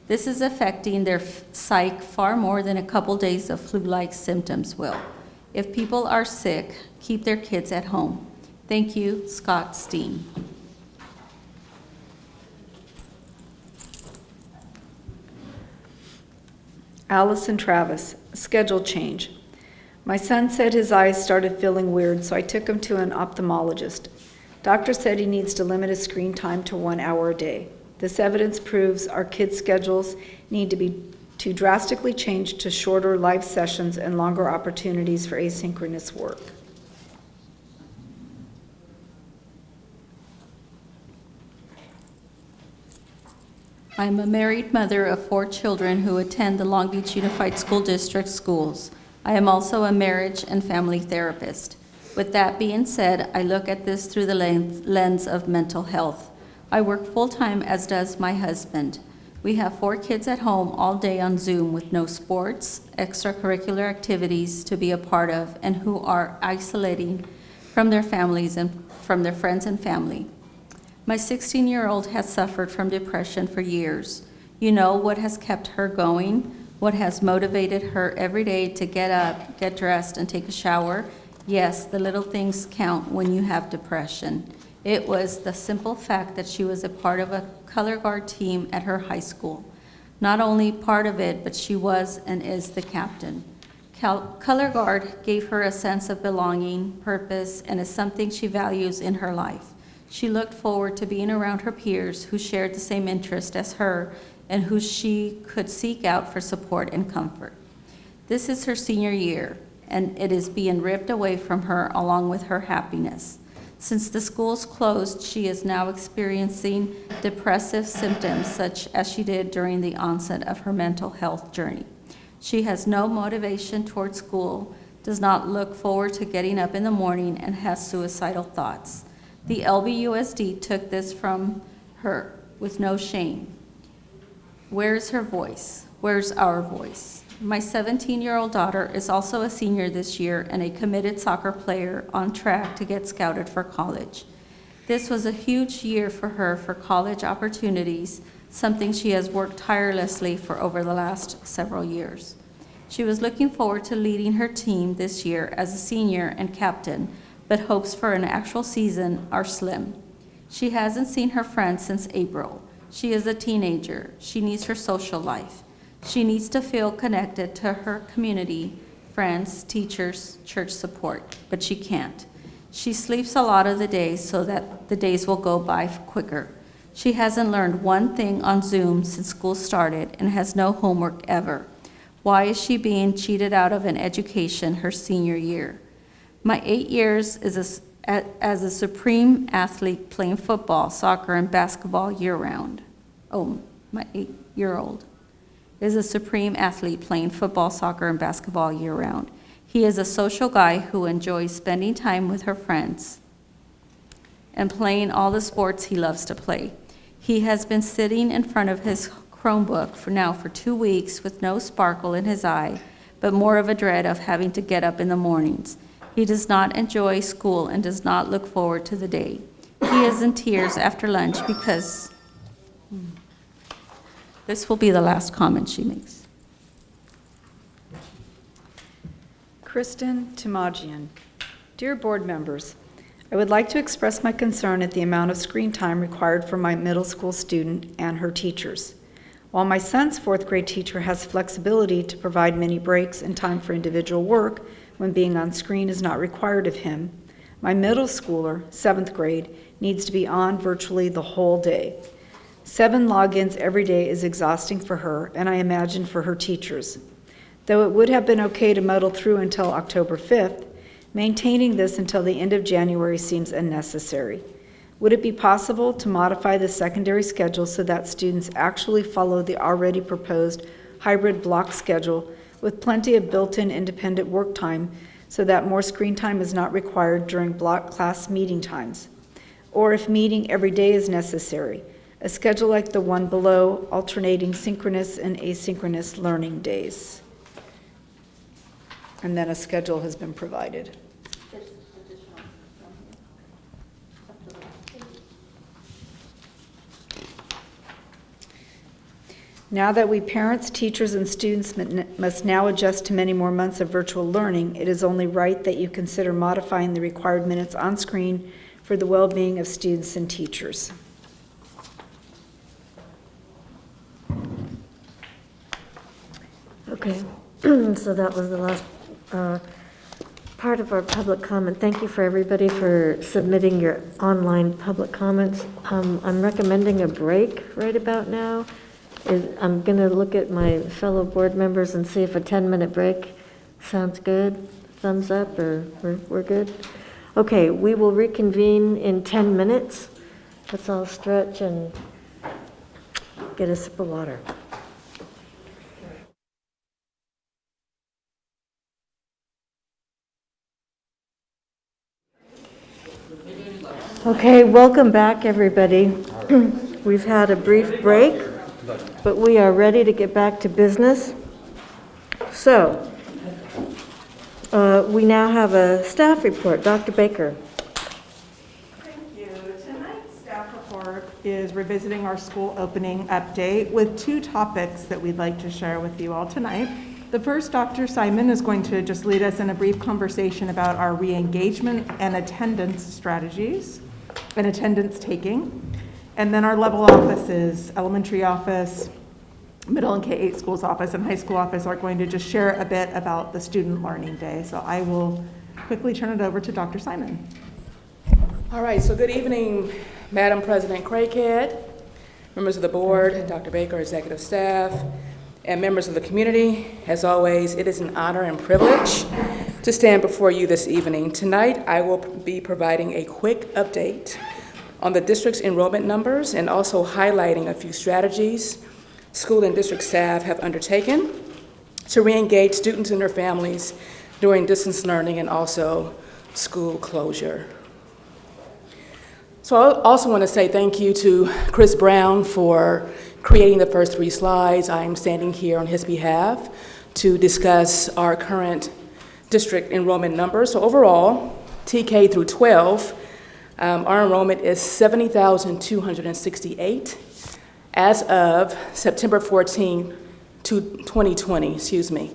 This is affecting their psyche far more than a couple days of flu-like symptoms will. If people are sick, keep their kids at home. Thank you, Scott Steen. Allison Travis, schedule change. My son said his eyes started feeling weird, so I took him to an ophthalmologist. Doctor said he needs to limit his screen time to 1 hour a day. This evidence proves our kids' schedules need to drastically change to shorter live sessions and longer opportunities for asynchronous work. I'm a married mother of 4 children who attend the Long Beach Unified School District schools. I am also a marriage and family therapist. With that being said, I look at this through the lens of mental health. I work full-time, as does my husband. We have 4 kids at home all day on Zoom with no sports, extracurricular activities to be a part of, and who are isolating from their families and from their friends and family. My 16-year-old has suffered from depression for years. You know what has kept her going? What has motivated her every day to get up, get dressed, and take a shower? Yes, the little things count when you have depression. It was the simple fact that she was a part of a color guard team at her high school. Not only part of it, but she was and is the captain. Color guard gave her a sense of belonging, purpose, and is something she values in her life. She looked forward to being around her peers who shared the same interest as her and who she could seek out for support and comfort. This is her senior year, and it is being ripped away from her along with her happiness. Since the schools closed, she is now experiencing depressive symptoms such as she did during the onset of her mental health journey. She has no motivation toward school, does not look forward to getting up in the morning, and has suicidal thoughts. The LBUSD took this from her with no shame. Where's her voice? Where's our voice? My 17-year-old daughter is also a senior this year and a committed soccer player on track to get scouted for college. This was a huge year for her for college opportunities, something she has worked tirelessly for over the last several years. She was looking forward to leading her team this year as a senior and captain, but hopes for an actual season are slim. She hasn't seen her friends since April. She is a teenager. She needs her social life. She needs to feel connected to her community, friends, teachers, church support, but she can't. She sleeps a lot of the days so that the days will go by quicker. She hasn't learned one thing on Zoom since school started and has no homework ever. Why is she being cheated out of an education her senior year? My 8 years as a supreme athlete playing football, soccer, and basketball year-round. Oh, my 8-year-old is a supreme athlete playing football, soccer, and basketball year-round. He is a social guy who enjoys spending time with her friends and playing all the sports he loves to play. He has been sitting in front of his Chromebook for 2 weeks with no sparkle in his eye, but more of a dread of having to get up in the mornings. He does not enjoy school and does not look forward to the day. He is in tears after lunch because this will be the last comment she makes. Kristen Tumagian. Dear board members, I would like to express my concern at the amount of screen time required for my middle school student and her teachers. While my son's 4th grade teacher has flexibility to provide many breaks and time for individual work when being on screen is not required of him, my middle schooler, 7th grade, needs to be on virtually the whole day. 7 logins every day is exhausting for her, and I imagine for her teachers. Though it would have been okay to muddle through until October 5th, maintaining this until the end of January seems unnecessary. Would it be possible to modify the secondary schedule so that students actually follow the already proposed hybrid block schedule with plenty of built-in independent work time so that more screen time is not required during block class meeting times? Or if meeting every day is necessary, a schedule like the one below, alternating synchronous and asynchronous learning days. And then a schedule has been provided. Now that we parents, teachers, and students must now adjust to many more months of virtual learning, it is only right that you consider modifying the required minutes on screen for the well-being of students and teachers. Okay, so that was the last part of our public comment. Thank you for everybody for submitting your online public comments. I'm recommending a break right about now. I'm going to look at my fellow board members and see if a 10-minute break sounds good. Thumbs up, or we're good? Okay, we will reconvene in 10 minutes. Let's all stretch and get a sip of water. Okay, welcome back, everybody. We've had a brief break, but we are ready to get back to business. So, we now have a staff report. Dr. Baker. Thank you. Tonight's staff report is revisiting our school opening update with 2 topics that we'd like to share with you all tonight. The first, Dr. Simon is going to just lead us in a brief conversation about our re-engagement and attendance strategies and attendance taking. And then our level offices, elementary office, middle and K-8 schools office, and high school office are going to just share a bit about the student learning day. So I will quickly turn it over to Dr. Simon. All right, so good evening, Madam President Craighead, members of the board, Dr. Baker, executive staff, and members of the community. As always, it is an honor and privilege to stand before you this evening. Tonight, I will be providing a quick update on the district's enrollment numbers and also highlighting a few strategies school and district staff have undertaken to re-engage students and their families during distance learning and also school closure. So I also want to say thank you to Chris Brown for creating the first 3 slides. I am standing here on his behalf to discuss our current district enrollment numbers. So overall, TK through 12, our enrollment is 70,268 as of September 14, 2020, excuse me.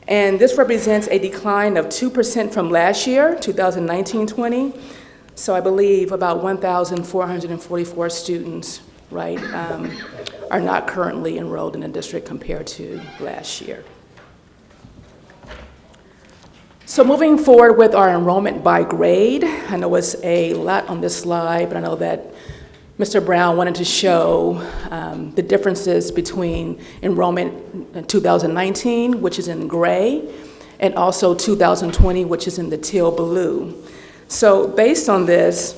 And this represents a decline of 2% from last year, 2019-20. So I believe about 1,444 students, right, are not currently enrolled in the district compared to last year. So moving forward with our enrollment by grade, I know it's a lot on this slide, but I know that Mr. Brown wanted to show the differences between enrollment in 2019, which is in gray, and also 2020, which is in the teal blue. So based on this,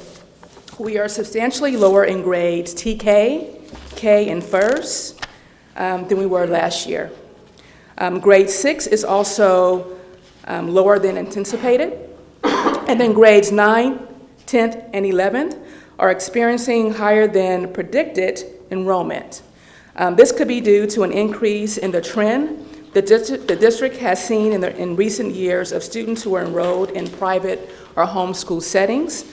we are substantially lower in grades TK, K, and FIRST than we were last year. Grade 6 is also lower than anticipated. And then grades 9, 10th, and 11th are experiencing higher than predicted enrollment. This could be due to an increase in the trend the district has seen in recent years of students who are enrolled in private or homeschool settings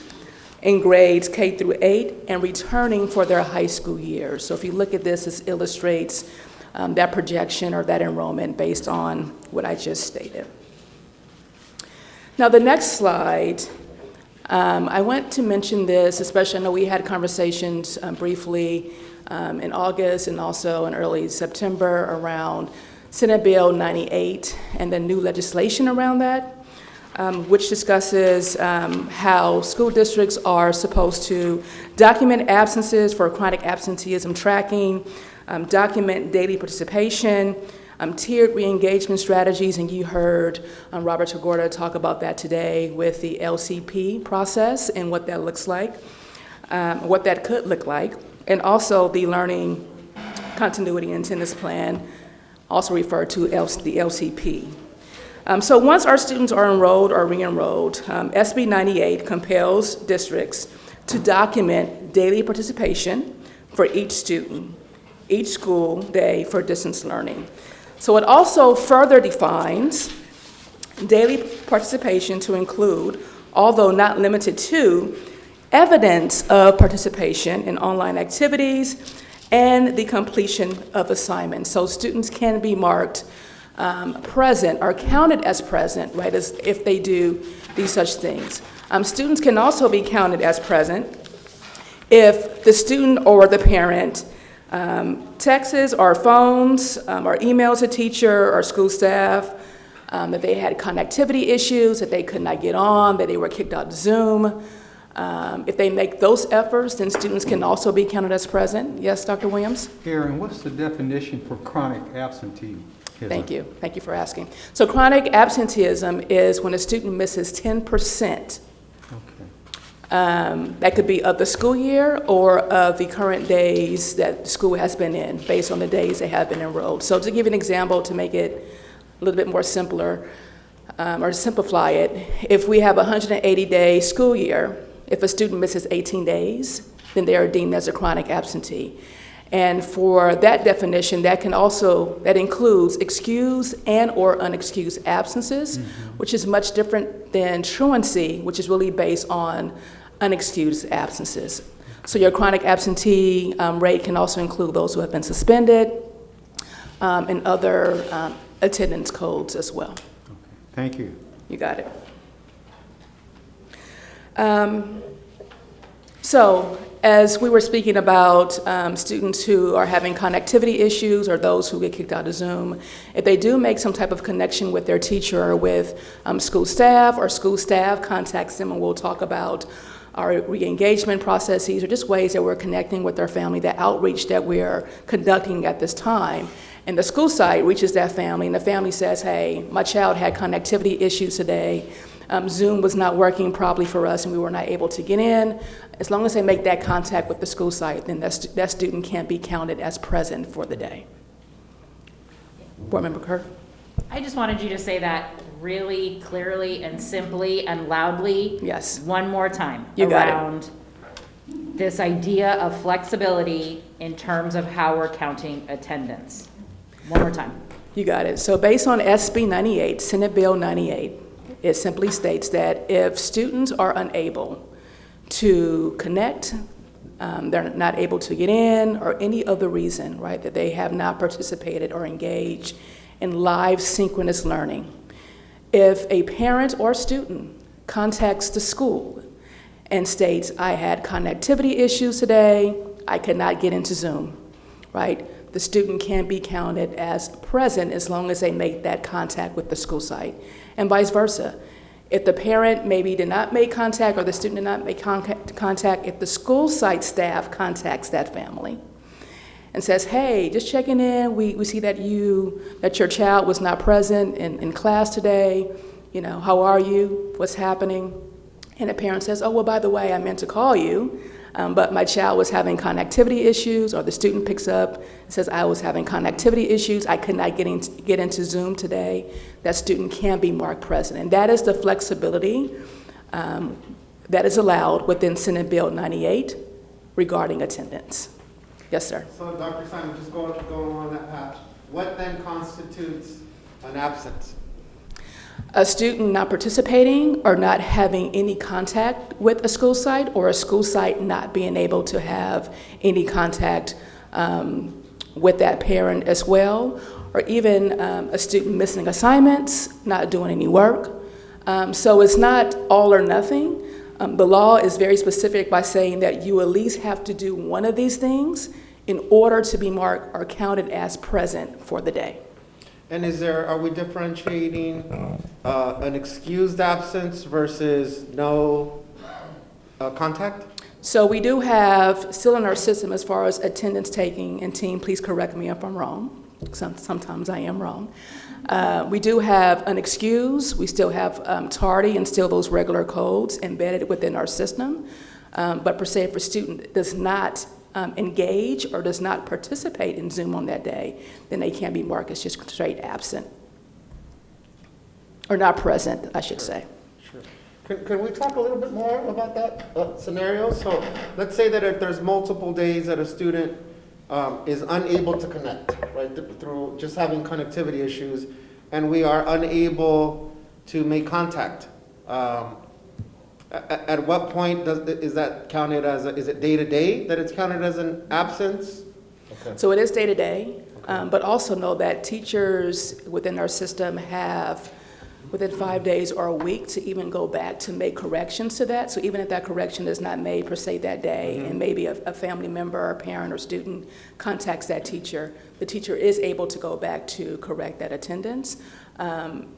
in grades K through 8 and returning for their high school years. So if you look at this, this illustrates that projection or that enrollment based on what I just stated. Now the next slide, I want to mention this, especially I know we had conversations briefly in August and also in early September around Senate Bill 98 and the new legislation around that, which discusses how school districts are supposed to document absences for chronic absenteeism tracking, document daily participation, tiered re-engagement strategies, and you heard Robert Tagorda talk about that today with the LCP process and what that looks like, what that could look like, and also the Learning Continuity and Attendance Plan, also referred to the LCP. So once our students are enrolled or re-enrolled, SB 98 compels districts to document daily participation for each student, each school day for distance learning. So it also further defines daily participation to include, although not limited to, evidence of participation in online activities and the completion of assignments. So students can be marked present or counted as present, right, as if they do these such things. Students can also be counted as present if the student or the parent texts or phones or emails a teacher or school staff that they had connectivity issues, that they could not get on, that they were kicked out of Zoom. If they make those efforts, then students can also be counted as present. Yes, Dr. Williams? Aaron, what's the definition for chronic absenteeism? Thank you. Thank you for asking. So chronic absenteeism is when a student misses 10%. That could be of the school year or of the current days that school has been in, based on the days they have been enrolled. So to give you an example, to make it a little bit more simpler, or simplify it, if we have a 180-day school year, if a student misses 18 days, then they are deemed as a chronic absentee. And for that definition, that includes excused and or unexcused absences, which is much different than truancy, which is really based on unexcused absences. So your chronic absentee rate can also include those who have been suspended and other attendance codes as well. Thank you. You got it. So as we were speaking about students who are having connectivity issues or those who get kicked out of Zoom, if they do make some type of connection with their teacher or with school staff, or school staff contacts them, and we'll talk about our re-engagement processes or just ways that we're connecting with their family, that outreach that we're conducting at this time. And the school side reaches that family, and the family says, hey, my child had connectivity issues today. Zoom was not working properly for us, and we were not able to get in. As long as they make that contact with the school site, then that student can't be counted as present for the day. Board Member Kirk? I just wanted you to say that really clearly and simply and loudly. Yes. One more time. You got it. Around this idea of flexibility in terms of how we're counting attendance. One more time. You got it. So based on SB 98, Senate Bill 98, it simply states that if students are unable to connect, they're not able to get in, or any other reason, right, that they have not participated or engaged in live synchronous learning, if a parent or student contacts the school and states, I had connectivity issues today, I could not get into Zoom, right? The student can be counted as present as long as they make that contact with the school site, and vice versa. If the parent maybe did not make contact or the student did not make contact, if the school site staff contacts that family and says, hey, just checking in, we see that your child was not present in class today, how are you, what's happening? And the parent says, oh, well, by the way, I meant to call you, but my child was having connectivity issues, or the student picks up and says, I was having connectivity issues, I could not get into Zoom today. That student can be marked present. And that is the flexibility that is allowed within Senate Bill 98 regarding attendance. Yes, sir. So Dr. Simon, just going on that path, what then constitutes an absence? A student not participating or not having any contact with a school site, or a school site not being able to have any contact with that parent as well, or even a student missing assignments, not doing any work. So it's not all or nothing. The law is very specific by saying that you at least have to do one of these things in order to be marked or counted as present for the day. And are we differentiating an excused absence versus no contact? So we do have still in our system as far as attendance taking, and team, please correct me if I'm wrong. Sometimes I am wrong. We do have unexcused, we still have tardy, and still those regular codes embedded within our system. But per se, if a student does not engage or does not participate in Zoom on that day, then they can be marked as just straight absent. Or not present, I should say. Sure. Can we talk a little bit more about that scenario? So let's say that if there's multiple days that a student is unable to connect, right, through just having connectivity issues, and we are unable to make contact. At what point is that counted as, is it day-to-day that it's counted as an absence? Okay. So it is day-to-day, but also know that teachers within our system have within 5 days or a week to even go back to make corrections to that. So even if that correction is not made per se that day, and maybe a family member or parent or student contacts that teacher, the teacher is able to go back to correct that attendance.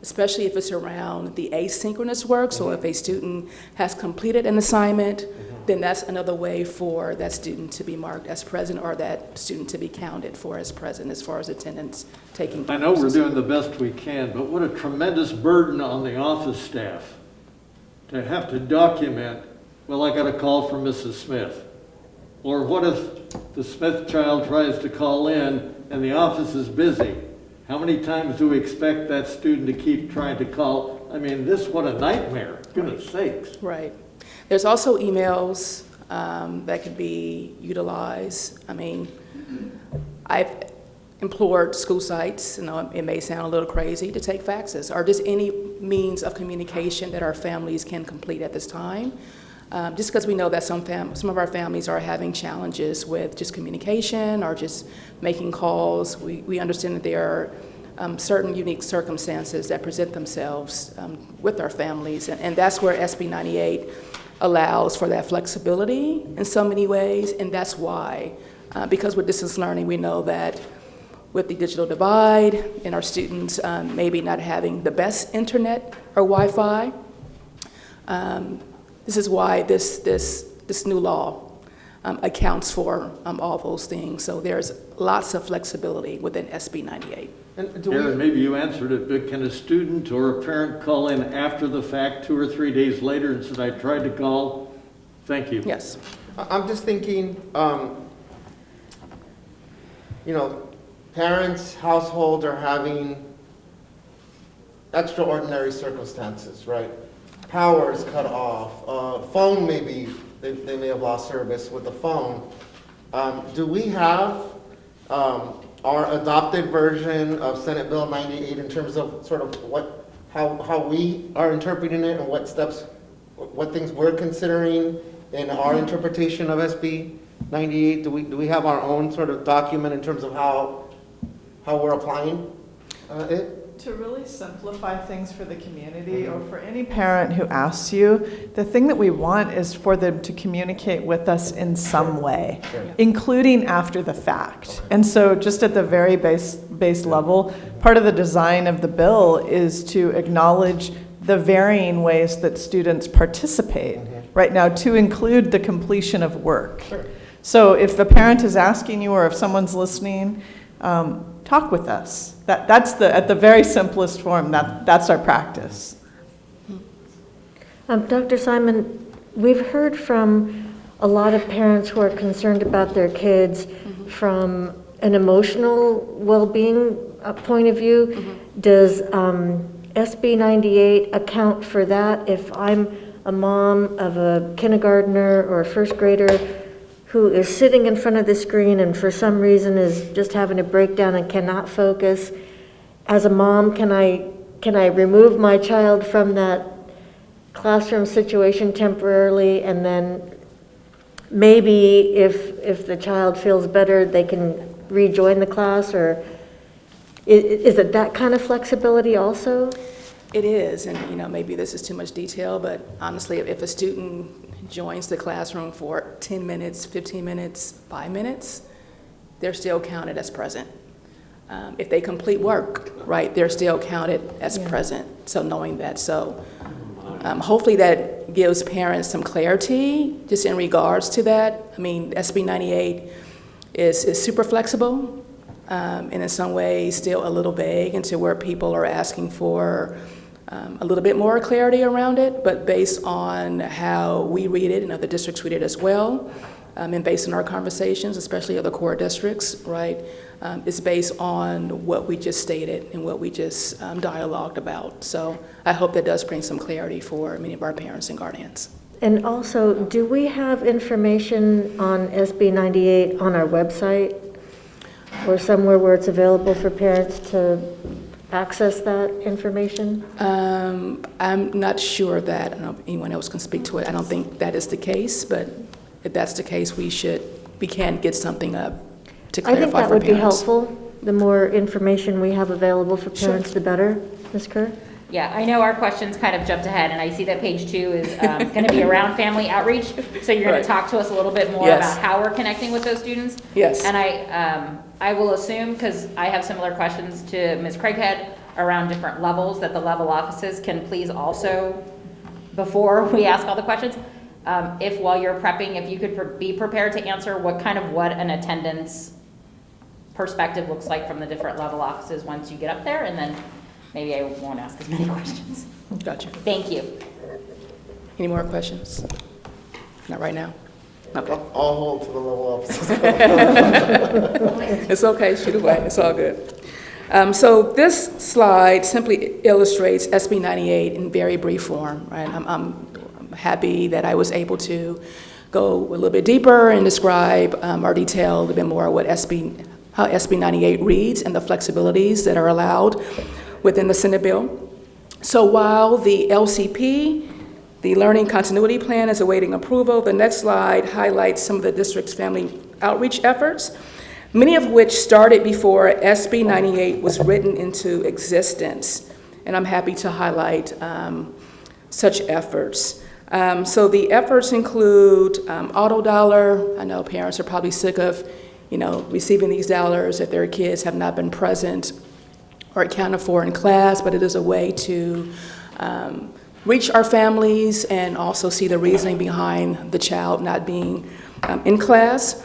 Especially if it's around the asynchronous work. So if a student has completed an assignment, then that's another way for that student to be marked as present, or that student to be counted for as present as far as attendance taking place. I know we're doing the best we can, but what a tremendous burden on the office staff to have to document, well, I got a call from Mrs. Smith. Or what if the Smith child tries to call in and the office is busy? How many times do we expect that student to keep trying to call? I mean, what a nightmare, goodness sakes. Right. There's also emails that could be utilized. I mean, I've implored school sites, it may sound a little crazy, to take faxes, or just any means of communication that our families can complete at this time. Just because we know that some of our families are having challenges with just communication or just making calls. We understand that there are certain unique circumstances that present themselves with our families, and that's where SB 98 allows for that flexibility in so many ways, and that's why, because with distance learning, we know that with the digital divide and our students maybe not having the best internet or Wi-Fi, this is why this new law accounts for all those things. So there's lots of flexibility within SB 98. Darren, maybe you answered it, but can a student or a parent call in after the fact 2 or 3 days later and said, I tried to call? Thank you. Yes. I'm just thinking, parents, households are having extraordinary circumstances, right? Power is cut off, phone maybe, they may have lost service with the phone. Do we have our adopted version of Senate Bill 98 in terms of sort of how we are interpreting it and what steps, what things we're considering in our interpretation of SB 98? Do we have our own sort of document in terms of how we're applying it? To really simplify things for the community or for any parent who asks you, the thing that we want is for them to communicate with us in some way, including after the fact. And so just at the very base level, part of the design of the bill is to acknowledge the varying ways that students participate right now, to include the completion of work. So if the parent is asking you or if someone's listening, talk with us. That's at the very simplest form, that's our practice. Dr. Simon, we've heard from a lot of parents who are concerned about their kids from an emotional well-being point of view. Does SB 98 account for that? If I'm a mom of a kindergartner or a first grader who is sitting in front of the screen and for some reason is just having a breakdown and cannot focus, as a mom, can I remove my child from that classroom situation temporarily, and then maybe if the child feels better, they can rejoin the class? Or is it that kind of flexibility also? It is, and maybe this is too much detail, but honestly, if a student joins the classroom for 10 minutes, 15 minutes, 5 minutes, they're still counted as present. If they complete work, right, they're still counted as present. So knowing that, hopefully that gives parents some clarity just in regards to that. I mean, SB 98 is super flexible, and in some ways still a little vague into where people are asking for a little bit more clarity around it, but based on how we read it and other districts read it as well, and based on our conversations, especially other core districts, right, it's based on what we just stated and what we just dialogued about. So I hope that does bring some clarity for many of our parents and guardians. And also, do we have information on SB 98 on our website or somewhere where it's available for parents to access that information? I'm not sure of that. I don't know if anyone else can speak to it. I don't think that is the case, but if that's the case, we can get something up to clarify for parents. I think that would be helpful. The more information we have available for parents, the better. Ms. Kerr? Yeah, I know our questions kind of jumped ahead, and I see that page 2 is going to be around family outreach. So you're going to talk to us a little bit more about how we're connecting with those students. Yes. And I will assume, because I have similar questions to Ms. Craighead around different levels, that the level offices can please also, before we ask all the questions, if while you're prepping, if you could be prepared to answer what an attendance perspective looks like from the different level offices once you get up there, and then maybe I won't ask as many questions. Gotcha. Thank you. Any more questions? Not right now? Okay. I'll hold to the level offices. It's okay, shoot away, it's all good. So this slide simply illustrates SB 98 in very brief form, right? I'm happy that I was able to go a little bit deeper and describe or detail a little bit more how SB 98 reads and the flexibilities that are allowed within the Senate bill. So while the LCP, the Learning Continuity Plan, is awaiting approval, the next slide highlights some of the district's family outreach efforts, many of which started before SB 98 was written into existence. And I'm happy to highlight such efforts. So the efforts include auto dollar. I know parents are probably sick of receiving these dollars if their kids have not been present or accounted for in class, but it is a way to reach our families and also see the reasoning behind the child not being in class.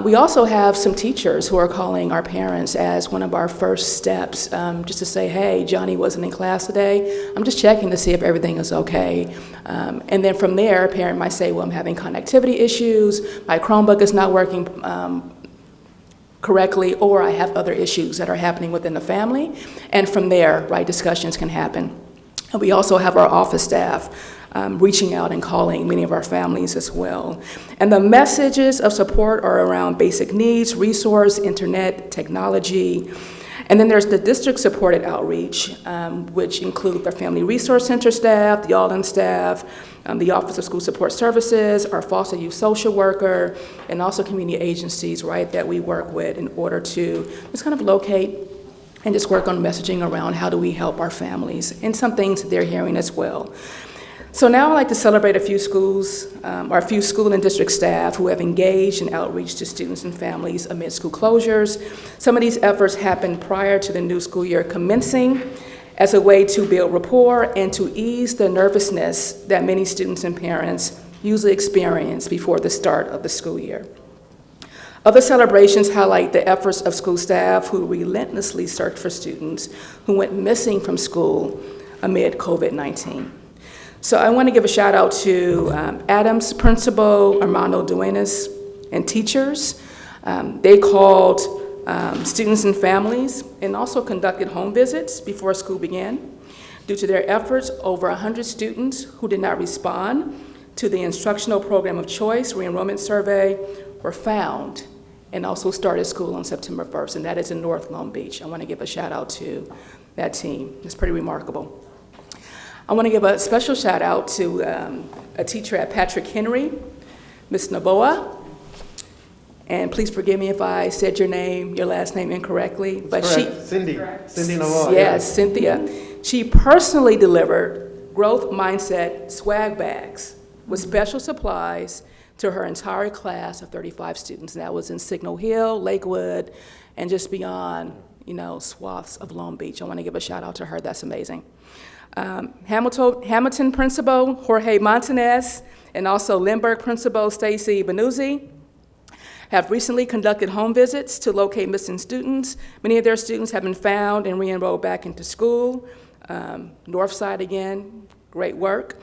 We also have some teachers who are calling our parents as one of our first steps, just to say, hey, Johnny wasn't in class today. I'm just checking to see if everything is okay. And then from there, a parent might say, well, I'm having connectivity issues, my Chromebook is not working correctly, or I have other issues that are happening within the family. And from there, right, discussions can happen. And we also have our office staff reaching out and calling many of our families as well. And the messages of support are around basic needs, resource, internet, technology. And then there's the district-supported outreach, which include the Family Resource Center staff, the All-In staff, the Office of School Support Services, our foster youth social worker, and also community agencies, right, that we work with in order to just kind of locate and just work on messaging around how do we help our families, and some things they're hearing as well. So now I'd like to celebrate a few schools, or a few school and district staff who have engaged in outreach to students and families amid school closures. Some of these efforts happened prior to the new school year commencing as a way to build rapport and to ease the nervousness that many students and parents usually experience before the start of the school year. Other celebrations highlight the efforts of school staff who relentlessly search for students who went missing from school amid COVID-19. So I want to give a shout out to Adams principal, Armando Duenas, and teachers. They called students and families and also conducted home visits before school began. Due to their efforts, over 100 students who did not respond to the instructional program of choice re-enrollment survey were found and also started school on September 1st, and that is in North Long Beach. I want to give a shout out to that team. It's pretty remarkable. I want to give a special shout out to a teacher at Patrick Henry, Ms. Naboa. And please forgive me if I said your last name incorrectly. But Cindy Naboa. Yes, Cynthia. She personally delivered growth mindset swag bags with special supplies to her entire class of 35 students. And that was in Signal Hill, Lakewood, and just beyond, swaths of Long Beach. I want to give a shout out to her. That's amazing. Hamilton principal Jorge Montanez and also Lindbergh principal Stacy Benuzzi have recently conducted home visits to locate missing students. Many of their students have been found and re-enrolled back into school. Northside again, great work.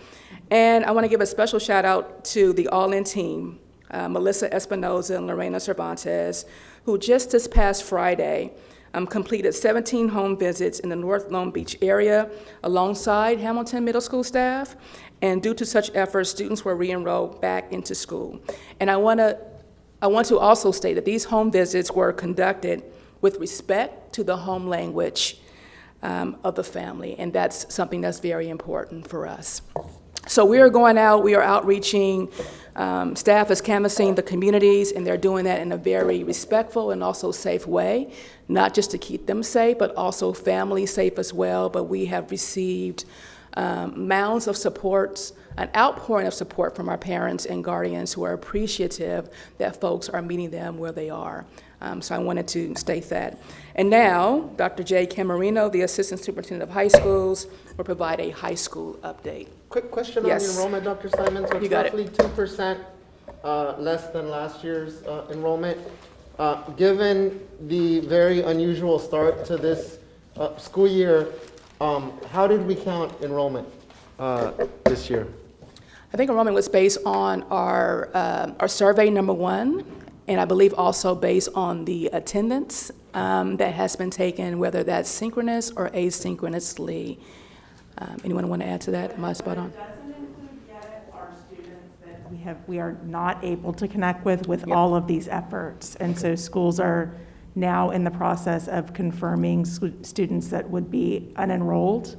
And I want to give a special shout out to the All-In team, Melissa Espinoza and Lorena Cervantes, who just this past Friday completed 17 home visits in the North Long Beach area alongside Hamilton Middle School staff. And due to such efforts, students were re-enrolled back into school. And I want to also state that these home visits were conducted with respect to the home language of the family, and that's something that's very important for us. So we are going out, we are outreaching, staff is canvassing the communities, and they're doing that in a very respectful and also safe way, not just to keep them safe, but also families safe as well. But we have received mounds of support, an outpouring of support from our parents and guardians who are appreciative that folks are meeting them where they are. So I wanted to state that. And now, Dr. J. Camarino, the Assistant Superintendent of High Schools, will provide a high school update. Quick question on Yes. the enrollment, Dr. Simon. So You it's got it. roughly 2% less than last year's enrollment. Given the very unusual start to this school year, how did we count enrollment this year? I think enrollment was based on our survey number 1, and I believe also based on the attendance that has been taken, whether that's synchronous or asynchronously. Anyone want to add to that? Am I spot on? We are not able to connect with all of these efforts. And so schools are now in the process of confirming students that would be unenrolled,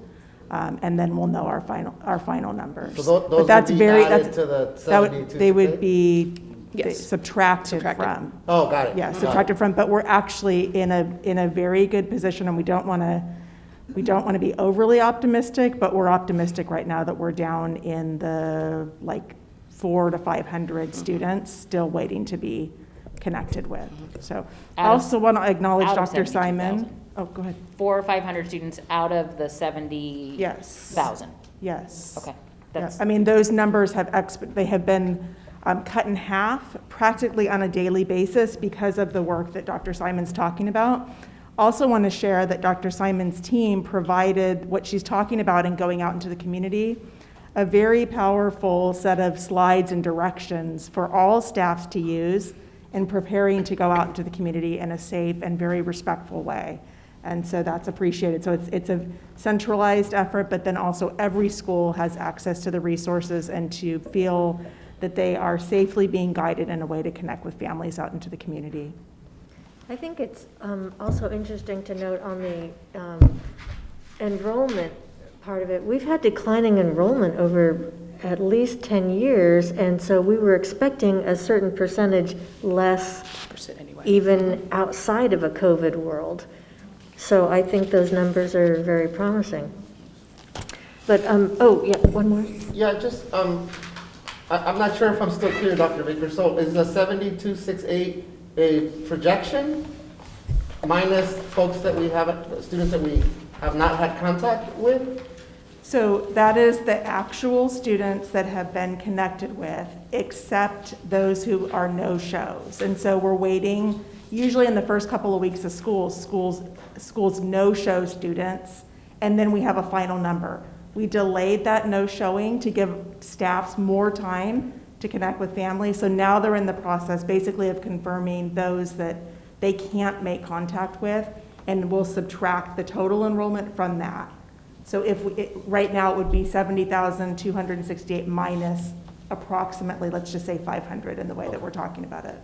and then we'll know our final numbers. So those that's would be very, added that's, to the that would, 72 they would today? be Yes. subtracted from. Oh, got it. Yeah, Got subtracted it. from, but we're actually in a very good position, and we don't want to be overly optimistic, but we're optimistic right now that we're down in the 400 to 500 students still waiting to be connected with. So I Out of- also want to acknowledge out of Dr. 72,000. Simon. Oh, go ahead. 400 or 500 students out of the 70,000. Yes. Okay. Yeah, That's I mean, those numbers they have been cut in half practically on a daily basis because of the work that Dr. Simon's talking about. Also want to share that Dr. Simon's team provided what she's talking about in going out into the community, a very powerful set of slides and directions for all staffs to use in preparing to go out into the community in a safe and very respectful way. And so that's appreciated. So it's a centralized effort, but then also every school has access to the resources and to feel that they are safely being guided in a way to connect with families out into the community. I think it's also interesting to note on the enrollment part of it, we've had declining enrollment over at least 10 years, and so we were expecting a certain percentage less even outside of a COVID world. So I think those numbers are very promising. But, oh, yeah, one more. Yeah, just, I'm not sure if I'm still clear, Dr. Baker. So is the 7268 a projection minus folks that we haven't, students that we have not had contact with? So that is the actual students that have been connected with, except those who are no-shows. And so we're waiting, usually in the first couple of weeks of schools no-show students, and then we have a final number. We delayed that no-showing to give staffs more time to connect with families. So now they're in the process basically of confirming those that they can't make contact with, and we'll subtract the total enrollment from that. So right now it would be 70,268 minus approximately, let's just say 500 in the way that we're talking about it.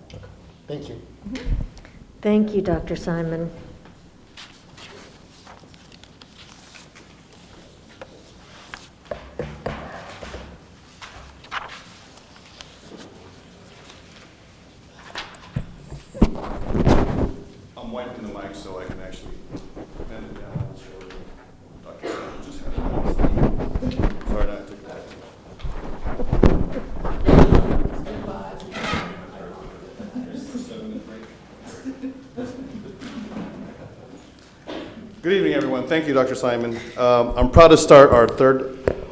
Thank you. Thank you, Dr. Simon. I'm wiping the mic so I can actually bend it down and show you. Dr. Simon just had it. Sorry, I took it back. Good evening, everyone. Thank you, Dr. Simon. I'm proud to start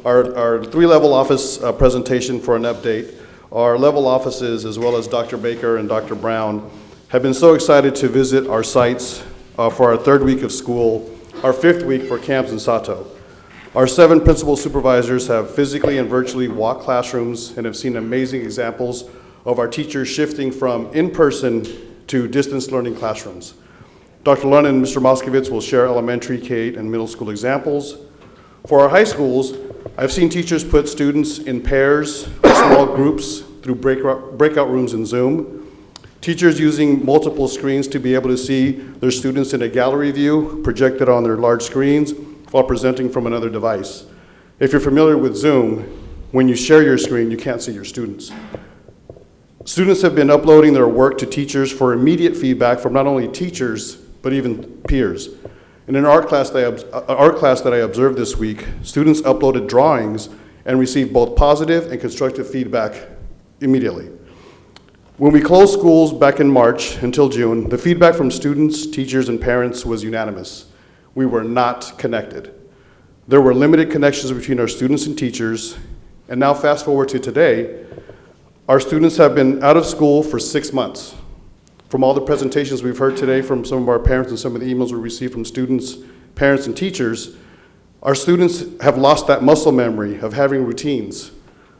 our three-level office presentation for an update. Our level offices, as well as Dr. Baker and Dr. Brown, have been so excited to visit our sites for our third week of school, our fifth week for camps in Sato. Our 7 principal supervisors have physically and virtually walked classrooms and have seen amazing examples of our teachers shifting from in-person to distance learning classrooms. Dr. Lund and Mr. Moskowitz will share elementary, K-8, and middle school examples. For our high schools, I've seen teachers put students in pairs or small groups through breakout rooms in Zoom. Teachers using multiple screens to be able to see their students in a gallery view projected on their large screens while presenting from another device. If you're familiar with Zoom, when you share your screen, you can't see your students. Students have been uploading their work to teachers for immediate feedback from not only teachers, but even peers. And in an art class that I observed this week, students uploaded drawings and received both positive and constructive feedback immediately. When we closed schools back in March until June, the feedback from students, teachers, and parents was unanimous. We were not connected. There were limited connections between our students and teachers, and now fast forward to today, our students have been out of school for 6 months. From all the presentations we've heard today from some of our parents and some of the emails we received from students, parents, and teachers, our students have lost that muscle memory of having routines.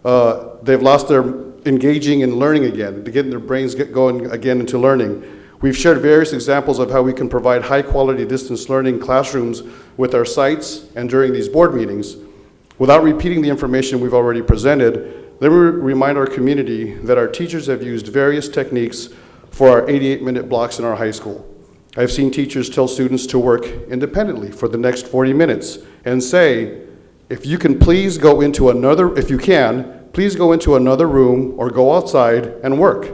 They've lost their engaging in learning again, to getting their brains going again into learning. We've shared various examples of how we can provide high-quality distance learning classrooms with our sites and during these board meetings. Without repeating the information we've already presented, let me remind our community that our teachers have used various techniques for our 88-minute blocks in our high school. I've seen teachers tell students to work independently for the next 40 minutes and say, if you can please go into another, if you can, please go into another room or go outside and work.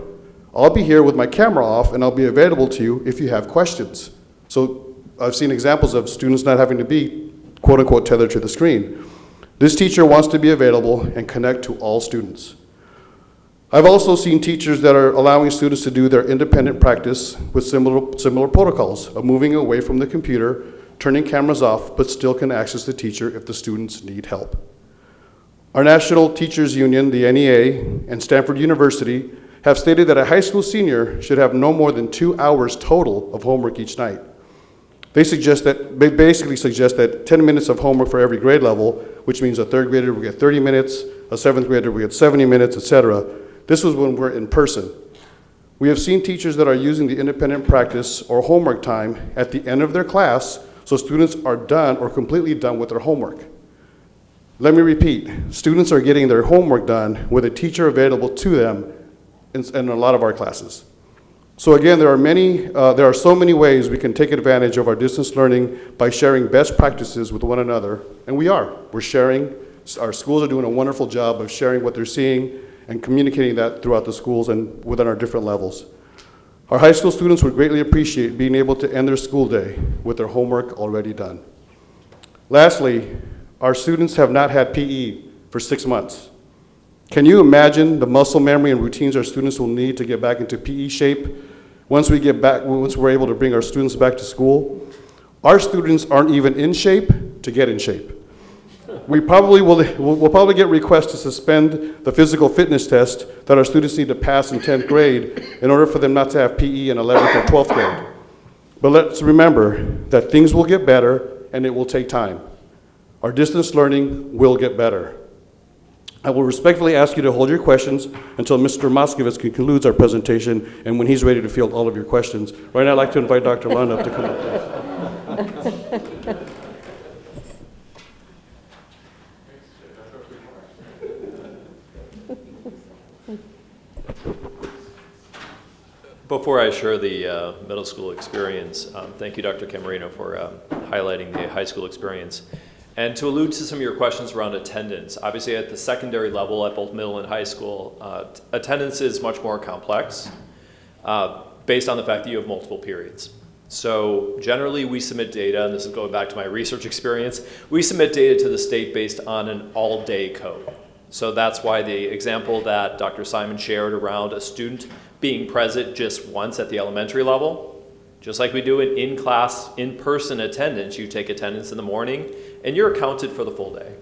I'll be here with my camera off and I'll be available to you if you have questions. So I've seen examples of students not having to be, quote unquote, tethered to the screen. This teacher wants to be available and connect to all students. I've also seen teachers that are allowing students to do their independent practice with similar protocols of moving away from the computer, turning cameras off, but still can access the teacher if the students need help. Our National Teachers Union, the NEA, and Stanford University have stated that a high school senior should have no more than 2 hours total of homework each night. They basically suggest that 10 minutes of homework for every grade level, which means a third grader will get 30 minutes, a seventh grader will get 70 minutes, etc. This was when we're in person. We have seen teachers that are using the independent practice or homework time at the end of their class so students are done or completely done with their homework. Let me repeat, students are getting their homework done with a teacher available to them in a lot of our classes. So again, there are so many ways we can take advantage of our distance learning by sharing best practices with one another, and we're sharing. Our schools are doing a wonderful job of sharing what they're seeing and communicating that throughout the schools and within our different levels. Our high school students would greatly appreciate being able to end their school day with their homework already done. Lastly, our students have not had PE for 6 months. Can you imagine the muscle memory and routines our students will need to get back into PE shape once we're able to bring our students back to school? Our students aren't even in shape to get in shape. We'll probably get requests to suspend the physical fitness test that our students need to pass in 10th grade in order for them not to have PE in 11th or 12th grade. But let's remember that things will get better and it will take time. Our distance learning will get better. I will respectfully ask you to hold your questions until Mr. Moskowitz concludes our presentation and when he's ready to field all of your questions. Right now, I'd like to invite Dr. Lund up to come up. Before I share the middle school experience, thank you, Dr. Camarino, for highlighting the high school experience. And to allude to some of your questions around attendance, obviously at the secondary level at both middle and high school, attendance is much more complex based on the fact that you have multiple periods. So generally we submit data, and this is going back to my research experience, we submit data to the state based on an all-day code. So that's why the example that Dr. Simon shared around a student being present just once at the elementary level, just like we do an in-class, in-person attendance, you take attendance in the morning and you're accounted for the full day.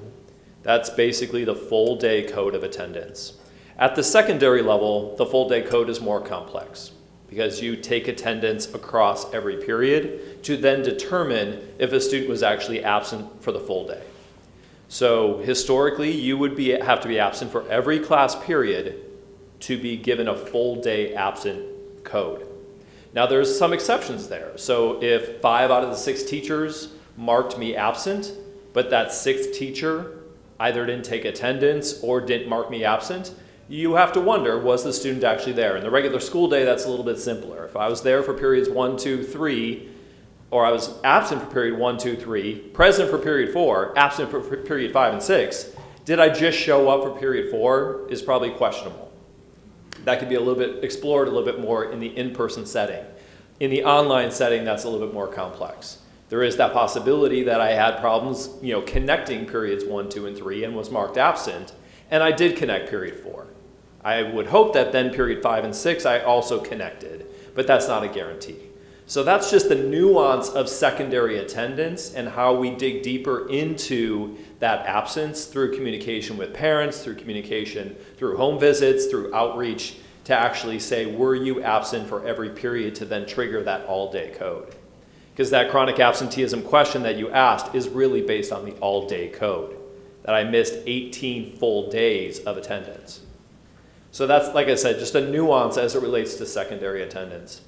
That's basically the full day code of attendance. At the secondary level, the full day code is more complex because you take attendance across every period to then determine if a student was actually absent for the full day. So historically, you would have to be absent for every class period to be given a full day absent code. Now there's some exceptions there. So if 5 out of the 6 teachers marked me absent, but that 6th teacher either didn't take attendance or didn't mark me absent, you have to wonder, was the student actually there? In the regular school day, that's a little bit simpler. If I was there for periods 1, 2, 3, or I was absent for period 1, 2, 3, present for period 4, absent for period 5 and 6, did I just show up for period 4 is probably questionable. That could be a little bit explored a little bit more in the in-person setting. In the online setting, that's a little bit more complex. There is that possibility that I had problems, connecting periods 1, 2, and 3 and was marked absent, and I did connect period 4. I would hope that then period 5 and 6 I also connected, but that's not a guarantee. So that's just the nuance of secondary attendance and how we dig deeper into that absence through communication with parents, through communication through home visits, through outreach, to actually say, were you absent for every period, to then trigger that all-day code. Because that chronic absenteeism question that you asked is really based on the all-day code, that I missed 18 full days of attendance. So that's, like I said, just a nuance as it relates to secondary attendance.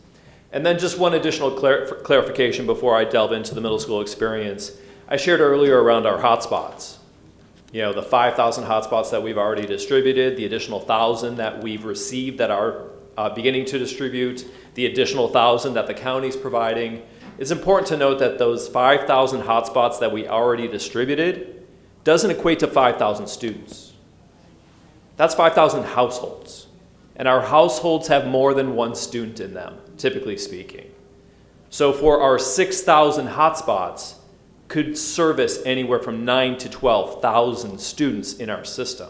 And then just one additional clarification before I delve into the middle school experience. I shared earlier around our hotspots. The 5,000 hotspots that we've already distributed, the additional 1,000 that we've received that are beginning to distribute, the additional 1,000 that the county's providing. It's important to note that those 5,000 hotspots that we already distributed doesn't equate to 5,000 students. That's 5,000 households. And our households have more than one student in them, typically speaking. So for our 6,000 hotspots, could service anywhere from 9,000 to 12,000 students in our system.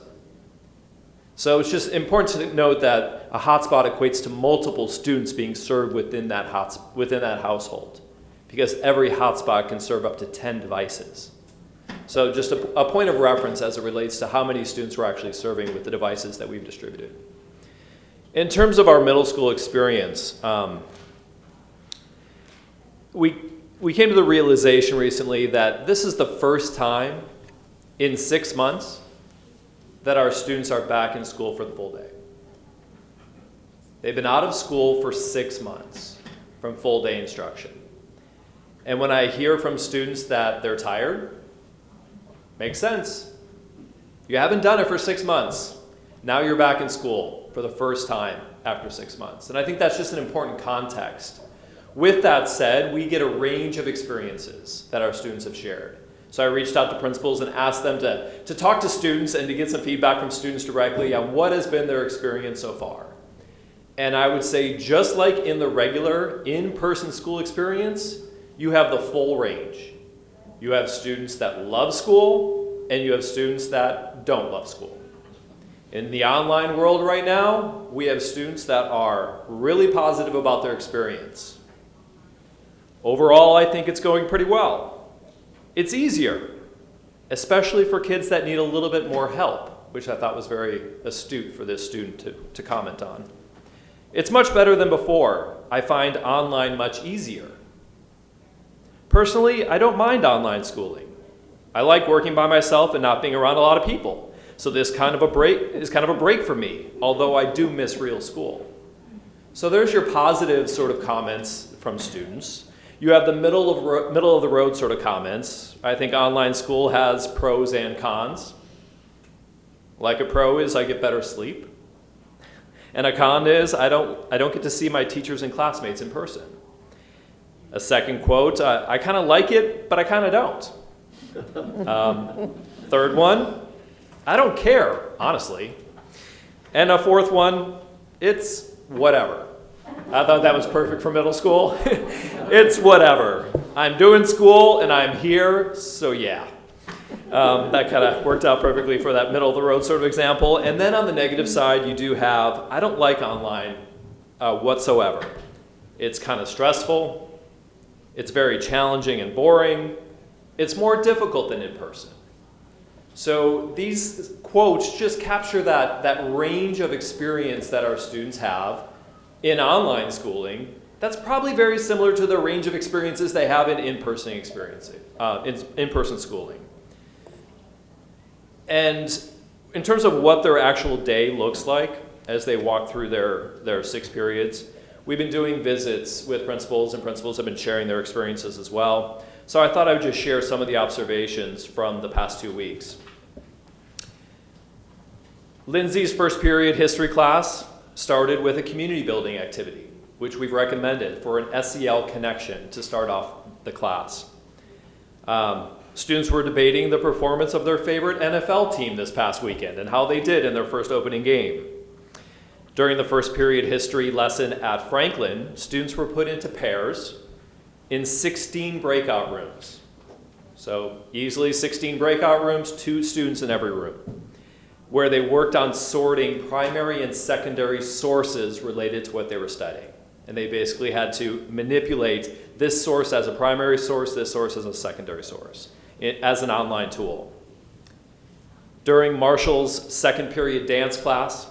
So it's just important to note that a hotspot equates to multiple students being served within that household, because every hotspot can serve up to 10 devices. So just a point of reference as it relates to how many students we're actually serving with the devices that we've distributed. In terms of our middle school experience, we came to the realization recently that this is the first time in 6 months that our students are back in school for the full day. They've been out of school for 6 months from full day instruction. And when I hear from students that they're tired, makes sense. You haven't done it for 6 months. Now you're back in school for the first time after 6 months. And I think that's just an important context. With that said, we get a range of experiences that our students have shared. So I reached out to principals and asked them to talk to students and to get some feedback from students directly on what has been their experience so far. And I would say, just like in the regular in-person school experience, you have the full range. You have students that love school, and you have students that don't love school. In the online world right now, we have students that are really positive about their experience. Overall, I think it's going pretty well. It's easier, especially for kids that need a little bit more help, which I thought was very astute for this student to comment on. It's much better than before. I find online much easier. Personally, I don't mind online schooling. I like working by myself and not being around a lot of people. So this is kind of a break for me, although I do miss real school. So there's your positive sort of comments from students. You have the middle of the road sort of comments. I think online school has pros and cons. Like a pro is I get better sleep. And a con is I don't get to see my teachers and classmates in person. A second quote, I kind of like it, but I kind of don't. Third one, I don't care, honestly. And a fourth one, it's whatever. I thought that was perfect for middle school. It's whatever. I'm doing school and I'm here, so yeah. That kind of worked out perfectly for that middle of the road sort of example. And then on the negative side, you do have, I don't like online whatsoever. It's kind of stressful. It's very challenging and boring. It's more difficult than in person. So these quotes just capture that range of experience that our students have in online schooling. That's probably very similar to the range of experiences they have in in-person schooling. And in terms of what their actual day looks like as they walk through their 6 periods, we've been doing visits with principals, and principals have been sharing their experiences as well. So I thought I would just share some of the observations from the past 2 weeks. Lindsay's first period history class started with a community building activity, which we've recommended for an SEL connection to start off the class. Students were debating the performance of their favorite NFL team this past weekend and how they did in their first opening game. During the first period history lesson at Franklin, students were put into pairs in 16 breakout rooms. So easily 16 breakout rooms, 2 students in every room, where they worked on sorting primary and secondary sources related to what they were studying. And they basically had to manipulate this source as a primary source, this source as a secondary source, as an online tool. During Marshall's second period dance class,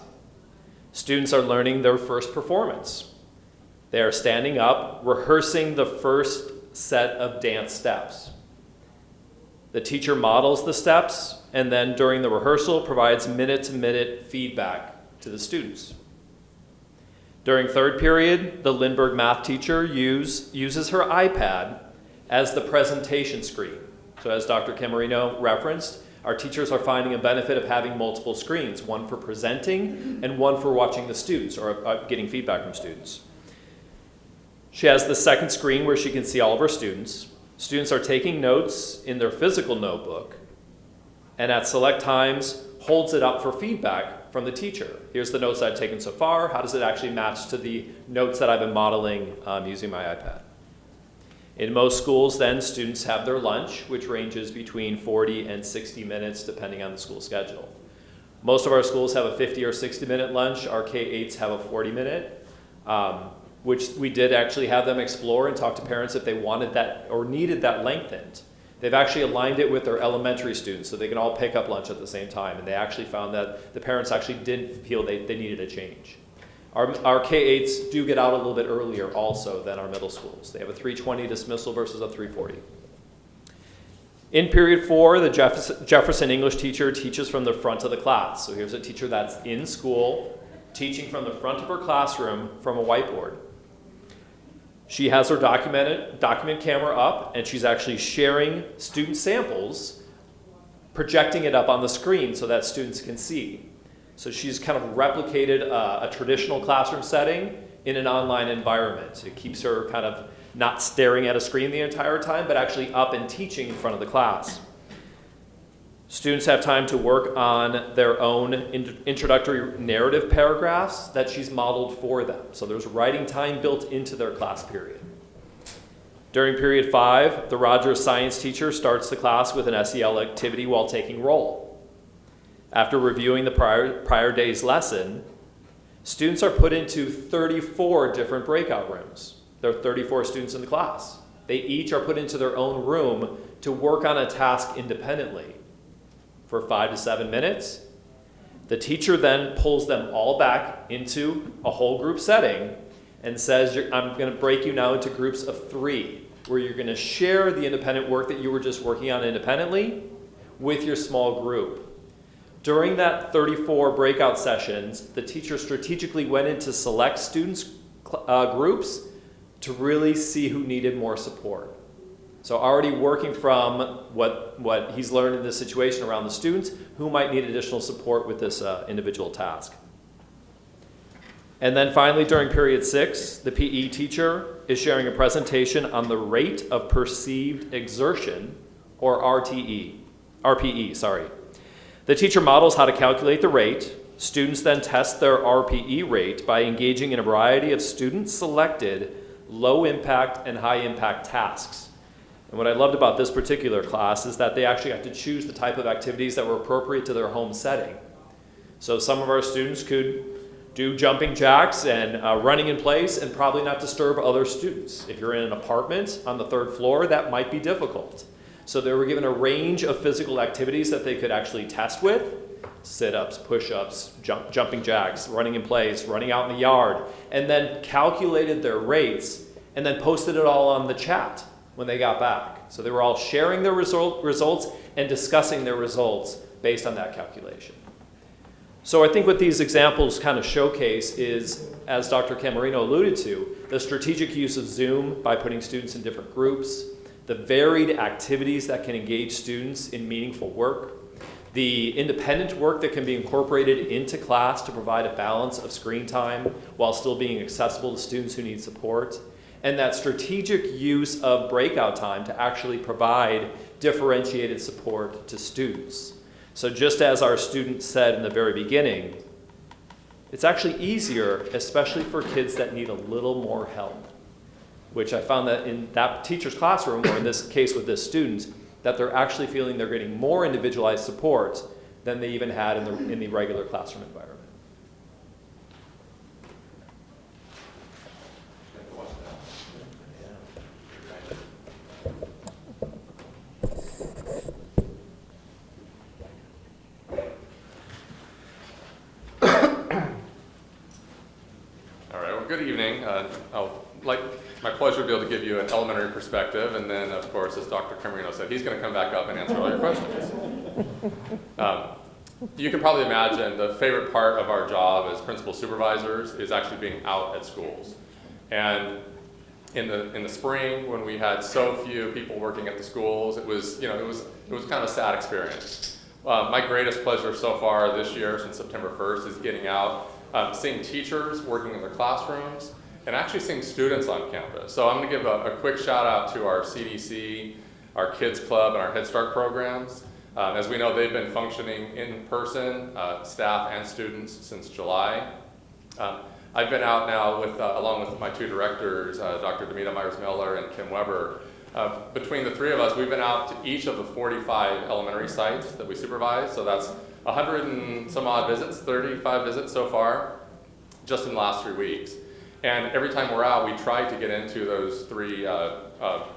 students are learning their first performance. They are standing up, rehearsing the first set of dance steps. The teacher models the steps, and then during the rehearsal provides minute-to-minute feedback to the students. During third period, the Lindbergh math teacher uses her iPad as the presentation screen. So as Dr. Camarino referenced, our teachers are finding a benefit of having multiple screens, one for presenting and one for watching the students or getting feedback from students. She has the second screen where she can see all of her students. Students are taking notes in their physical notebook, and at select times holds it up for feedback from the teacher. Here's the notes I've taken so far. How does it actually match to the notes that I've been modeling using my iPad? In most schools, then, students have their lunch, which ranges between 40 and 60 minutes, depending on the school schedule. Most of our schools have a 50 or 60-minute lunch. Our K-8s have a 40-minute, which we did actually have them explore and talk to parents if they wanted that or needed that lengthened. They've actually aligned it with their elementary students so they can all pick up lunch at the same time, and they actually found that the parents actually did feel they needed a change. Our K-8s do get out a little bit earlier also than our middle schools. They have a 3:20 dismissal versus a 3:40. In period 4, the Jefferson English teacher teaches from the front of the class. So here's a teacher that's in school teaching from the front of her classroom from a whiteboard. She has her document camera up, and she's actually sharing student samples, projecting it up on the screen so that students can see. So she's kind of replicated a traditional classroom setting in an online environment. It keeps her kind of not staring at a screen the entire time, but actually up and teaching in front of the class. Students have time to work on their own introductory narrative paragraphs that she's modeled for them. So there's writing time built into their class period. During period 5, the Rogers science teacher starts the class with an SEL activity while taking roll. After reviewing the prior day's lesson, students are put into 34 different breakout rooms. There are 34 students in the class. They each are put into their own room to work on a task independently for 5 to 7 minutes. The teacher then pulls them all back into a whole group setting and says, I'm going to break you now into groups of 3, where you're going to share the independent work that you were just working on independently with your small group. During that 34 breakout sessions, the teacher strategically went into select students' groups to really see who needed more support. So already working from what he's learned in this situation around the students who might need additional support with this individual task. And then finally, during period 6, the PE teacher is sharing a presentation on the rate of perceived exertion, or RPE. The teacher models how to calculate the rate. Students then test their RPE rate by engaging in a variety of student-selected low-impact and high-impact tasks. And what I loved about this particular class is that they actually had to choose the type of activities that were appropriate to their home setting. So some of our students could do jumping jacks and running in place and probably not disturb other students. If you're in an apartment on the 3rd floor, that might be difficult. So they were given a range of physical activities that they could actually test with: sit-ups, push-ups, jumping jacks, running in place, running out in the yard, and then calculated their rates and then posted it all on the chat when they got back. So they were all sharing their results and discussing their results based on that calculation. So I think what these examples kind of showcase is, as Dr. Camarino alluded to, the strategic use of Zoom by putting students in different groups, the varied activities that can engage students in meaningful work, the independent work that can be incorporated into class to provide a balance of screen time while still being accessible to students who need support, and that strategic use of breakout time to actually provide differentiated support to students. So just as our student said in the very beginning, it's actually easier, especially for kids that need a little more help, which I found that in that teacher's classroom, or in this case with this student, that they're actually feeling they're getting more individualized support than they even had in the regular classroom environment. All right, well, good evening. My pleasure to be able to give you an elementary perspective, and then, of course, as Dr. Camarino said, he's going to come back up and answer all your questions. You can probably imagine the favorite part of our job as principal supervisors is actually being out at schools. And in the spring, when we had so few people working at the schools, it was kind of a sad experience. My greatest pleasure so far this year, since September 1st, is getting out, seeing teachers working in their classrooms, and actually seeing students on campus. So I'm going to give a quick shout out to our CDC, our Kids Club, and our Head Start programs. As we know, they've been functioning in person, staff and students, since July. I've been out now along with my 2 directors, Dr. Demita Myers-Miller and Kim Weber. Between the 3 of us, we've been out to each of the 45 elementary sites that we supervise. So that's 100 and some odd visits, 35 visits so far, just in the last 3 weeks. And every time we're out, we try to get into those 3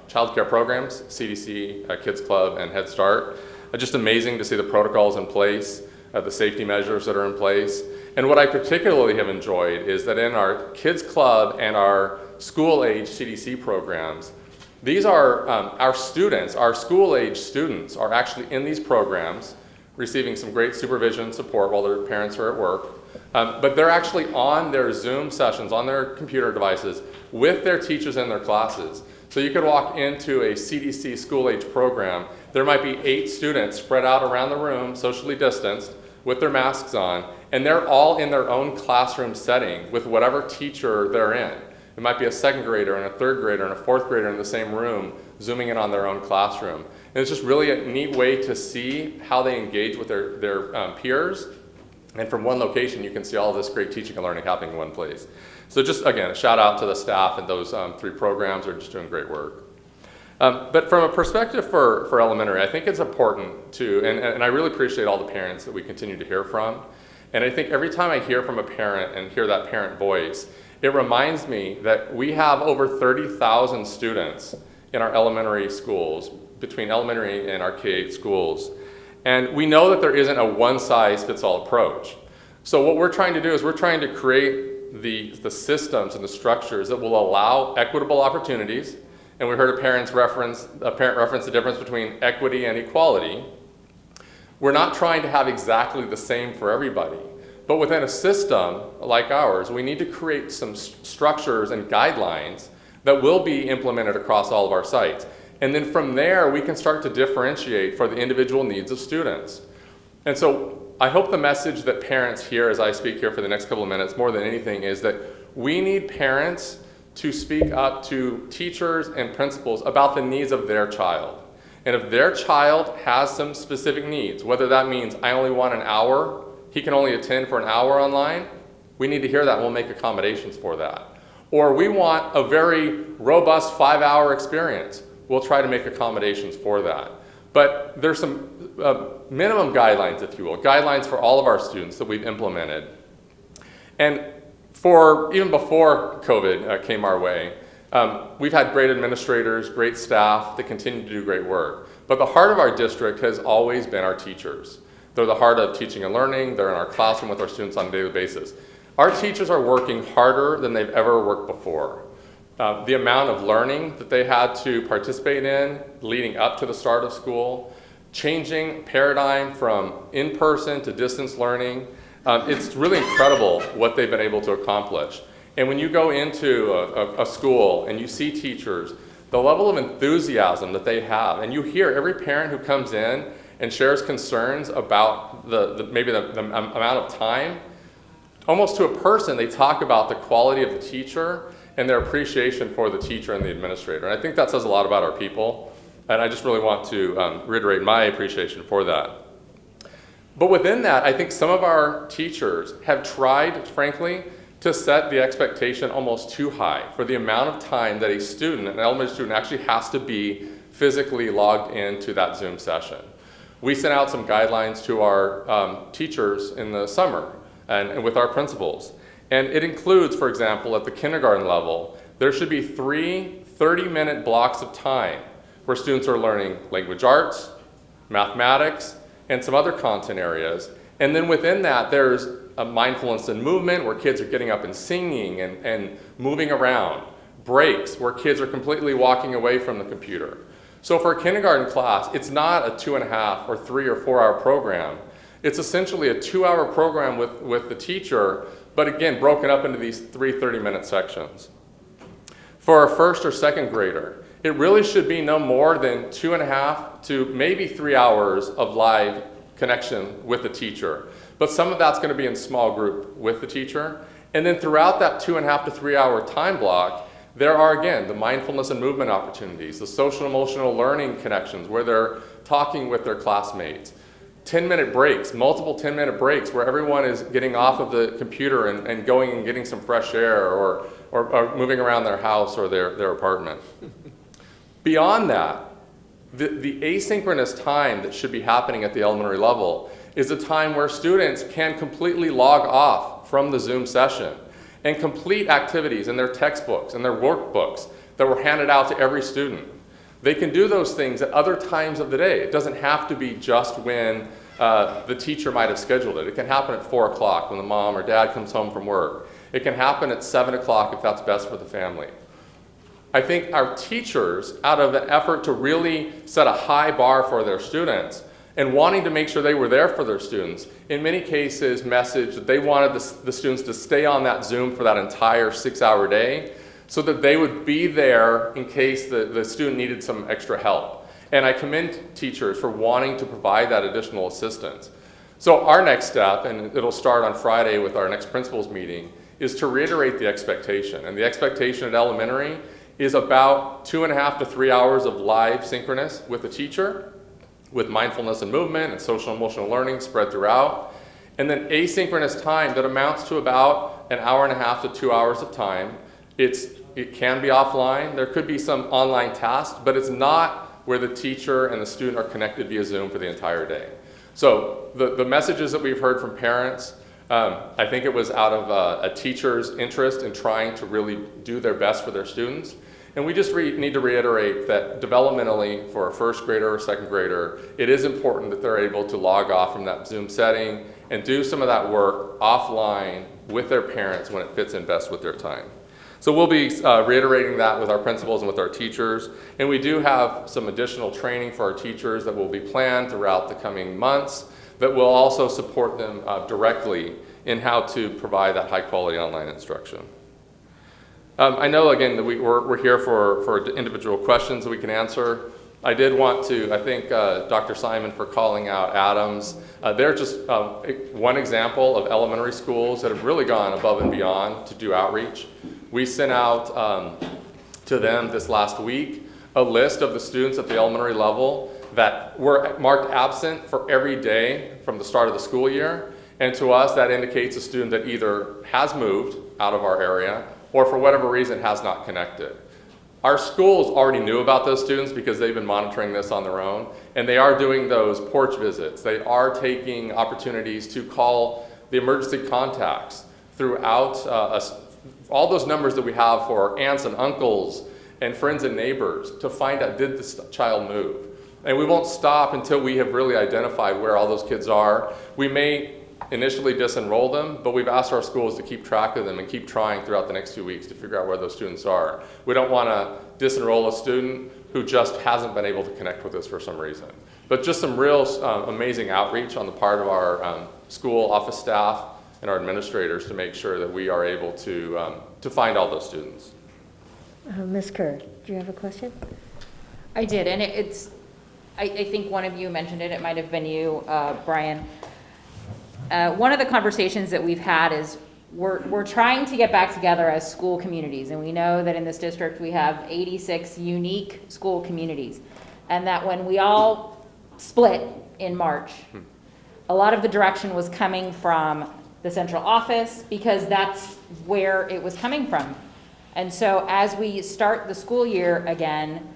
child care programs, CDC, Kids Club, and Head Start. Just amazing to see the protocols in place, the safety measures that are in place. And what I particularly have enjoyed is that in our Kids Club and our school-age CDC programs, these are our students, our school-age students are actually in these programs receiving some great supervision and support while their parents are at work. But they're actually on their Zoom sessions, on their computer devices, with their teachers in their classes. So you could walk into a CDC school-age program. There might be 8 students spread out around the room, socially distanced, with their masks on, and they're all in their own classroom setting with whatever teacher they're in. It might be a 2nd grader and a 3rd grader and a 4th grader in the same room, zooming in on their own classroom. And it's just really a neat way to see how they engage with their peers. And from one location, you can see all of this great teaching and learning happening in one place. So just, again, a shout out to the staff and those 3 programs are just doing great work. But from a perspective for elementary, I think it's important to, and I really appreciate all the parents that we continue to hear from. And I think every time I hear from a parent and hear that parent voice, it reminds me that we have over 30,000 students in our elementary schools, between elementary and our K-8 schools. And we know that there isn't a one-size-fits-all approach. So what we're trying to do is we're trying to create the systems and the structures that will allow equitable opportunities. And we heard a parent reference the difference between equity and equality. We're not trying to have exactly the same for everybody. But within a system like ours, we need to create some structures and guidelines that will be implemented across all of our sites. And then from there, we can start to differentiate for the individual needs of students. And so I hope the message that parents hear as I speak here for the next couple of minutes, more than anything, is that we need parents to speak up to teachers and principals about the needs of their child. And if their child has some specific needs, whether that means I only want an hour, he can only attend for an hour online, we need to hear that and we'll make accommodations for that. Or we want a very robust 5-hour experience, we'll try to make accommodations for that. But there's some minimum guidelines, if you will, guidelines for all of our students that we've implemented. And for even before COVID came our way, we've had great administrators, great staff that continue to do great work. But the heart of our district has always been our teachers. They're the heart of teaching and learning. They're in our classroom with our students on a daily basis. Our teachers are working harder than they've ever worked before. The amount of learning that they had to participate in leading up to the start of school, changing paradigm from in-person to distance learning, it's really incredible what they've been able to accomplish. And when you go into a school and you see teachers, the level of enthusiasm that they have, and you hear every parent who comes in and shares concerns about maybe the amount of time, almost to a person, they talk about the quality of the teacher and their appreciation for the teacher and the administrator. And I think that says a lot about our people, and I just really want to reiterate my appreciation for that. But within that, I think some of our teachers have tried, frankly, to set the expectation almost too high for the amount of time that a student, an elementary student, actually has to be physically logged into that Zoom session. We sent out some guidelines to our teachers in the summer and with our principals. And it includes, for example, at the kindergarten level, there should be 3 30-minute blocks of time where students are learning language arts, mathematics, and some other content areas. And then within that, there's a mindfulness and movement where kids are getting up and singing and moving around. Breaks where kids are completely walking away from the computer. So for a kindergarten class, it's not a 2.5 or 3 or 4 hour program. It's essentially a 2-hour program with the teacher, but again, broken up into these 3 30-minute sections. For a 1st or 2nd grader, it really should be no more than 2.5 to maybe 3 hours of live connection with the teacher. But some of that's going to be in small group with the teacher. And then throughout that 2.5 to 3 hour time block, there are, again, the mindfulness and movement opportunities, the social emotional learning connections where they're talking with their classmates, 10-minute breaks, multiple 10-minute breaks where everyone is getting off of the computer and going and getting some fresh air or moving around their house or their apartment. Beyond that, the asynchronous time that should be happening at the elementary level is a time where students can completely log off from the Zoom session and complete activities in their textbooks and their workbooks that were handed out to every student. They can do those things at other times of the day. It doesn't have to be just when the teacher might have scheduled it. It can happen at 4 o'clock when the mom or dad comes home from work. It can happen at 7 o'clock if that's best for the family. I think our teachers, out of an effort to really set a high bar for their students, and wanting to make sure they were there for their students. In many cases, message that they wanted the students to stay on that Zoom for that entire 6-hour day so that they would be there in case the student needed some extra help. And I commend teachers for wanting to provide that additional assistance. So our next step, and it'll start on Friday with our next principals meeting, is to reiterate the expectation. And the expectation at elementary is about 2.5 to 3 hours of live synchronous with the teacher, with mindfulness and movement and social emotional learning spread throughout. And then asynchronous time that amounts to about 1.5 to 2 hours of time. It can be offline. There could be some online tasks, but it's not where the teacher and the student are connected via Zoom for the entire day. So the messages that we've heard from parents, I think it was out of a teacher's interest in trying to really do their best for their students. And we just need to reiterate that developmentally for a first grader or second grader, it is important that they're able to log off from that Zoom setting and do some of that work offline with their parents when it fits in best with their time. So we'll be reiterating that with our principals and with our teachers. And we do have some additional training for our teachers that will be planned throughout the coming months that will also support them directly in how to provide that high quality online instruction. I know, again, that we're here for individual questions that we can answer. I did want to, thank Dr. Simon for calling out Adams. They're just one example of elementary schools that have really gone above and beyond to do outreach. We sent out to them this last week a list of the students at the elementary level that were marked absent for every day from the start of the school year. And to us, that indicates a student that either has moved out of our area or for whatever reason has not connected. Our schools already knew about those students because they've been monitoring this on their own, and they are doing those porch visits. They are taking opportunities to call the emergency contacts throughout all those numbers that we have for aunts and uncles and friends and neighbors to find out, did this child move? And we won't stop until we have really identified where all those kids are. We may initially disenroll them, but we've asked our schools to keep track of them and keep trying throughout the next 2 weeks to figure out where those students are. We don't want to disenroll a student who just hasn't been able to connect with us for some reason. But just some real amazing outreach on the part of our school office staff and our administrators to make sure that we are able to find all those students. Ms. Kerr, do you have a question? I did, and I think one of you mentioned it. It might have been you, Brian. One of the conversations that we've had is we're trying to get back together as school communities, and we know that in this district we have 86 unique school communities, and that when we all split in March, a lot of the direction was coming from the central office because that's where it was coming from. And so as we start the school year again,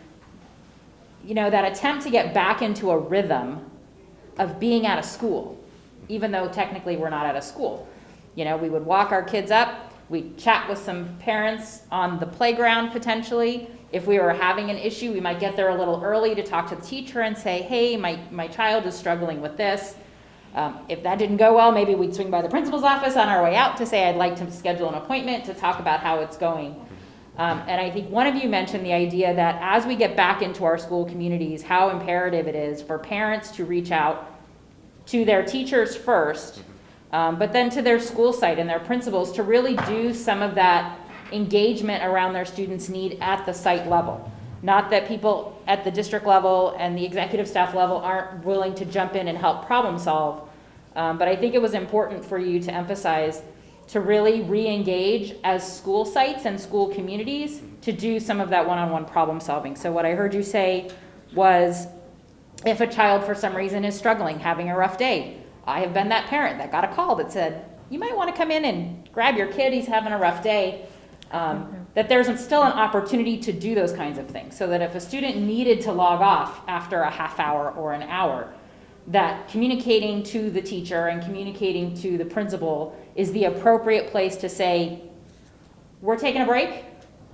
that attempt to get back into a rhythm of being at a school, even though technically we're not at a school. We would walk our kids up, we'd chat with some parents on the playground potentially. If we were having an issue, we might get there a little early to talk to the teacher and say, hey, my child is struggling with this. If that didn't go well, maybe we'd swing by the principal's office on our way out to say, I'd like to schedule an appointment to talk about how it's going. And I think one of you mentioned the idea that as we get back into our school communities, how imperative it is for parents to reach out to their teachers first, but then to their school site and their principals to really do some of that engagement around their students' need at the site level. Not that people at the district level and the executive staff level aren't willing to jump in and help problem solve, but I think it was important for you to emphasize to really re-engage as school sites and school communities to do some of that one-on-one problem solving. So what I heard you say was, if a child for some reason is struggling, having a rough day, I have been that parent that got a call that said, you might want to come in and grab your kid, he's having a rough day. That there's still an opportunity to do those kinds of things, so that if a student needed to log off after a half hour or an hour, that communicating to the teacher and communicating to the principal is the appropriate place to say, we're taking a break,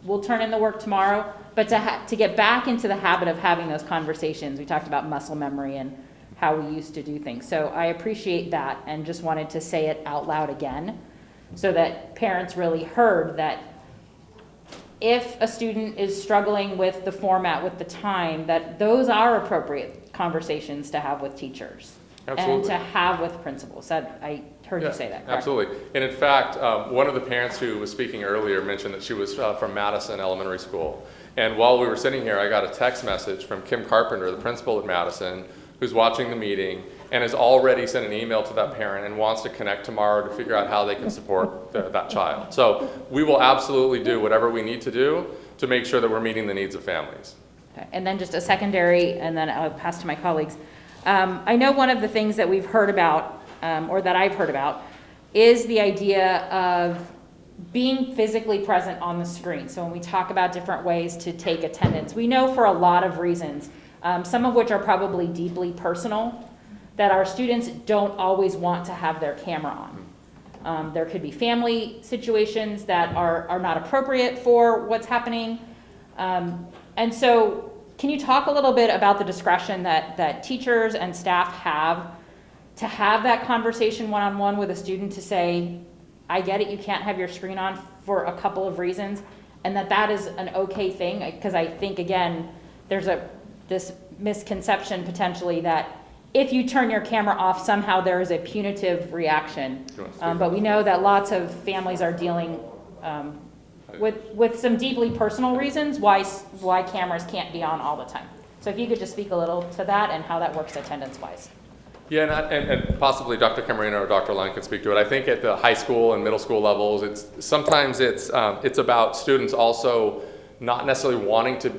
we'll turn in the work tomorrow, but to get back into the habit of having those conversations. We talked about muscle memory and how we used to do things. So I appreciate that and just wanted to say it out loud again so that parents really heard that if a student is struggling with the format, with the time, that those are appropriate conversations to have with teachers. Absolutely. And to have with principals. That, I heard you say that, correct? Absolutely. And in fact, one of the parents who was speaking earlier mentioned that she was from Madison Elementary School. And while we were sitting here, I got a text message from Kim Carpenter, the principal at Madison, who's watching the meeting and has already sent an email to that parent and wants to connect tomorrow to figure out how they can support that child. So we will absolutely do whatever we need to do to make sure that we're meeting the needs of families. Okay. And then just a secondary, and then I'll pass to my colleagues. I know one of the things that we've heard about, or that I've heard about, is the idea of being physically present on the screen. So when we talk about different ways to take attendance, we know for a lot of reasons, some of which are probably deeply personal, that our students don't always want to have their camera on. There could be family situations that are not appropriate for what's happening. And so can you talk a little bit about the discretion that teachers and staff have to have that conversation one-on-one with a student to say, I get it, you can't have your screen on for a couple of reasons, and that is an okay thing? Because I think, again, there's this misconception potentially that if you turn your camera off, somehow there is a punitive reaction. But we know that lots of families are dealing with some deeply personal reasons why cameras can't be on all the time. So if you could just speak a little to that and how that works attendance-wise. Yeah, and possibly Dr. Camarino or Dr. Lyon could speak to it. I think at the high school and middle school levels, sometimes it's about students also not necessarily wanting to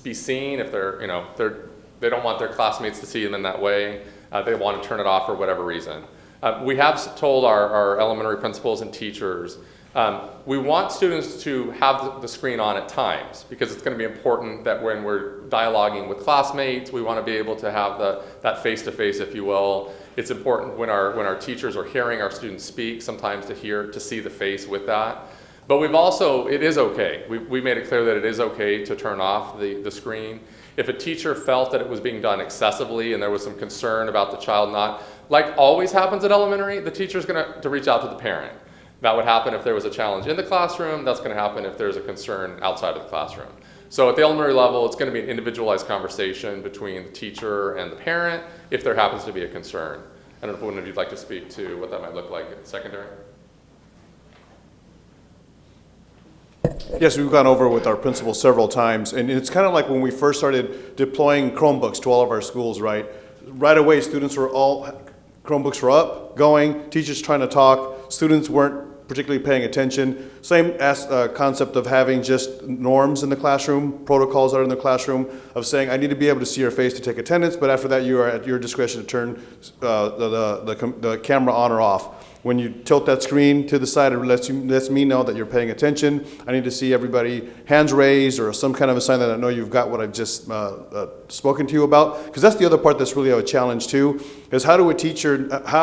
be seen if they don't want their classmates to see them in that way. They want to turn it off for whatever reason. We have told our elementary principals and teachers, we want students to have the screen on at times because it's going to be important that when we're dialoguing with classmates, we want to be able to have that face-to-face, if you will. It's important when our teachers are hearing our students speak, sometimes to see the face with that. But it is okay. We made it clear that it is okay to turn off the screen. If a teacher felt that it was being done excessively and there was some concern about the child not, like always happens at elementary, the teacher's going to reach out to the parent. That would happen if there was a challenge in the classroom. That's going to happen if there's a concern outside of the classroom. So at the elementary level, it's going to be an individualized conversation between the teacher and the parent if there happens to be a concern. I don't know if one of you'd like to speak to what that might look like at secondary. Yes, we've gone over with our principals several times, and it's kind of like when we first started deploying Chromebooks to all of our schools, right? Right away, Chromebooks were up, going, teachers trying to talk, students weren't particularly paying attention. Same concept of having just norms in the classroom, protocols that are in the classroom, of saying, I need to be able to see your face to take attendance, but after that, you are at your discretion to turn the camera on or off. When you tilt that screen to the side, it lets me know that you're paying attention. I need to see everybody hands raised or some kind of a sign that I know you've got what I've just spoken to you about. Because that's the other part that's really a challenge too, is how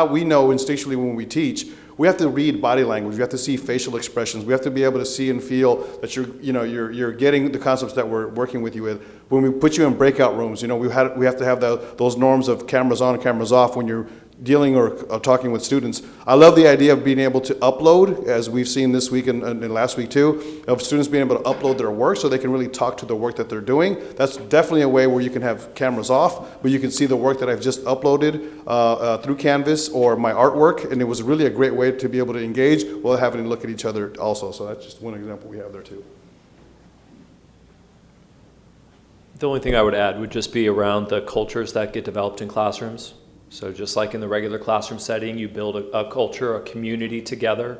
we know instinctually when we teach, we have to read body language. We have to see facial expressions. We have to be able to see and feel that you're getting the concepts that we're working with you with. When we put you in breakout rooms, we have to have those norms of cameras on, cameras off when you're dealing or talking with students. I love the idea of being able to upload, as we've seen this week and last week too, of students being able to upload their work so they can really talk to the work that they're doing. That's definitely a way where you can have cameras off, but you can see the work that I've just uploaded through Canvas or my artwork, and it was really a great way to be able to engage while having to look at each other also. So that's just one example we have there too. The only thing I would add would just be around the cultures that get developed in classrooms. So just like in the regular classroom setting, you build a culture, a community together.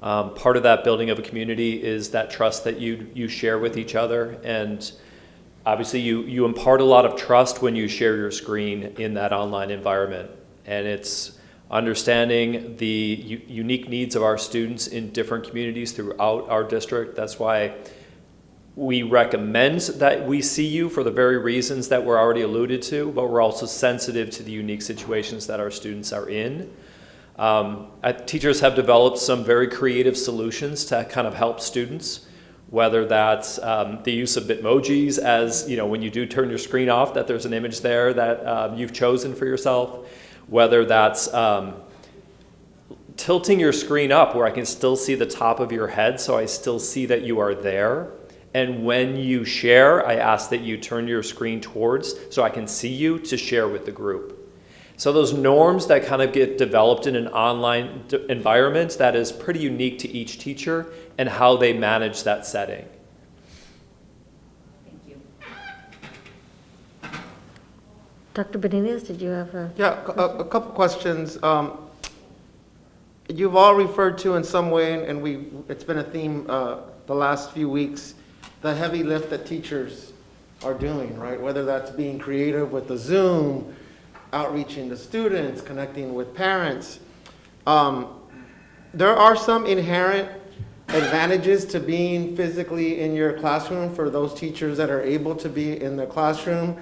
Part of that building of a community is that trust that you share with each other. And obviously you impart a lot of trust when you share your screen in that online environment. And it's understanding the unique needs of our students in different communities throughout our district. That's why we recommend that we see you for the very reasons that were already alluded to, but we're also sensitive to the unique situations that our students are in. Teachers have developed some very creative solutions to kind of help students, whether that's the use of Bitmojis, as when you do turn your screen off, that there's an image there that you've chosen for yourself, whether that's tilting your screen up where I can still see the top of your head so I still see that you are there. And when you share, I ask that you turn your screen towards so I can see you to share with the group. So those norms that kind of get developed in an online environment, that is pretty unique to each teacher and how they manage that setting. Thank you. Dr. Benitez, did you have a? Yeah, a couple questions. You've all referred to in some way, and it's been a theme the last few weeks, the heavy lift that teachers are doing, right? Whether that's being creative with the Zoom, outreaching to students, connecting with parents. There are some inherent advantages to being physically in your classroom for those teachers that are able to be in the classroom.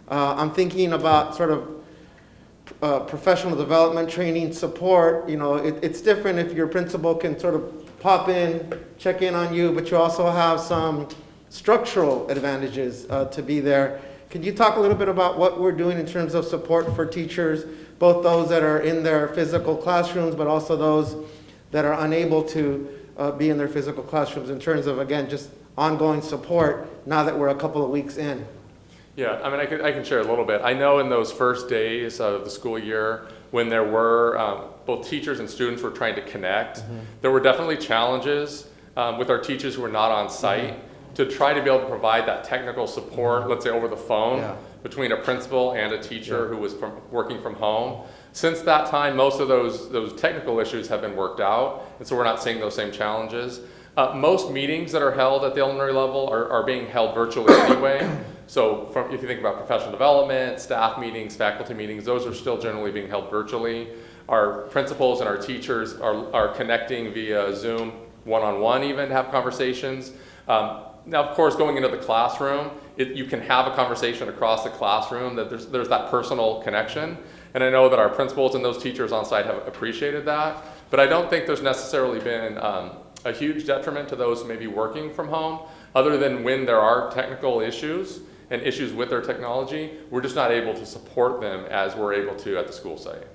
I'm thinking about sort of professional development, training, support. You know, it's different if your principal can sort of pop in, check in on you, but you also have some structural advantages to be there. Can you talk a little bit about what we're doing in terms of support for teachers, both those that are in their physical classrooms, but also those that are unable to be in their physical classrooms in terms of, again, just ongoing support now that we're a couple of weeks in? Yeah, I mean, I can share a little bit. I know in those first days of the school year, when there were both teachers and students were trying to connect, there were definitely challenges with our teachers who were not on site to try to be able to provide that technical support, let's say over the phone, between a principal and a teacher who was working from home. Since that time, most of those technical issues have been worked out, and so we're not seeing those same challenges. Most meetings that are held at the elementary level are being held virtually anyway. So if you think about professional development, staff meetings, faculty meetings, those are still generally being held virtually. Our principals and our teachers are connecting via Zoom one-on-one even to have conversations. Now, of course, going into the classroom, you can have a conversation across the classroom, that there's that personal connection. And I know that our principals and those teachers on site have appreciated that. But I don't think there's necessarily been a huge detriment to those maybe working from home, other than when there are technical issues and issues with their technology, we're just not able to support them as we're able to at the school site.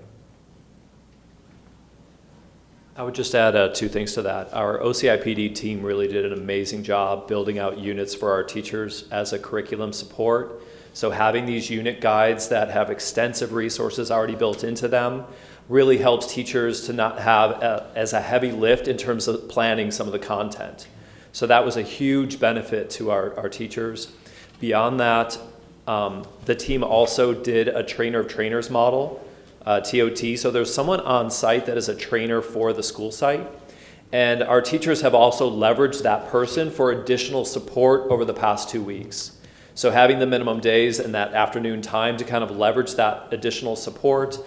I would just add two things to that. Our OCIPD team really did an amazing job building out units for our teachers as a curriculum support. So having these unit guides that have extensive resources already built into them really helps teachers to not have as a heavy lift in terms of planning some of the content. So that was a huge benefit to our teachers. Beyond that, the team also did a trainer of trainers model, TOT. So there's someone on site that is a trainer for the school site. And our teachers have also leveraged that person for additional support over the past 2 weeks. So having the minimum days and that afternoon time to kind of leverage that additional support.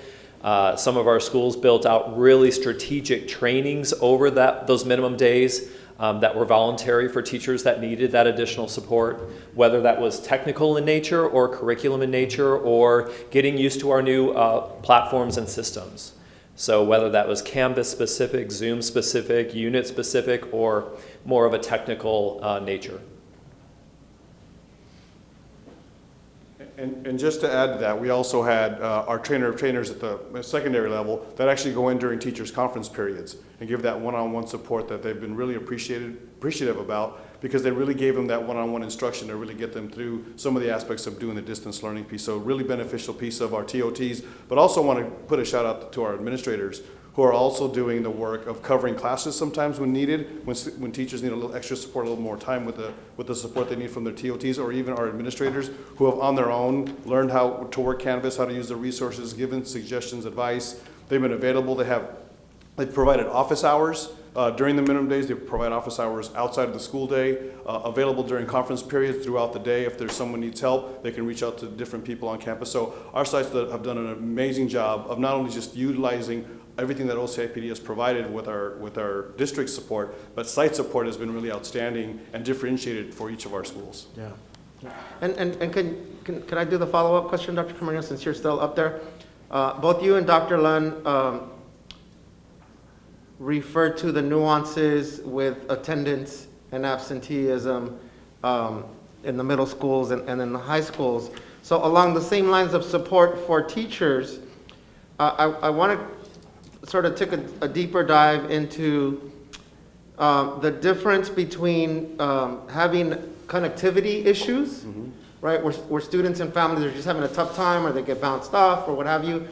Some of our schools built out really strategic trainings over those minimum days that were voluntary for teachers that needed that additional support, whether that was technical in nature or curriculum in nature or getting used to our new platforms and systems. So whether that was Canvas specific, Zoom specific, unit specific, or more of a technical nature. And just to add to that, we also had our trainer of trainers at the secondary level that actually go in during teachers' conference periods and give that one-on-one support that they've been really appreciative about, because they really gave them that one-on-one instruction to really get them through some of the aspects of doing the distance learning piece. So really beneficial piece of our TOTs, but also want to put a shout out to our administrators who are also doing the work of covering classes sometimes when needed, when teachers need a little extra support, a little more time with the support they need from their TOTs, or even our administrators who have on their own learned how to work Canvas, how to use the resources, given suggestions, advice. They've been available. They've provided office hours during the minimum days. They provide office hours outside of the school day, available during conference periods throughout the day. If there's someone needs help, they can reach out to different people on campus. So our sites have done an amazing job of not only just utilizing everything that OCIPD has provided with our district support, but site support has been really outstanding and differentiated for each of our schools. Yeah. And can I do the follow-up question, Dr. Camarena, since you're still up there? Both you and Dr. Lund referred to the nuances with attendance and absenteeism in the middle schools and in the high schools. So along the same lines of support for teachers, I want to sort of take a deeper dive into the difference between having connectivity issues, right, where students and families are just having a tough time or they get bounced off or what have you,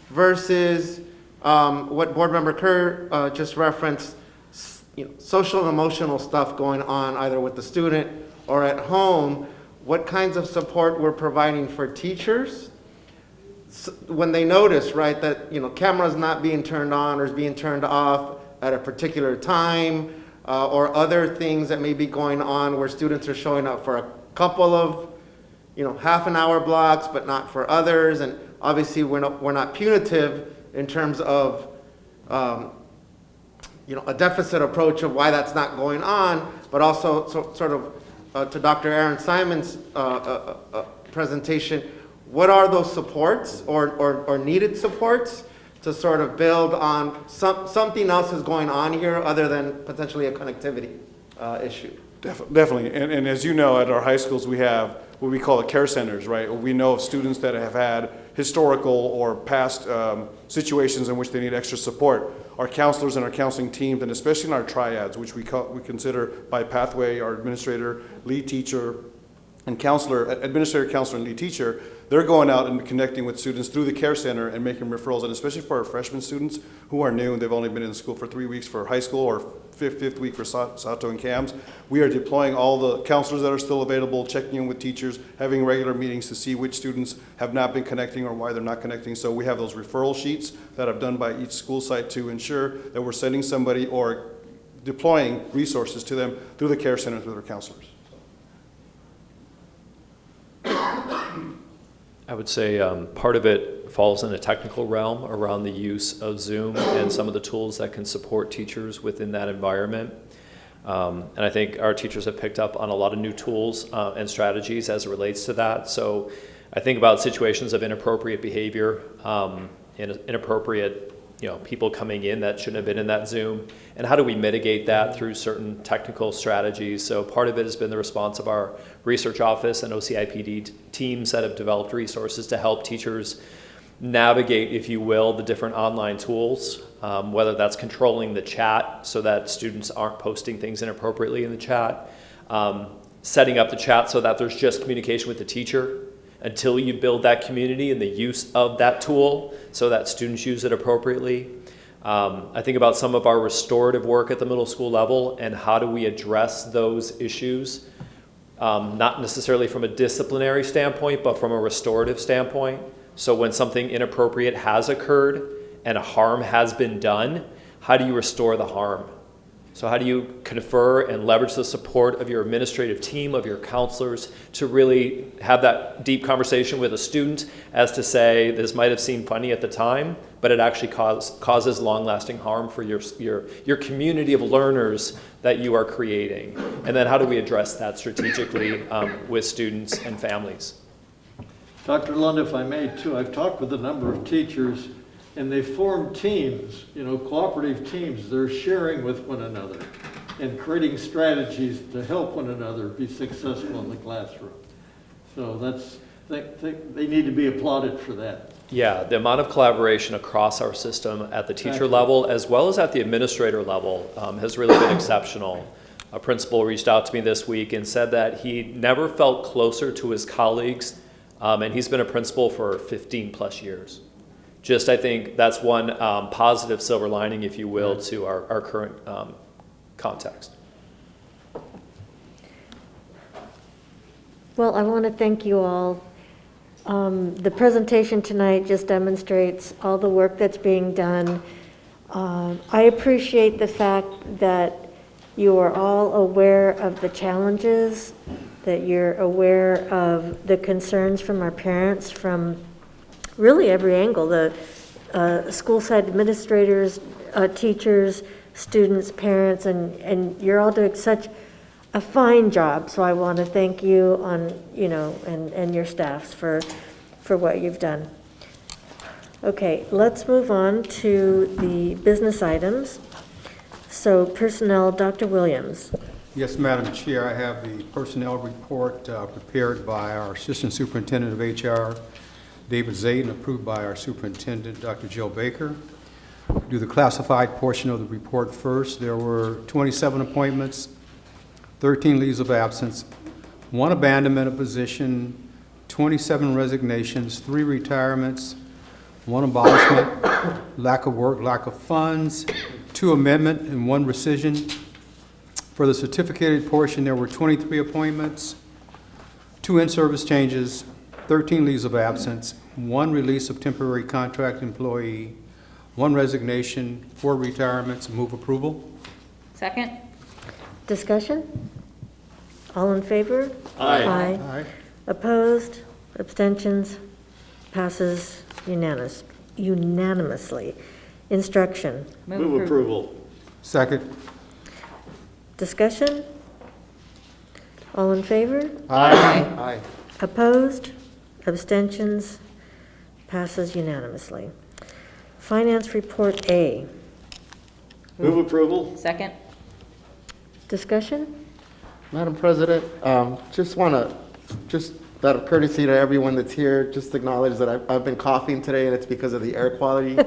versus what Board Member Kerr just referenced, social and emotional stuff going on either with the student or at home, what kinds of support we're providing for teachers when they notice, right, that camera's not being turned on or is being turned off at a particular time, or other things that may be going on where students are showing up for a couple of half an hour blocks but not for others. And obviously we're not punitive in terms of a deficit approach of why that's not going on, but also sort of to Dr. Aaron Simon's presentation, what are those supports or needed supports to sort of build on something else is going on here other than potentially a connectivity issue? Definitely, and as you know, at our high schools we have what we call the care centers, right? We know of students that have had historical or past situations in which they need extra support. Our counselors and our counseling teams, and especially in our triads, which we consider by pathway, our administrator, lead teacher, and counselor, administrator, counselor, and lead teacher, they're going out and connecting with students through the care center and making referrals, and especially for our freshman students who are new and they've only been in school for 3 weeks for high school or fifth week for Sato and CAMS. We are deploying all the counselors that are still available, checking in with teachers, having regular meetings to see which students have not been connecting or why they're not connecting. So we have those referral sheets that are done by each school site to ensure that we're sending somebody or deploying resources to them through the care centers with our counselors. I would say part of it falls in a technical realm around the use of Zoom and some of the tools that can support teachers within that environment. And I think our teachers have picked up on a lot of new tools and strategies as it relates to that. So I think about situations of inappropriate behavior, inappropriate people coming in that shouldn't have been in that Zoom, and how do we mitigate that through certain technical strategies. So part of it has been the response of our research office and OCIPD teams that have developed resources to help teachers navigate, if you will, the different online tools, whether that's controlling the chat so that students aren't posting things inappropriately in the chat, setting up the chat so that there's just communication with the teacher until you build that community and the use of that tool so that students use it appropriately. I think about some of our restorative work at the middle school level and how do we address those issues, not necessarily from a disciplinary standpoint, but from a restorative standpoint. So when something inappropriate has occurred and a harm has been done, how do you restore the harm? So how do you confer and leverage the support of your administrative team, of your counselors, to really have that deep conversation with a student as to say, this might have seemed funny at the time, but it actually causes long-lasting harm for your community of learners that you are creating. And then how do we address that strategically with students and families? Dr. Lund, if I may too, I've talked with a number of teachers and they form teams, cooperative teams. They're sharing with one another and creating strategies to help one another be successful in the classroom. So they need to be applauded for that. Yeah, the amount of collaboration across our system at the teacher level as well as at the administrator level has really been exceptional. A principal reached out to me this week and said that he never felt closer to his colleagues, and he's been a principal for 15 plus years. I think that's one positive silver lining, if you will, to our current context. Well, I want to thank you all. The presentation tonight just demonstrates all the work that's being done. I appreciate the fact that you are all aware of the challenges, that you're aware of the concerns from our parents from really every angle, the school side administrators, teachers, students, parents, and you're all doing such a fine job. So I want to thank you and your staffs for what you've done. Okay, let's move on to the business items. So personnel, Dr. Williams. Yes, Madam Chair, I have the personnel report prepared by our Assistant Superintendent of HR, David Zayden, approved by our Superintendent, Dr. Jill Baker. do the classified portion of the report first. There were 27 appointments, 13 leaves of absence, 1 abandonment of position, 27 resignations, 3 retirements, 1 abolishment, lack of work, lack of funds, 2 amendment, and 1 rescission. For the certificated portion, there were 23 appointments, 2 in-service changes, 13 leaves of absence, 1 release of temporary contract employee, 1 resignation, 4 retirements. Move approval. Second? Discussion? All in favor? Aye. Aye. Opposed? Abstentions? Passes unanimously. Instruction? Move approval. Second. Discussion? All in favor? Aye. Opposed? Abstentions? Passes unanimously. Finance Report A. Move approval. Second? Discussion? Madam President, just want to, just out of courtesy to everyone that's here, just acknowledge that I've been coughing today, and it's because of the air quality.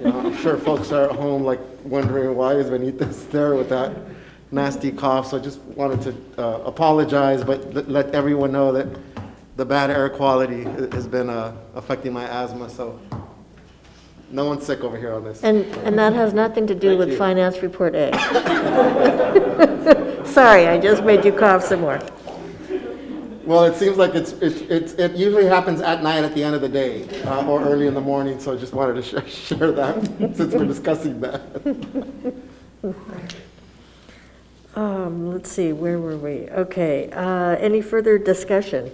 I'm sure folks are at home like wondering why is Benitez there with that nasty cough. So I just wanted to apologize, but let everyone know that the bad air quality has been affecting my asthma. So no one's sick over here on this. And that has nothing to do with Finance Report A. Sorry, I just made you cough some more. Well, it seems like it usually happens at night at the end of the day or early in the morning, so I just wanted to share that since we're discussing that. Let's see, where were we? Okay, any further discussion?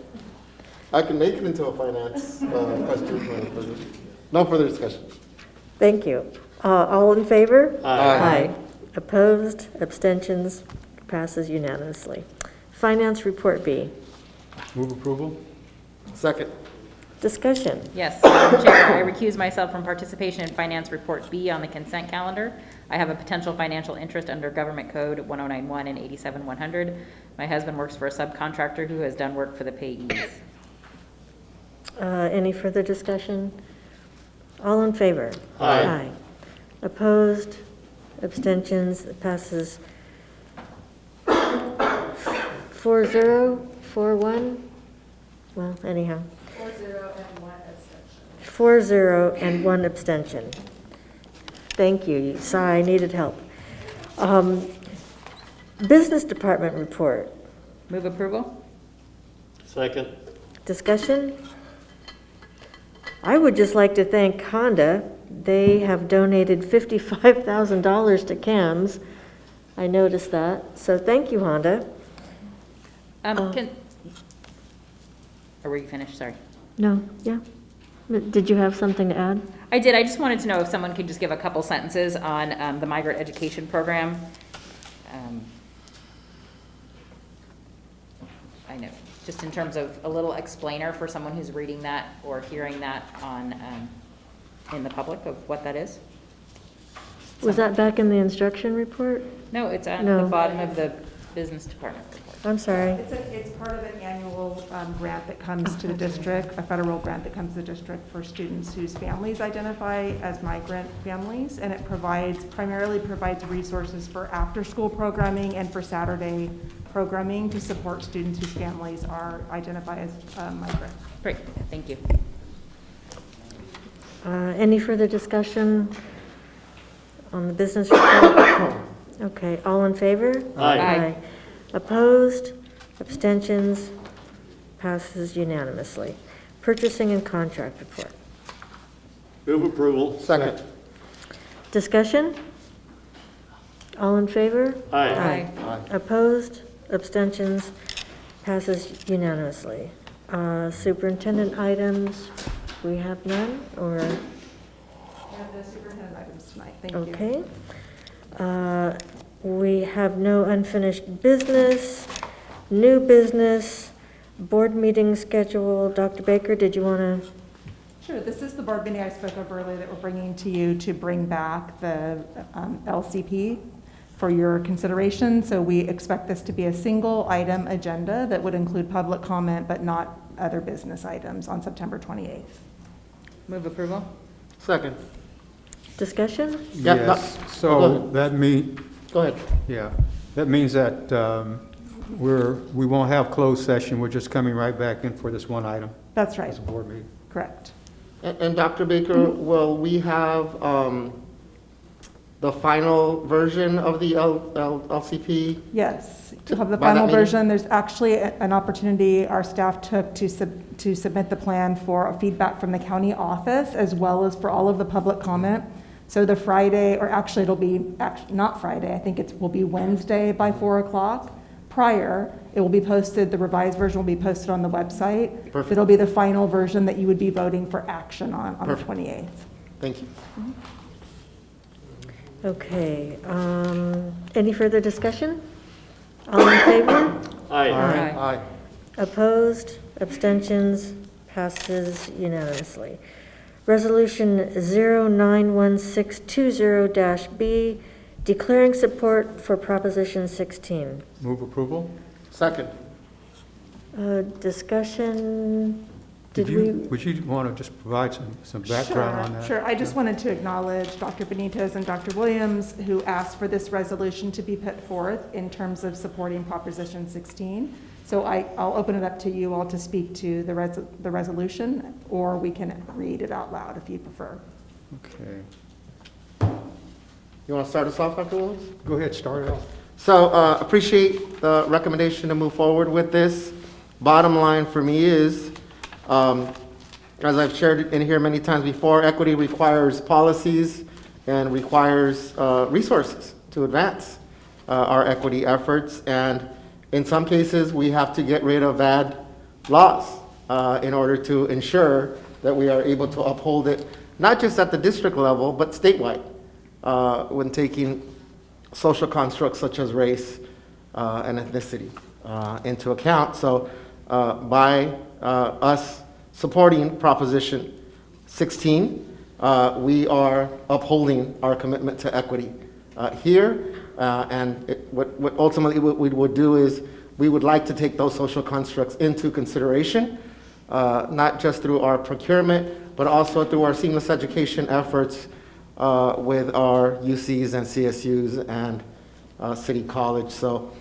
I can make it into a finance question. No further discussion. Thank you. All in favor? Aye. Opposed? Abstentions? Passes unanimously. Finance Report B. Move approval. Second. Discussion. Yes, Madam Chair, I recuse myself from participation in Finance Report B on the consent calendar. I have a potential financial interest under Government Code 1091 and 87100. My husband works for a subcontractor who has done work for the payees. Any further discussion? All in favor? Aye. Opposed? Abstentions? It passes 4-0, 4-1? Well, anyhow. 4-0 and 1 abstention. Thank you. Sorry, I needed help. Business Department report. Move approval? Second. Discussion? I would just like to thank Honda. They have donated $55,000 to CAMS. I noticed that. So thank you, Honda. Or were you finished? Sorry. No, yeah. Did you have something to add? I did. I just wanted to know if someone could just give a couple sentences on the migrant education program. I know, just in terms of a little explainer for someone who's reading that or hearing that on in the public of what that is. Was that back in the instruction report? No, it's at No. the bottom of the business department report. I'm sorry. It's part of an annual grant that comes to the district, a federal grant that comes to the district for students whose families identify as migrant families, and it primarily provides resources for after-school programming and for Saturday programming to support students whose families are identified as migrant. Great, thank you. Any further discussion on the business report? Okay, all in favor? Aye. Opposed? Abstentions? Passes unanimously. Purchasing and contract report. Move approval. Second. Discussion? All in favor? Aye. Opposed? Abstentions? Passes unanimously. Superintendent items, we have none, or? We have the superintendent items tonight. Thank you. Okay. We have no unfinished business, new business, board meeting schedule. Dr. Baker, did you want to? Sure. This is the board meeting I spoke of earlier that we're bringing to you to bring back the LCP for your consideration. So we expect this to be a single item agenda that would include public comment but not other business items on September 28th. Move approval? Second. Discussion? Yes, so that means, Go ahead. yeah, that means that we won't have closed session, we're just coming right back in for this one item. That's right. As a board meeting. Correct. And Dr. Baker, will we have the final version of the LCP? Yes, to have the by that final meeting? version. There's actually an opportunity our staff took to submit the plan for feedback from the county office, as well as for all of the public comment. So the Friday, or actually it'll be, not Friday, I think will be Wednesday by 4 o'clock. Prior, it will be posted, the revised version will be posted on the website. Perfect. It'll be the final version that you would be voting for action on the Perfect. 28th. Thank you. Okay, any further discussion? All in favor? Aye. Aye. Opposed? Abstentions? Passes unanimously. Resolution 091620-B, declaring support for Proposition 16. Move approval? Second. Discussion, Would you want to just provide some background on that? Sure. I just wanted to acknowledge Dr. Benitez and Dr. Williams, who asked for this resolution to be put forth in terms of supporting Proposition 16. So I'll open it up to you all to speak to the resolution, or we can read it out loud if you prefer. Okay. You want to start us off, Dr. Williams? Go ahead, start it off. So appreciate the recommendation to move forward with this. Bottom line for me is, as I've shared in here many times before, equity requires policies and requires resources to advance our equity efforts. And in some cases, we have to get rid of bad laws in order to ensure that we are able to uphold it, not just at the district level, but statewide, when taking social constructs such as race and ethnicity into account. So by us supporting Proposition 16, we are upholding our commitment to equity here. What ultimately we would do is we would like to take those social constructs into consideration, not just through our procurement, but also through our seamless education efforts with our UCs and CSUs and City College. So,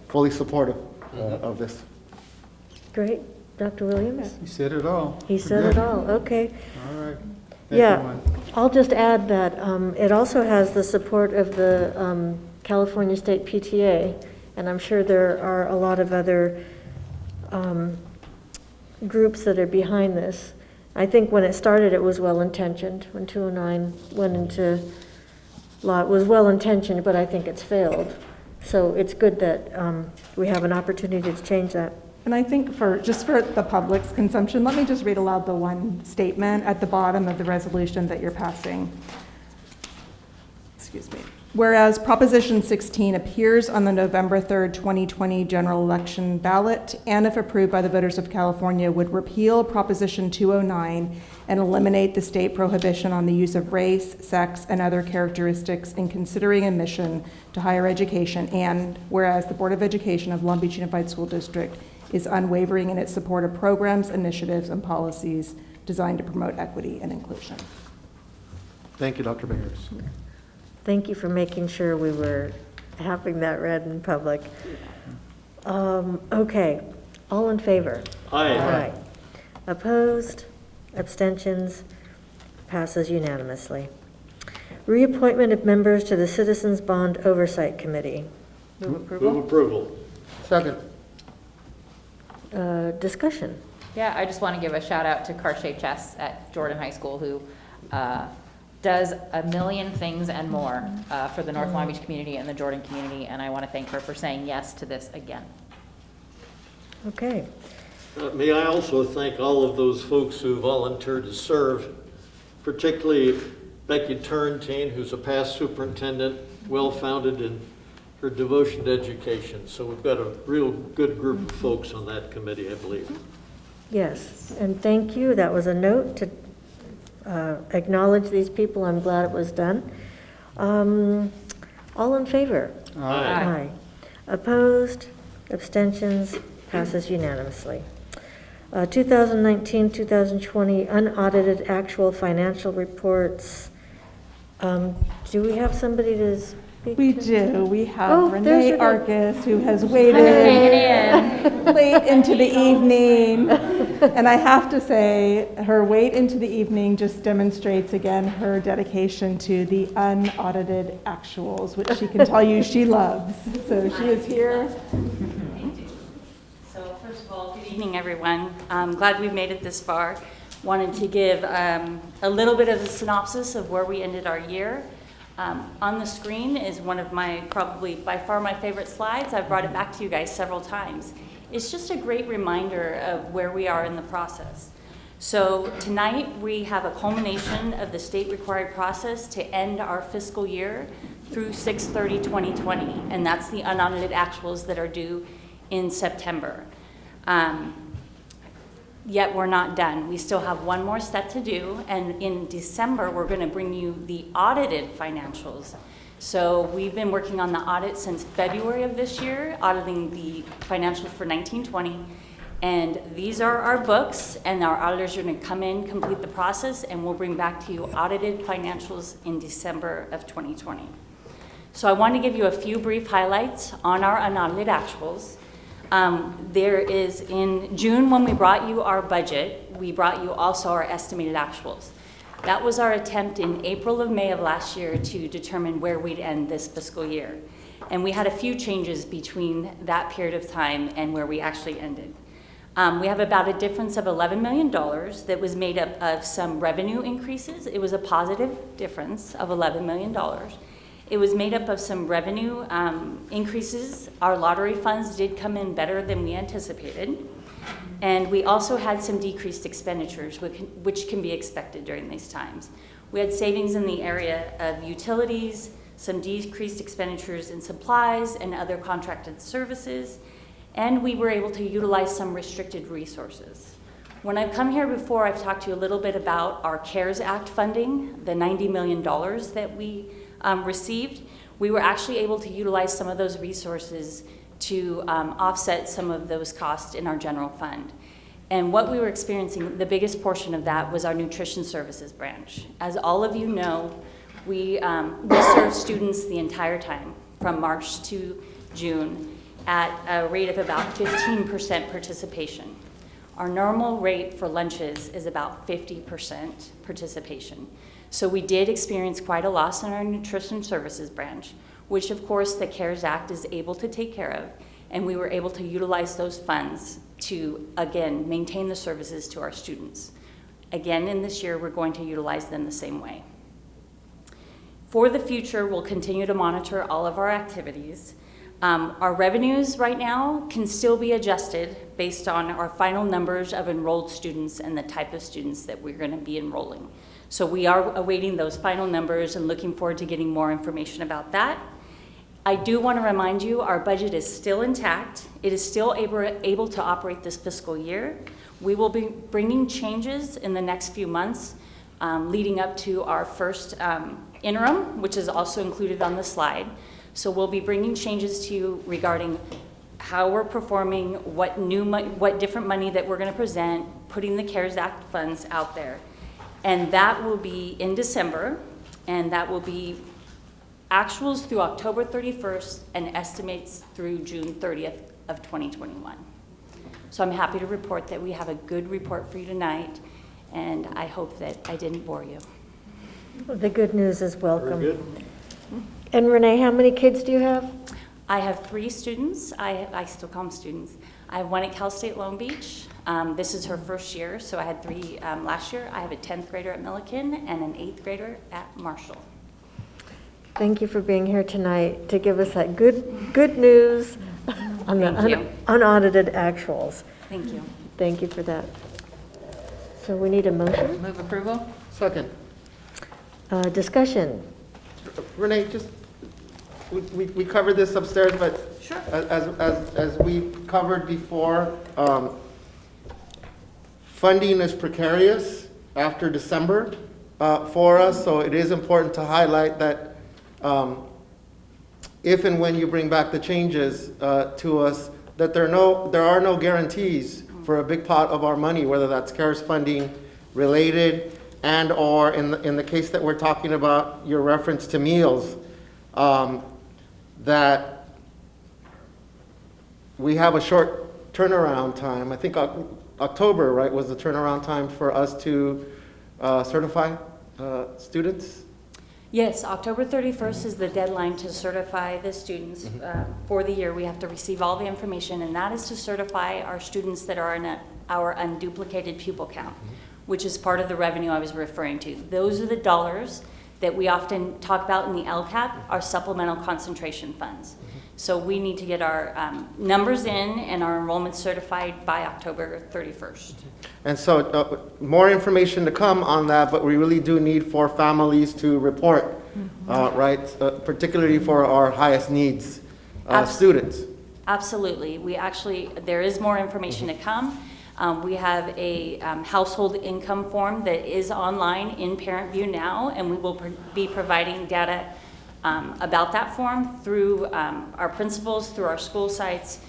fully supportive of this. Great. Dr. Williams? He said it all. He said Good. it all, okay. All right. Thank you, Yeah, Lynn. I'll just add that it also has the support of the California State PTA, and I'm sure there are a lot of other groups that are behind this. I think when it started, it was well-intentioned. When 209 went into law, it was well-intentioned, but I think it's failed. So it's good that we have an opportunity to change that. And I think just for the public's consumption, let me just read aloud the one statement at the bottom of the resolution that you're passing. Excuse me. Whereas Proposition 16 appears on the November 3rd, 2020 general election ballot, and if approved by the voters of California, would repeal Proposition 209 and eliminate the state prohibition on the use of race, sex, and other characteristics in considering admission to higher education. And whereas the Board of Education of Long Beach Unified School District is unwavering in its support of programs, initiatives, and policies designed to promote equity and inclusion. Thank you, Dr. Baker. Thank you for making sure we were having that read in public. Okay, all in favor? Aye. Opposed? Abstentions? Passes unanimously. Reappointment of members to the Citizens Bond Oversight Committee. Move approval? Move approval. Second. Discussion. Yeah, I just want to give a shout out to Karshay Chess at Jordan High School, who does a million things and more for the North Long Beach community and the Jordan community, and I want to thank her for saying yes to this again. Okay. May I also thank all of those folks who volunteered to serve, particularly Becky Turrentine, who's a past superintendent, well-founded in her devotion to education. So we've got a real good group of folks on that committee, I believe. Yes, and thank you. That was a note to acknowledge these people. I'm glad it was done. All in favor? Aye. Opposed? Abstentions? Passes unanimously. 2019-2020 unaudited actual financial reports. Do we have somebody to speak? We do. We have Oh, Renee there's Arcus, who has waited late into the evening. And I have to say, her wait into the evening just demonstrates again her dedication to the unaudited actuals, which she can tell you she loves. So she is here. So first of all, good evening, everyone. I'm glad we've made it this far. Wanted to give a little bit of a synopsis of where we ended our year. On the screen is one of my, probably by far my favorite slides. I've brought it back to you guys several times. It's just a great reminder of where we are in the process. So tonight we have a culmination of the state required process to end our fiscal year through 6/30/2020, and that's the unaudited actuals that are due in September. Yet we're not done. We still have one more step to do, and in December, we're going to bring you the audited financials. So we've been working on the audit since February of this year, auditing the financials for 1920, and these are our books, and our auditors are going to come in, complete the process, and we'll bring back to you audited financials in December of 2020. So I want to give you a few brief highlights on our unaudited actuals. There is in June when we brought you our budget, we brought you also our estimated actuals. That was our attempt in April of May of last year to determine where we'd end this fiscal year. And we had a few changes between that period of time and where we actually ended. We have about a difference of $11 million that was made up of some revenue increases. It was a positive difference of $11 million. It was made up of some revenue increases. Our lottery funds did come in better than we anticipated. And we also had some decreased expenditures, which can be expected during these times. We had savings in the area of utilities, some decreased expenditures in supplies and other contracted services, and we were able to utilize some restricted resources. When I've come here before, I've talked to you a little bit about our CARES Act funding, the $90 million that we received. We were actually able to utilize some of those resources to offset some of those costs in our general fund. And what we were experiencing, the biggest portion of that was our nutrition services branch. As all of you know, we serve students the entire time, from March to June, at a rate of about 15% participation. Our normal rate for lunches is about 50% participation. So we did experience quite a loss in our nutrition services branch, which of course the CARES Act is able to take care of, and we were able to utilize those funds to, again, maintain the services to our students. Again, in this year, we're going to utilize them the same way. For the future, we'll continue to monitor all of our activities. Our revenues right now can still be adjusted based on our final numbers of enrolled students and the type of students that we're going to be enrolling. So we are awaiting those final numbers and looking forward to getting more information about that. I do want to remind you, our budget is still intact. It is still able to operate this fiscal year. We will be bringing changes in the next few months leading up to our first interim, which is also included on the slide. So we'll be bringing changes to you regarding how we're performing, what different money that we're going to present, putting the CARES Act funds out there. And that will be in December, and that will be actuals through October 31st and estimates through June 30th of 2021. So I'm happy to report that we have a good report for you tonight, and I hope that I didn't bore you. The good news is welcome. Very good. And Renee, how many kids do you have? I have 3 students. I still call them students. I have one at Cal State Long Beach. This is her first year, so I had 3 last year. I have a 10th grader at Milliken and an 8th grader at Marshall. Thank you for being here tonight to give us that good news on the unaudited actuals. Thank you. Thank you for that. So we need a motion? Move approval? Second. Discussion. Renee, we covered this upstairs, but sure. As we covered before, funding is precarious after December for us, so it is important to highlight that if and when you bring back the changes to us, that there are no guarantees for a big pot of our money, whether that's CARES funding related and or in the case that we're talking about, your reference to meals, that we have a short turnaround time. I think October, right, was the turnaround time for us to certify students? Yes, October 31st is the deadline to certify the students for the year. We have to receive all the information, and that is to certify our students that are in our unduplicated pupil count, which is part of the revenue I was referring to. Those are the dollars that we often talk about in the LCAP, our supplemental concentration funds. So we need to get our numbers in and our enrollment certified by October 31st. And so more information to come on that, but we really do need for families to report, right? Particularly for our highest needs students. Absolutely. There is more information to come. We have a household income form that is online in Parent View now, and we will be providing data about that form through our principals, through our school sites.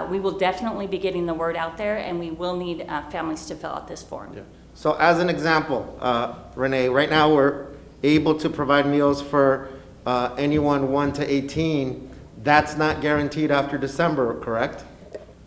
We will definitely be getting the word out there, and we will need families to fill out this form. Yeah. So as an example, Renee, right now we're able to provide meals for anyone 1 to 18. That's not guaranteed after December, correct?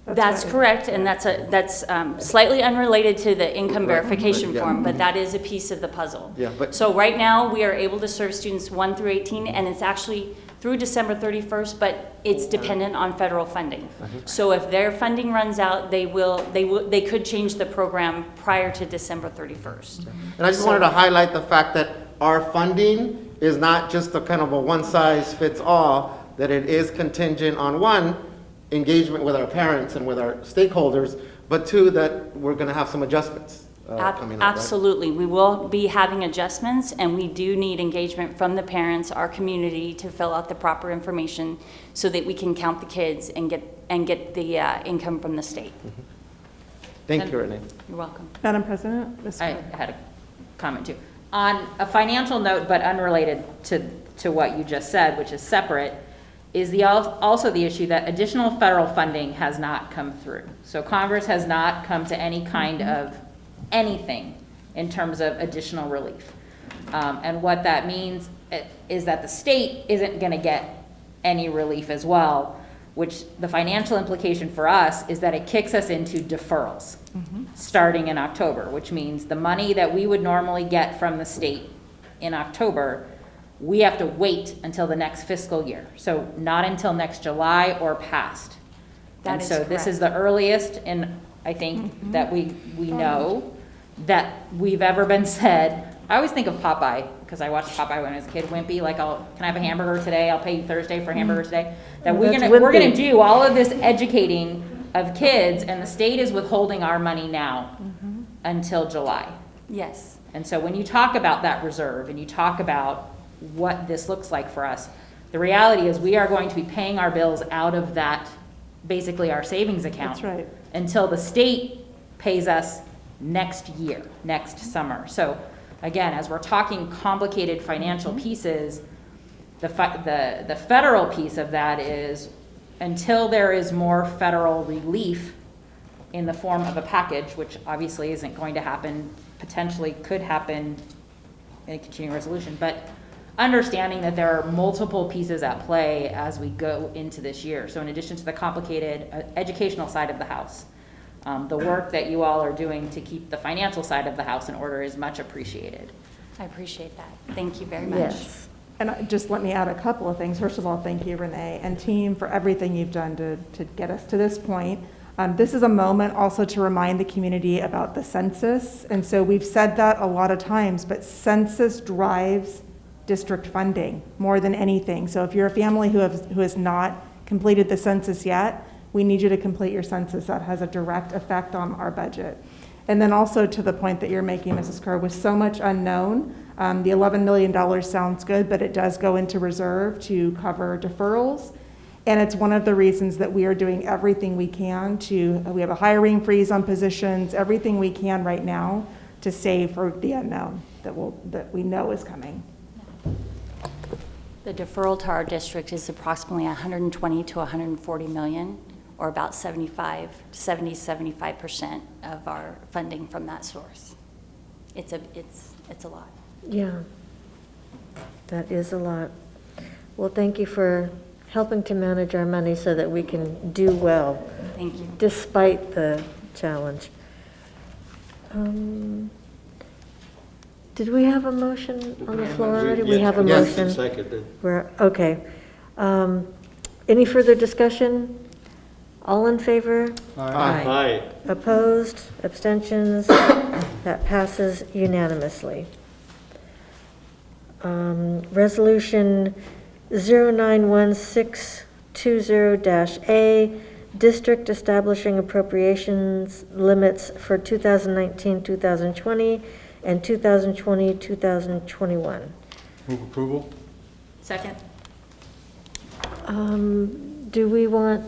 That's correct, and that's slightly unrelated to the income verification form, but that is a piece of the puzzle. Yeah, So right now, we are able to serve students 1 through 18, and it's actually through December 31st, but it's dependent on federal funding. So if their funding runs out, they could change the program prior to December 31st. And I just wanted to highlight the fact that our funding is not just a kind of a one-size-fits-all, that it is contingent on one, engagement with our parents and with our stakeholders, but two, that we're going to have some adjustments coming up. Absolutely. Right? We will be having adjustments, and we do need engagement from the parents, our community, to fill out the proper information so that we can count the kids and get the income from the state. Thank you, Renee. You're welcome. Madam President? Ms. I had a comment too. On a financial note, but unrelated to what you just said, which is separate, is also the issue that additional federal funding has not come through. So Congress has not come to any kind of anything in terms of additional relief. And what that means is that the state isn't going to get any relief as well, which the financial implication for us is that it kicks us into deferrals starting in October, which means the money that we would normally get from the state in October, we have to wait until the next fiscal year. So not until next July or past. That and is so correct. This is the earliest, and I think that we know that we've ever been said. I always think of Popeye, because I watched Popeye when I was a kid, Wimpy, like, can I have a hamburger today? I'll pay you Thursday for a hamburger today. That we're gonna do all of this educating of kids, and the state is withholding our money now until July. Yes. And so when you talk about that reserve and you talk about what this looks like for us, the reality is we are going to be paying our bills out of that, basically our savings account. That's right. Until the state pays us next year, next summer. So again, as we're talking complicated financial pieces, the federal piece of that is until there is more federal relief in the form of a package, which obviously isn't going to happen, potentially could happen in a continuing resolution, but understanding that there are multiple pieces at play as we go into this year. So in addition to the complicated educational side of the house, the work that you all are doing to keep the financial side of the house in order is much appreciated. I appreciate that. Thank you very much. Yes. And just let me add a couple of things. First of all, thank you, Renee, and team, for everything you've done to get us to this point. This is a moment also to remind the community about the census. And so we've said that a lot of times, but census drives district funding more than anything. So if you're a family who has not completed the census yet, we need you to complete your census. That has a direct effect on our budget. And then also to the point that you're making, Mrs. Kerr, with so much unknown, the $11 million sounds good, but it does go into reserve to cover deferrals. And it's one of the reasons that we are doing everything we can we have a hiring freeze on positions, everything we can right now to save for the unknown that we know is coming. The deferral to our district is approximately 120 to 140 million or about 75% of our funding from that source. It's a lot. Yeah, that is a lot. Well, thank you for helping to manage our money so that we can do well. Thank you. Despite the challenge. Did we have a motion on the floor already? We have a motion. Seconded. Okay. Any further discussion? All in favor? Aye. Aye. Opposed? Abstentions? That passes unanimously. Resolution 091620-A, District Establishing Appropriations Limits for 2019-2020 and 2020-2021. Move approval? Second. Do we want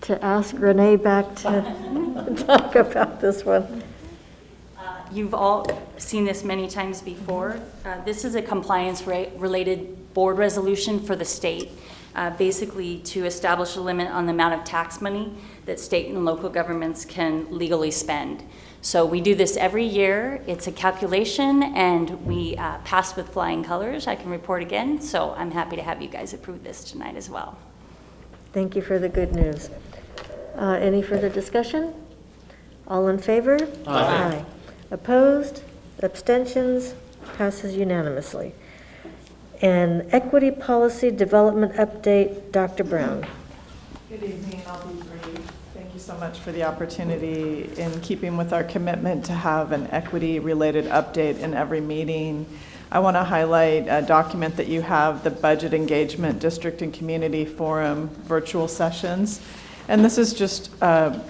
to ask Renee back to talk about this one? You've all seen this many times before. This is a compliance-related board resolution for the state, basically to establish a limit on the amount of tax money that state and local governments can legally spend. So we do this every year. It's a calculation, and we pass with flying colors. I can report again, so I'm happy to have you guys approve this tonight as well. Thank you for the good news. Any further discussion? All in favor? Aye. Opposed? Abstentions? Passes unanimously. And Equity Policy Development Update, Dr. Brown. Good evening, I'll be brief. Thank you so much for the opportunity. In keeping with our commitment to have an equity-related update in every meeting, I want to highlight a document that you have, the Budget Engagement District and Community Forum virtual sessions. And this is just a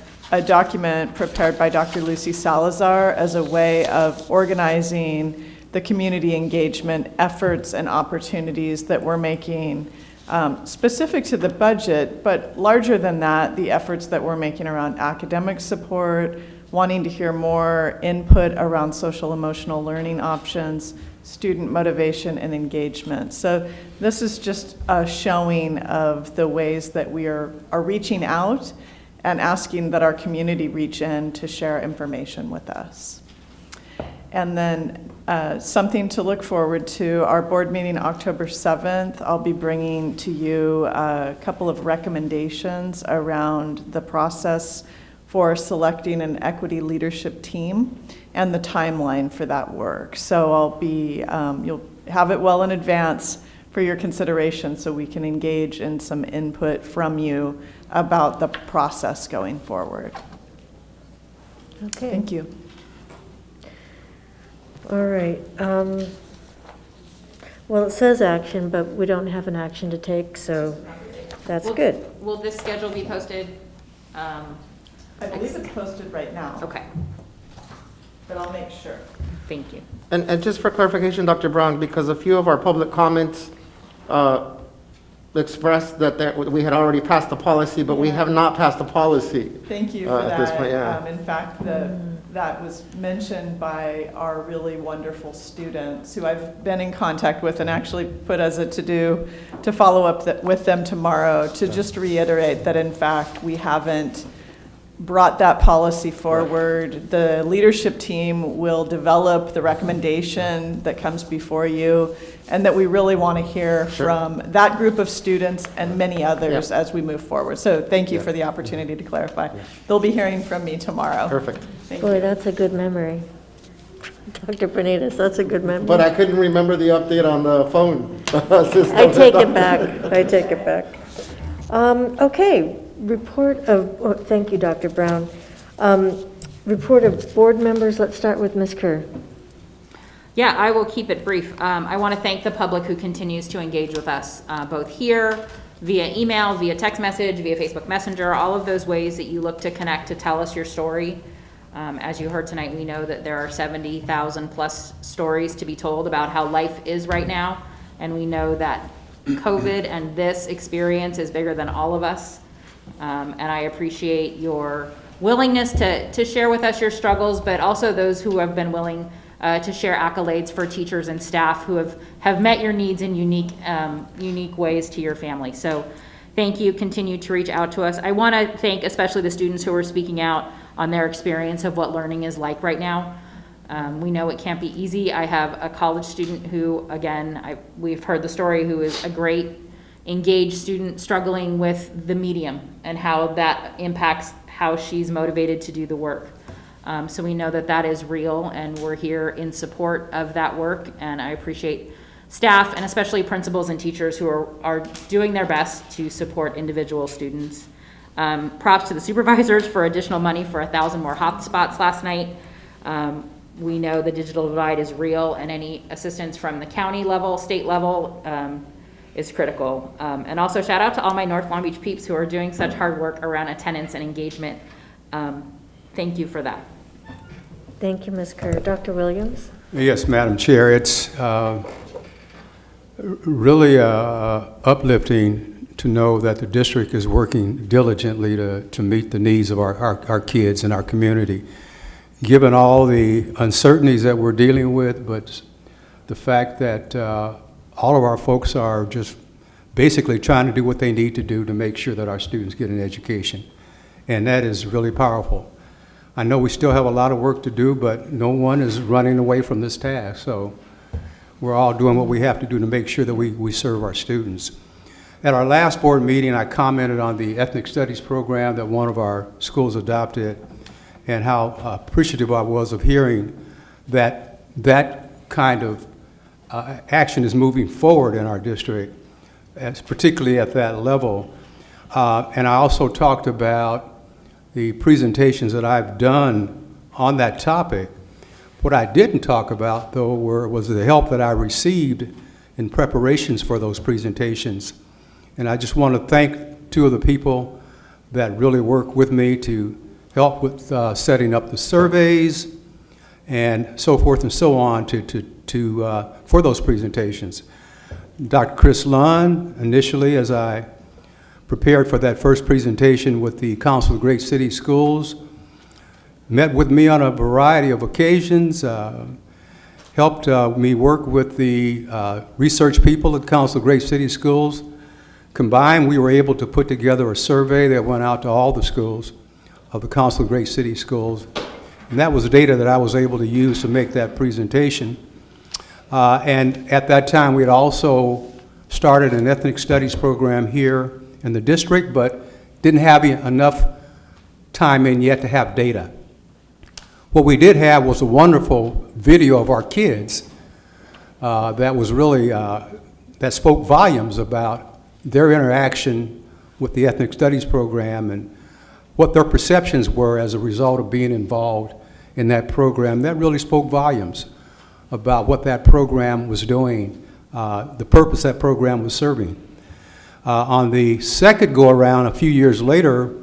document prepared by Dr. Lucy Salazar as a way of organizing the community engagement efforts and opportunities that we're making specific to the budget, but larger than that, the efforts that we're making around academic support, wanting to hear more input around social emotional learning options, student motivation and engagement. So this is just a showing of the ways that we are reaching out and asking that our community reach in to share information with us. And then something to look forward to, our board meeting October 7th, I'll be bringing to you a couple of recommendations around the process for selecting an equity leadership team and the timeline for that work. So I'll be, you'll have it well in advance for your consideration so we can engage in some input from you about the process going forward. Okay. Thank you. All right. Well, it says action, but we don't have an action to take, so that's good. Will this schedule be posted? I believe it's posted right now. Okay. But I'll make sure. Thank you. And just for clarification, Dr. Brown, because a few of our public comments expressed that we had already passed the policy, but we have not passed the policy. Thank you for at that. This point, yeah. In fact, that was mentioned by our really wonderful students who I've been in contact with and actually put as a to-do to follow up with them tomorrow to just reiterate that, in fact, we haven't brought that policy forward. The leadership team will develop the recommendation that comes before you, and that we really want to hear from that group of students and many others as we move forward. So thank you for the opportunity to clarify. They'll be hearing from me tomorrow. Perfect. Boy, that's a good memory. Dr. Benitez, that's a good memory. But I couldn't remember the update on the phone system. I take it back. I take it back. Okay. Report of, thank you, Dr. Brown. Report of board members. Let's start with Ms. Kerr. Yeah, I will keep it brief. I want to thank the public who continues to engage with us, both here, via email, via text message, via Facebook Messenger, all of those ways that you look to connect to tell us your story. As you heard tonight, we know that there are 70,000 plus stories to be told about how life is right now, and we know that COVID and this experience is bigger than all of us. And I appreciate your willingness to share with us your struggles, but also those who have been willing to share accolades for teachers and staff who have met your needs in unique ways to your family. So thank you. Continue to reach out to us. I want to thank especially the students who are speaking out on their experience of what learning is like right now. We know it can't be easy. I have a college student who, again, we've heard the story, who is a great engaged student struggling with the medium and how that impacts how she's motivated to do the work. So we know that that is real, and we're here in support of that work, and I appreciate staff and especially principals and teachers who are doing their best to support individual students. Props to the supervisors for additional money for 1,000 more hotspots last night. We know the digital divide is real, and any assistance from the county level, state level, is critical. And also shout out to all my North Long Beach peeps who are doing such hard work around attendance and engagement. Thank you for that. Thank you, Ms. Kerr. Dr. Williams? Yes, Madam Chair, it's really uplifting to know that the district is working diligently to meet the needs of our kids and our community. Given all the uncertainties that we're dealing with, but the fact that all of our folks are just basically trying to do what they need to do to make sure that our students get an education. And that is really powerful. I know we still have a lot of work to do, but no one is running away from this task. So we're all doing what we have to do to make sure that we serve our students. At our last board meeting, I commented on the ethnic studies program that one of our schools adopted, and how appreciative I was of hearing that that kind of action is moving forward in our district, particularly at that level. And I also talked about the presentations that I've done on that topic. What I didn't talk about, though, was the help that I received in preparations for those presentations. And I just want to thank two of the people that really work with me to help with setting up the surveys and so forth and so on for those presentations. Dr. Chris Lund, initially, as I prepared for that first presentation with the Council of Great City Schools, met with me on a variety of occasions, helped me work with the research people at the Council of Great City Schools. Combined, we were able to put together a survey that went out to all the schools of the Council of Great City Schools. And that was data that I was able to use to make that presentation. And at that time, we had also started an ethnic studies program here in the district, but didn't have enough time in yet to have data. What we did have was a wonderful video of our kids that was really, that spoke volumes about their interaction with the ethnic studies program and what their perceptions were as a result of being involved in that program. That really spoke volumes about what that program was doing, the purpose that program was serving. On the second go-around, a few years later,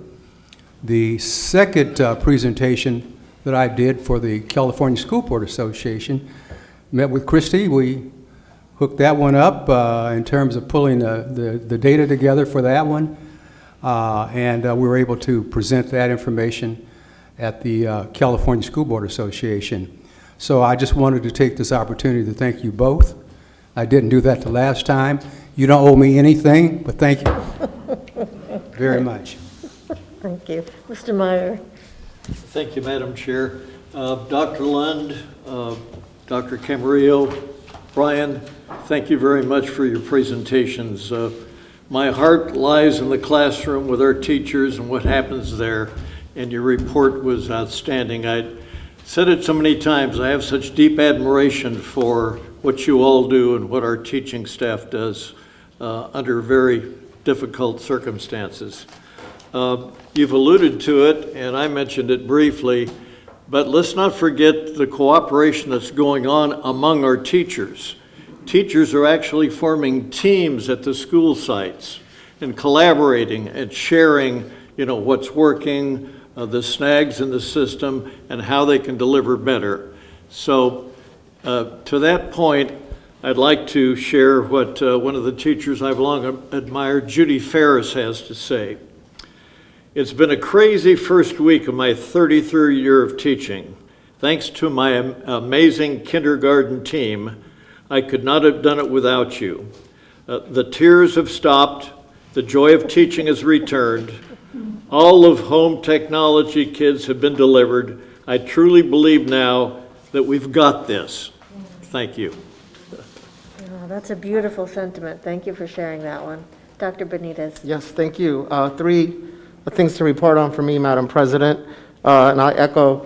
the second presentation that I did for the California School Board Association, met with Christy. We hooked that one up in terms of pulling the data together for that one. And we were able to present that information at the California School Board Association. So I just wanted to take this opportunity to thank you both. I didn't do that the last time. You don't owe me anything, but thank you very much. Thank you. Mr. Meyer. Thank you, Madam Chair. Dr. Lund, Dr. Camarillo, Brian, thank you very much for your presentations. My heart lies in the classroom with our teachers and what happens there, and your report was outstanding. I said it so many times, I have such deep admiration for what you all do and what our teaching staff does under very difficult circumstances. You've alluded to it, and I mentioned it briefly, but let's not forget the cooperation that's going on among our teachers. Teachers are actually forming teams at the school sites and collaborating and sharing, what's working, the snags in the system, and how they can deliver better. So to that point, I'd like to share what one of the teachers I've long admired, Judy Ferris, has to say. It's been a crazy first week of my 33rd year of teaching. Thanks to my amazing kindergarten team, I could not have done it without you. The tears have stopped, The joy of teaching has returned. All of home technology kids have been delivered. I truly believe now that we've got this. Thank you. Oh, that's a beautiful sentiment. Thank you for sharing that one. Dr. Benitez. Yes, thank you. Three things to report on for me, Madam President. And I echo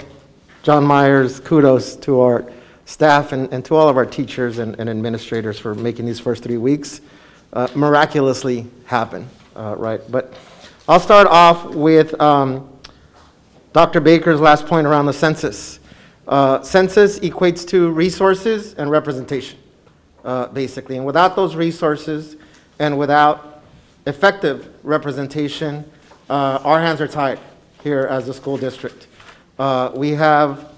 John Meyer's kudos to our staff and to all of our teachers and administrators for making these first 3 weeks miraculously happen, right? But I'll start off with Dr. Baker's last point around the census. Census equates to resources and representation, basically. And without those resources and without effective representation, our hands are tied here as a school district. We have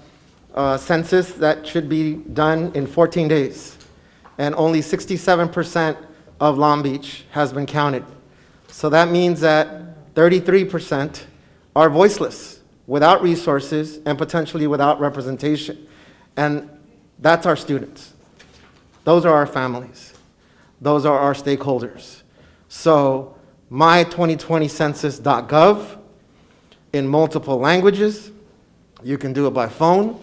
a census that should be done in 14 days, and only 67% of Long Beach has been counted. So that means that 33% are voiceless, without resources, and potentially without representation. And that's our students. Those are our families. Those are our stakeholders. So my2020census.gov in multiple languages. You can do it by phone.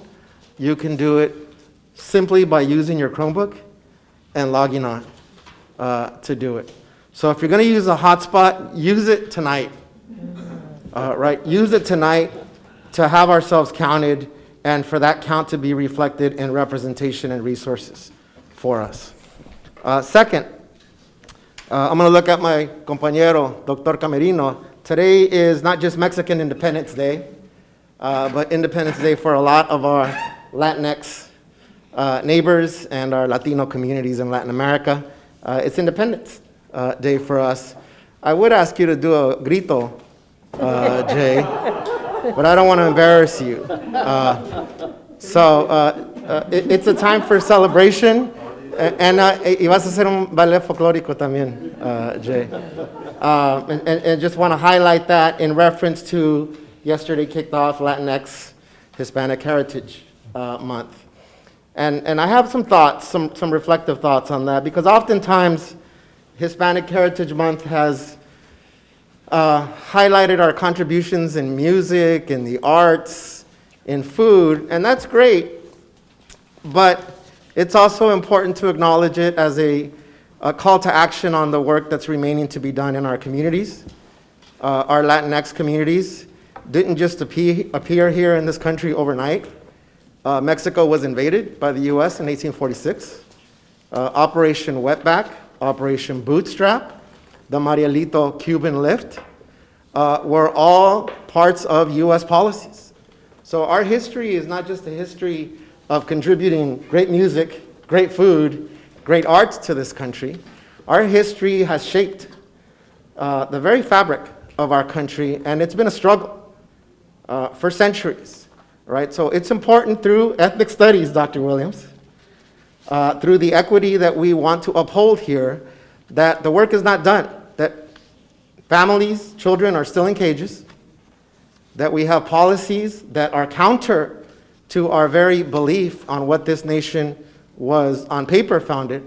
You can do it simply by using your Chromebook and logging on to do it. So if you're going to use a hotspot, use it tonight. Right? Use it tonight to have ourselves counted and for that count to be reflected in representation and resources for us. Second, I'm going to look at my compañero, Dr. Camerino. Today is not just Mexican Independence Day, but Independence Day for a lot of our Latinx neighbors and our Latino communities in Latin America. It's Independence Day for us. I would ask you to do a grito, Jay, but I don't want to embarrass you. It's a time for celebration. And y vas a hacer un ballet folclórico también, Jay. And just want to highlight that in reference to yesterday kicked off Latinx Hispanic Heritage Month. And I have some thoughts, some reflective thoughts on that, because oftentimes Hispanic Heritage Month has highlighted our contributions in music, in the arts, in food, and that's great, but it's also important to acknowledge it as a call to action on the work that's remaining to be done in our communities. Our Latinx communities didn't just appear here in this country overnight. Mexico was invaded by the US in 1846. Operation Wetback, Operation Bootstrap, the Marielito Cuban Lift were all parts of US policies. So our history is not just a history of contributing great music, great food, great arts to this country. Our history has shaped the very fabric of our country, and it's been a struggle for centuries, right? So it's important through ethnic studies, Dr. Williams, through the equity that we want to uphold here, that the work is not done, that families, children are still in cages, that we have policies that are counter to our very belief on what this nation was on paper founded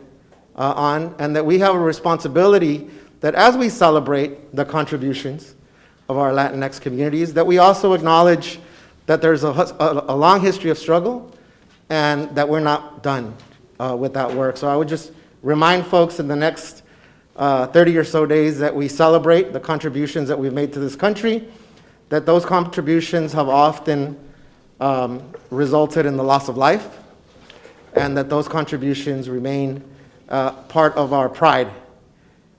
on, and that we have a responsibility that as we celebrate the contributions of our Latinx communities, that we also acknowledge that there's a long history of struggle and that we're not done with that work. So I would just remind folks in the next 30 or so days that we celebrate the contributions that we've made to this country, that those contributions have often resulted in the loss of life, and that those contributions remain part of our pride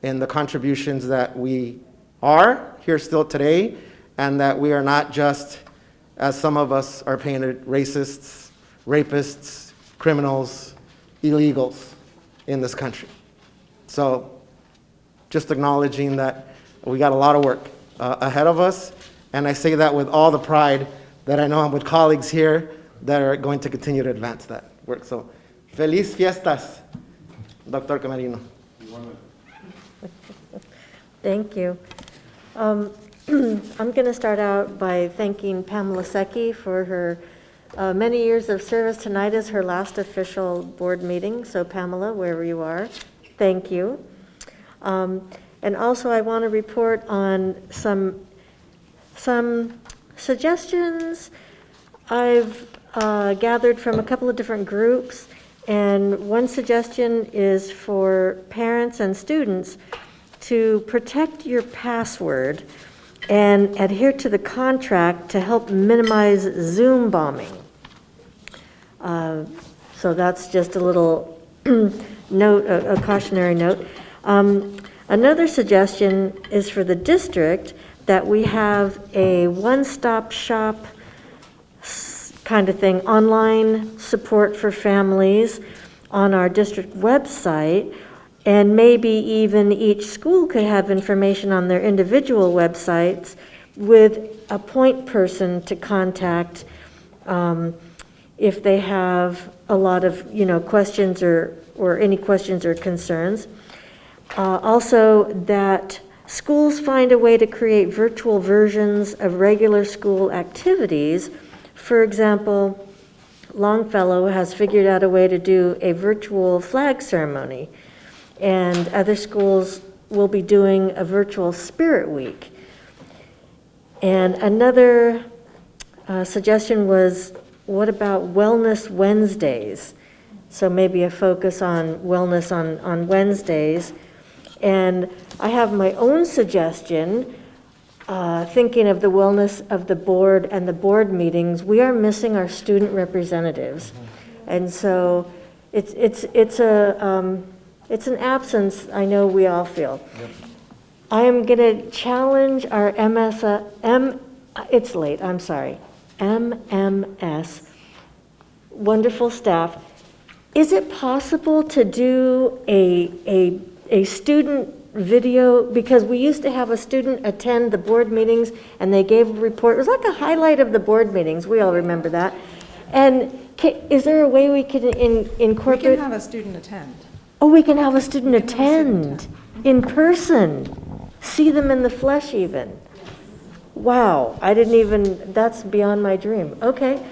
in the contributions that we are here still today, and that we are not just, as some of us are painted, racists, rapists, criminals, illegals in this country. So just acknowledging that we got a lot of work ahead of us, and I say that with all the pride that I know I'm with colleagues here that are going to continue to advance that work. So, feliz fiestas, Dr. Camerino. Thank you. I'm going to start out by thanking Pamela Secchi for her many years of service. Tonight is her last official board meeting, so Pamela, wherever you are, thank you. And And also, I want to report on some suggestions I've gathered from a couple of different groups. And one suggestion is for parents and students to protect your password and adhere to the contract to help minimize Zoom bombing. So that's just a little note, a cautionary note. Another suggestion is for the district that we have a one-stop shop kind of thing, online support for families on our district website, and maybe even each school could have information on their individual websites with a point person to contact if they have a lot of questions or any questions or concerns. Also, that schools find a way to create virtual versions of regular school activities. For example, Longfellow has figured out a way to do a virtual flag ceremony, and other schools will be doing a virtual Spirit Week. And another suggestion was, what about Wellness Wednesdays? So maybe a focus on wellness on Wednesdays. And I have my own suggestion, thinking of the wellness of the board and the board meetings. We are missing our student representatives. And so it's an absence I know we all feel. Yep. I am going to challenge our MMS, wonderful staff. Is it possible to do a student video? Because we used to have a student attend the board meetings and they gave a report. It was like a highlight of the board meetings. We all remember that. And is there a way we could incorporate? We can have a student attend. Oh, we can have a student attend in person, see them in the flesh even. Wow, that's beyond my dream. Okay,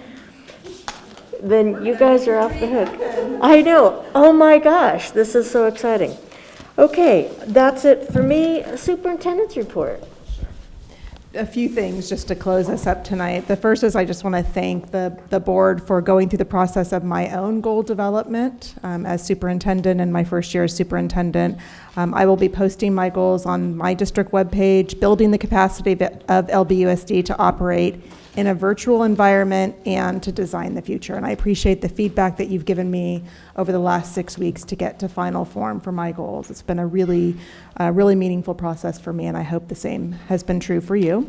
then you guys are off the hook. I know, oh my gosh, this is so exciting. Okay, that's it for me. Superintendent's report. A few things just to close us up tonight. The first is I just want to thank the board for going through the process of my own goal development as superintendent in my first year as superintendent. I will be posting my goals on my district webpage, building the capacity of LBUSD to operate in a virtual environment and to design the future. And I appreciate the feedback that you've given me over the last 6 weeks to get to final form for my goals. It's been a really meaningful process for me, and I hope the same has been true for you.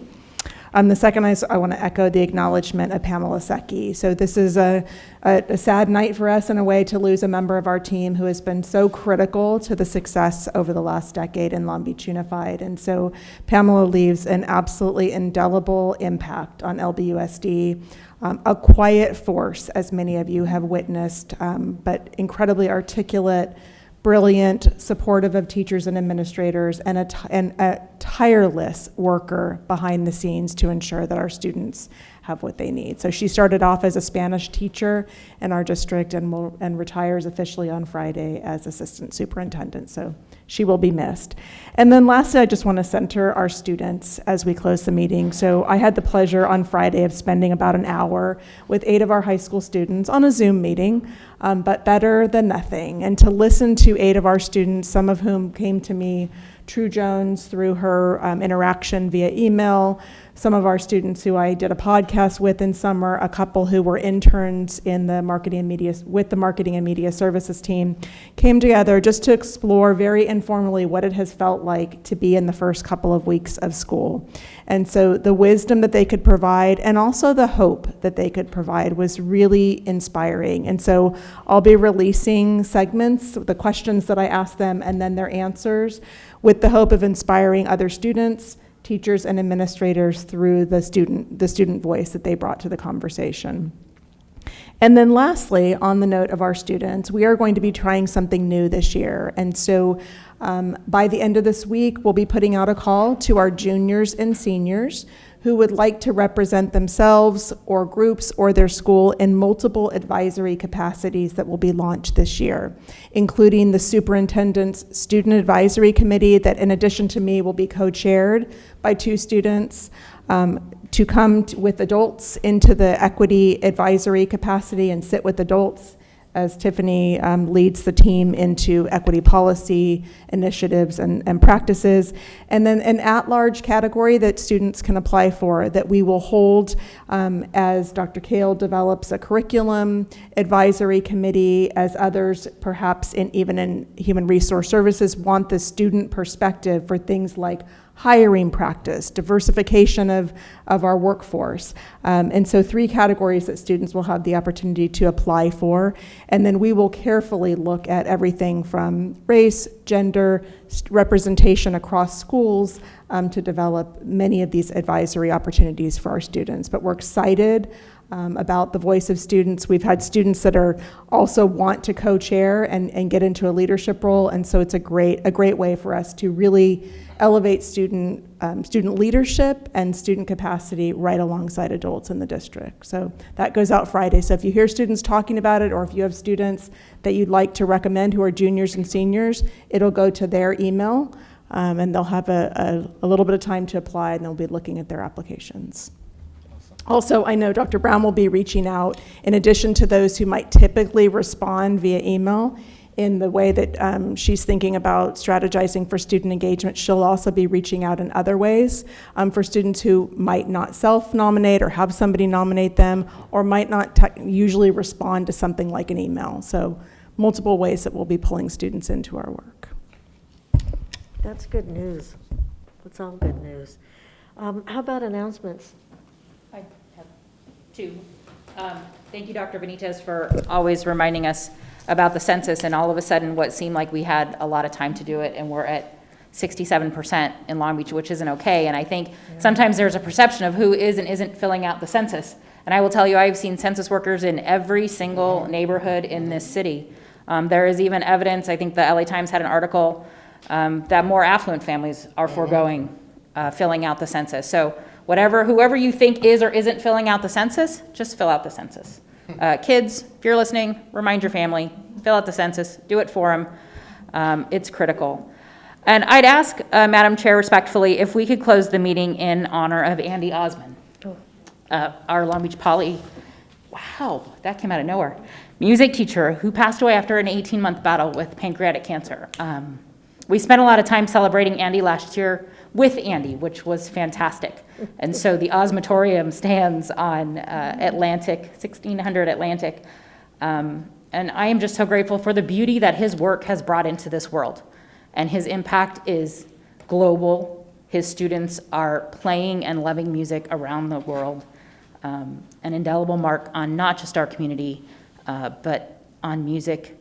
The second is I want to echo the acknowledgement of Pamela Secchi. So this is a sad night for us in a way to lose a member of our team who has been so critical to the success over the last decade in Long Beach Unified. And so Pamela leaves an absolutely indelible impact on LBUSD, a quiet force, as many of you have witnessed, but incredibly articulate, brilliant, supportive of teachers and administrators, and a tireless worker behind the scenes to ensure that our students have what they need. So she started off as a Spanish teacher in our district and retires officially on Friday as assistant superintendent. So she will be missed. And then lastly, I just want to center our students as we close the meeting. So I had the pleasure on Friday of spending about an hour with 8 of our high school students on a Zoom meeting, but better than nothing. And to listen to 8 of our students, some of whom came to me, True Jones, through her interaction via email, some of our students who I did a podcast with in summer, a couple who were interns in the marketing and media services team, came together just to explore very informally what it has felt like to be in the first couple of weeks of school. And so the wisdom that they could provide and also the hope that they could provide was really inspiring. And so I'll be releasing segments, the questions that I asked them and then their answers, with the hope of inspiring other students, teachers, and administrators through the student voice that they brought to the conversation. And then lastly, on the note of our students, we are going to be trying something new this year. And so By the end of this week, we'll be putting out a call to our juniors and seniors who would like to represent themselves or groups or their school in multiple advisory capacities that will be launched this year, including the superintendent's student advisory committee that, in addition to me, will be co-chaired by 2 students, to come with adults into the equity advisory capacity and sit with adults as Tiffany leads the team into equity policy initiatives and practices. And then an at-large category that students can apply for that we will hold as Dr. Kale develops a curriculum advisory committee, as others perhaps even in human resource services want the student perspective for things like hiring practice, diversification of our workforce. And so 3 categories that students will have the opportunity to apply for. And then we will carefully look at everything from race, gender, representation across schools to develop many of these advisory opportunities for our students. But we're excited about the voice of students. We've had students that are also want to co-chair and get into a leadership role. And so it's a great way for us to really elevate student leadership and student capacity right alongside adults in the district. So that goes out Friday. So if you hear students talking about it, or if you have students that you'd like to recommend who are juniors and seniors, it'll go to their email, and they'll have a little bit of time to apply, and they'll be looking at their applications. Also, I know Dr. Brown will be reaching out, in addition to those who might typically respond via email, in the way that she's thinking about strategizing for student engagement. She'll also be reaching out in other ways for students who might not self-nominate or have somebody nominate them, or might not usually respond to something like an email. So multiple ways that we'll be pulling students into our work. That's good news. That's all good news. How about announcements? I have 2. Thank you, Dr. Benitez, for always reminding us about the census, and all of a sudden what seemed like we had a lot of time to do it, and we're at 67% in Long Beach, which isn't okay. And I think sometimes there's a perception of who is and isn't filling out the census. And I will tell you, I've seen census workers in every single neighborhood in this city. There is even evidence, I think the LA Times had an article, that more affluent families are foregoing filling out the census. So whoever you think is or isn't filling out the census, just fill out the census. Kids, if you're listening, remind your family, fill out the census, do it for them. It's critical. And I'd ask, Madam Chair, respectfully, if we could close the meeting in honor of Andy Osmond, our Long Beach Poly, wow, that came out of nowhere, music teacher who passed away after an 18-month battle with pancreatic cancer. We spent a lot of time celebrating Andy last year with Andy, which was fantastic. And so the Osmatorium stands on 1600 Atlantic. And I am just so grateful for the beauty that his work has brought into this world. And his impact is global. His students are playing and loving music around the world. An indelible mark on not just our community, but on music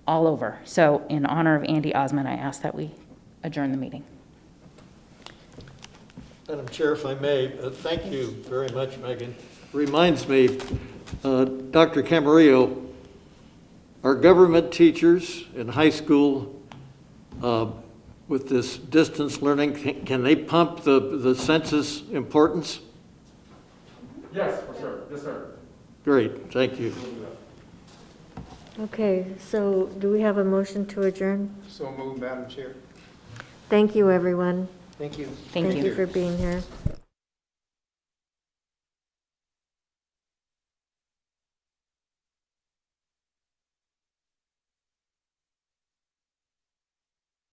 all over. So in honor of Andy Osmond, I ask that we adjourn the meeting. Madam Chair, if I may, thank you very much, Megan. Reminds me, Dr. Camarillo, our government teachers in high school with this distance learning, can they pump the census importance? Yes, for sure. Yes, sir. Great, thank you. Okay, so do we have a motion to adjourn? So moved, Madam Chair. Thank you, everyone. Thank you. Thank you. Thank you for being here.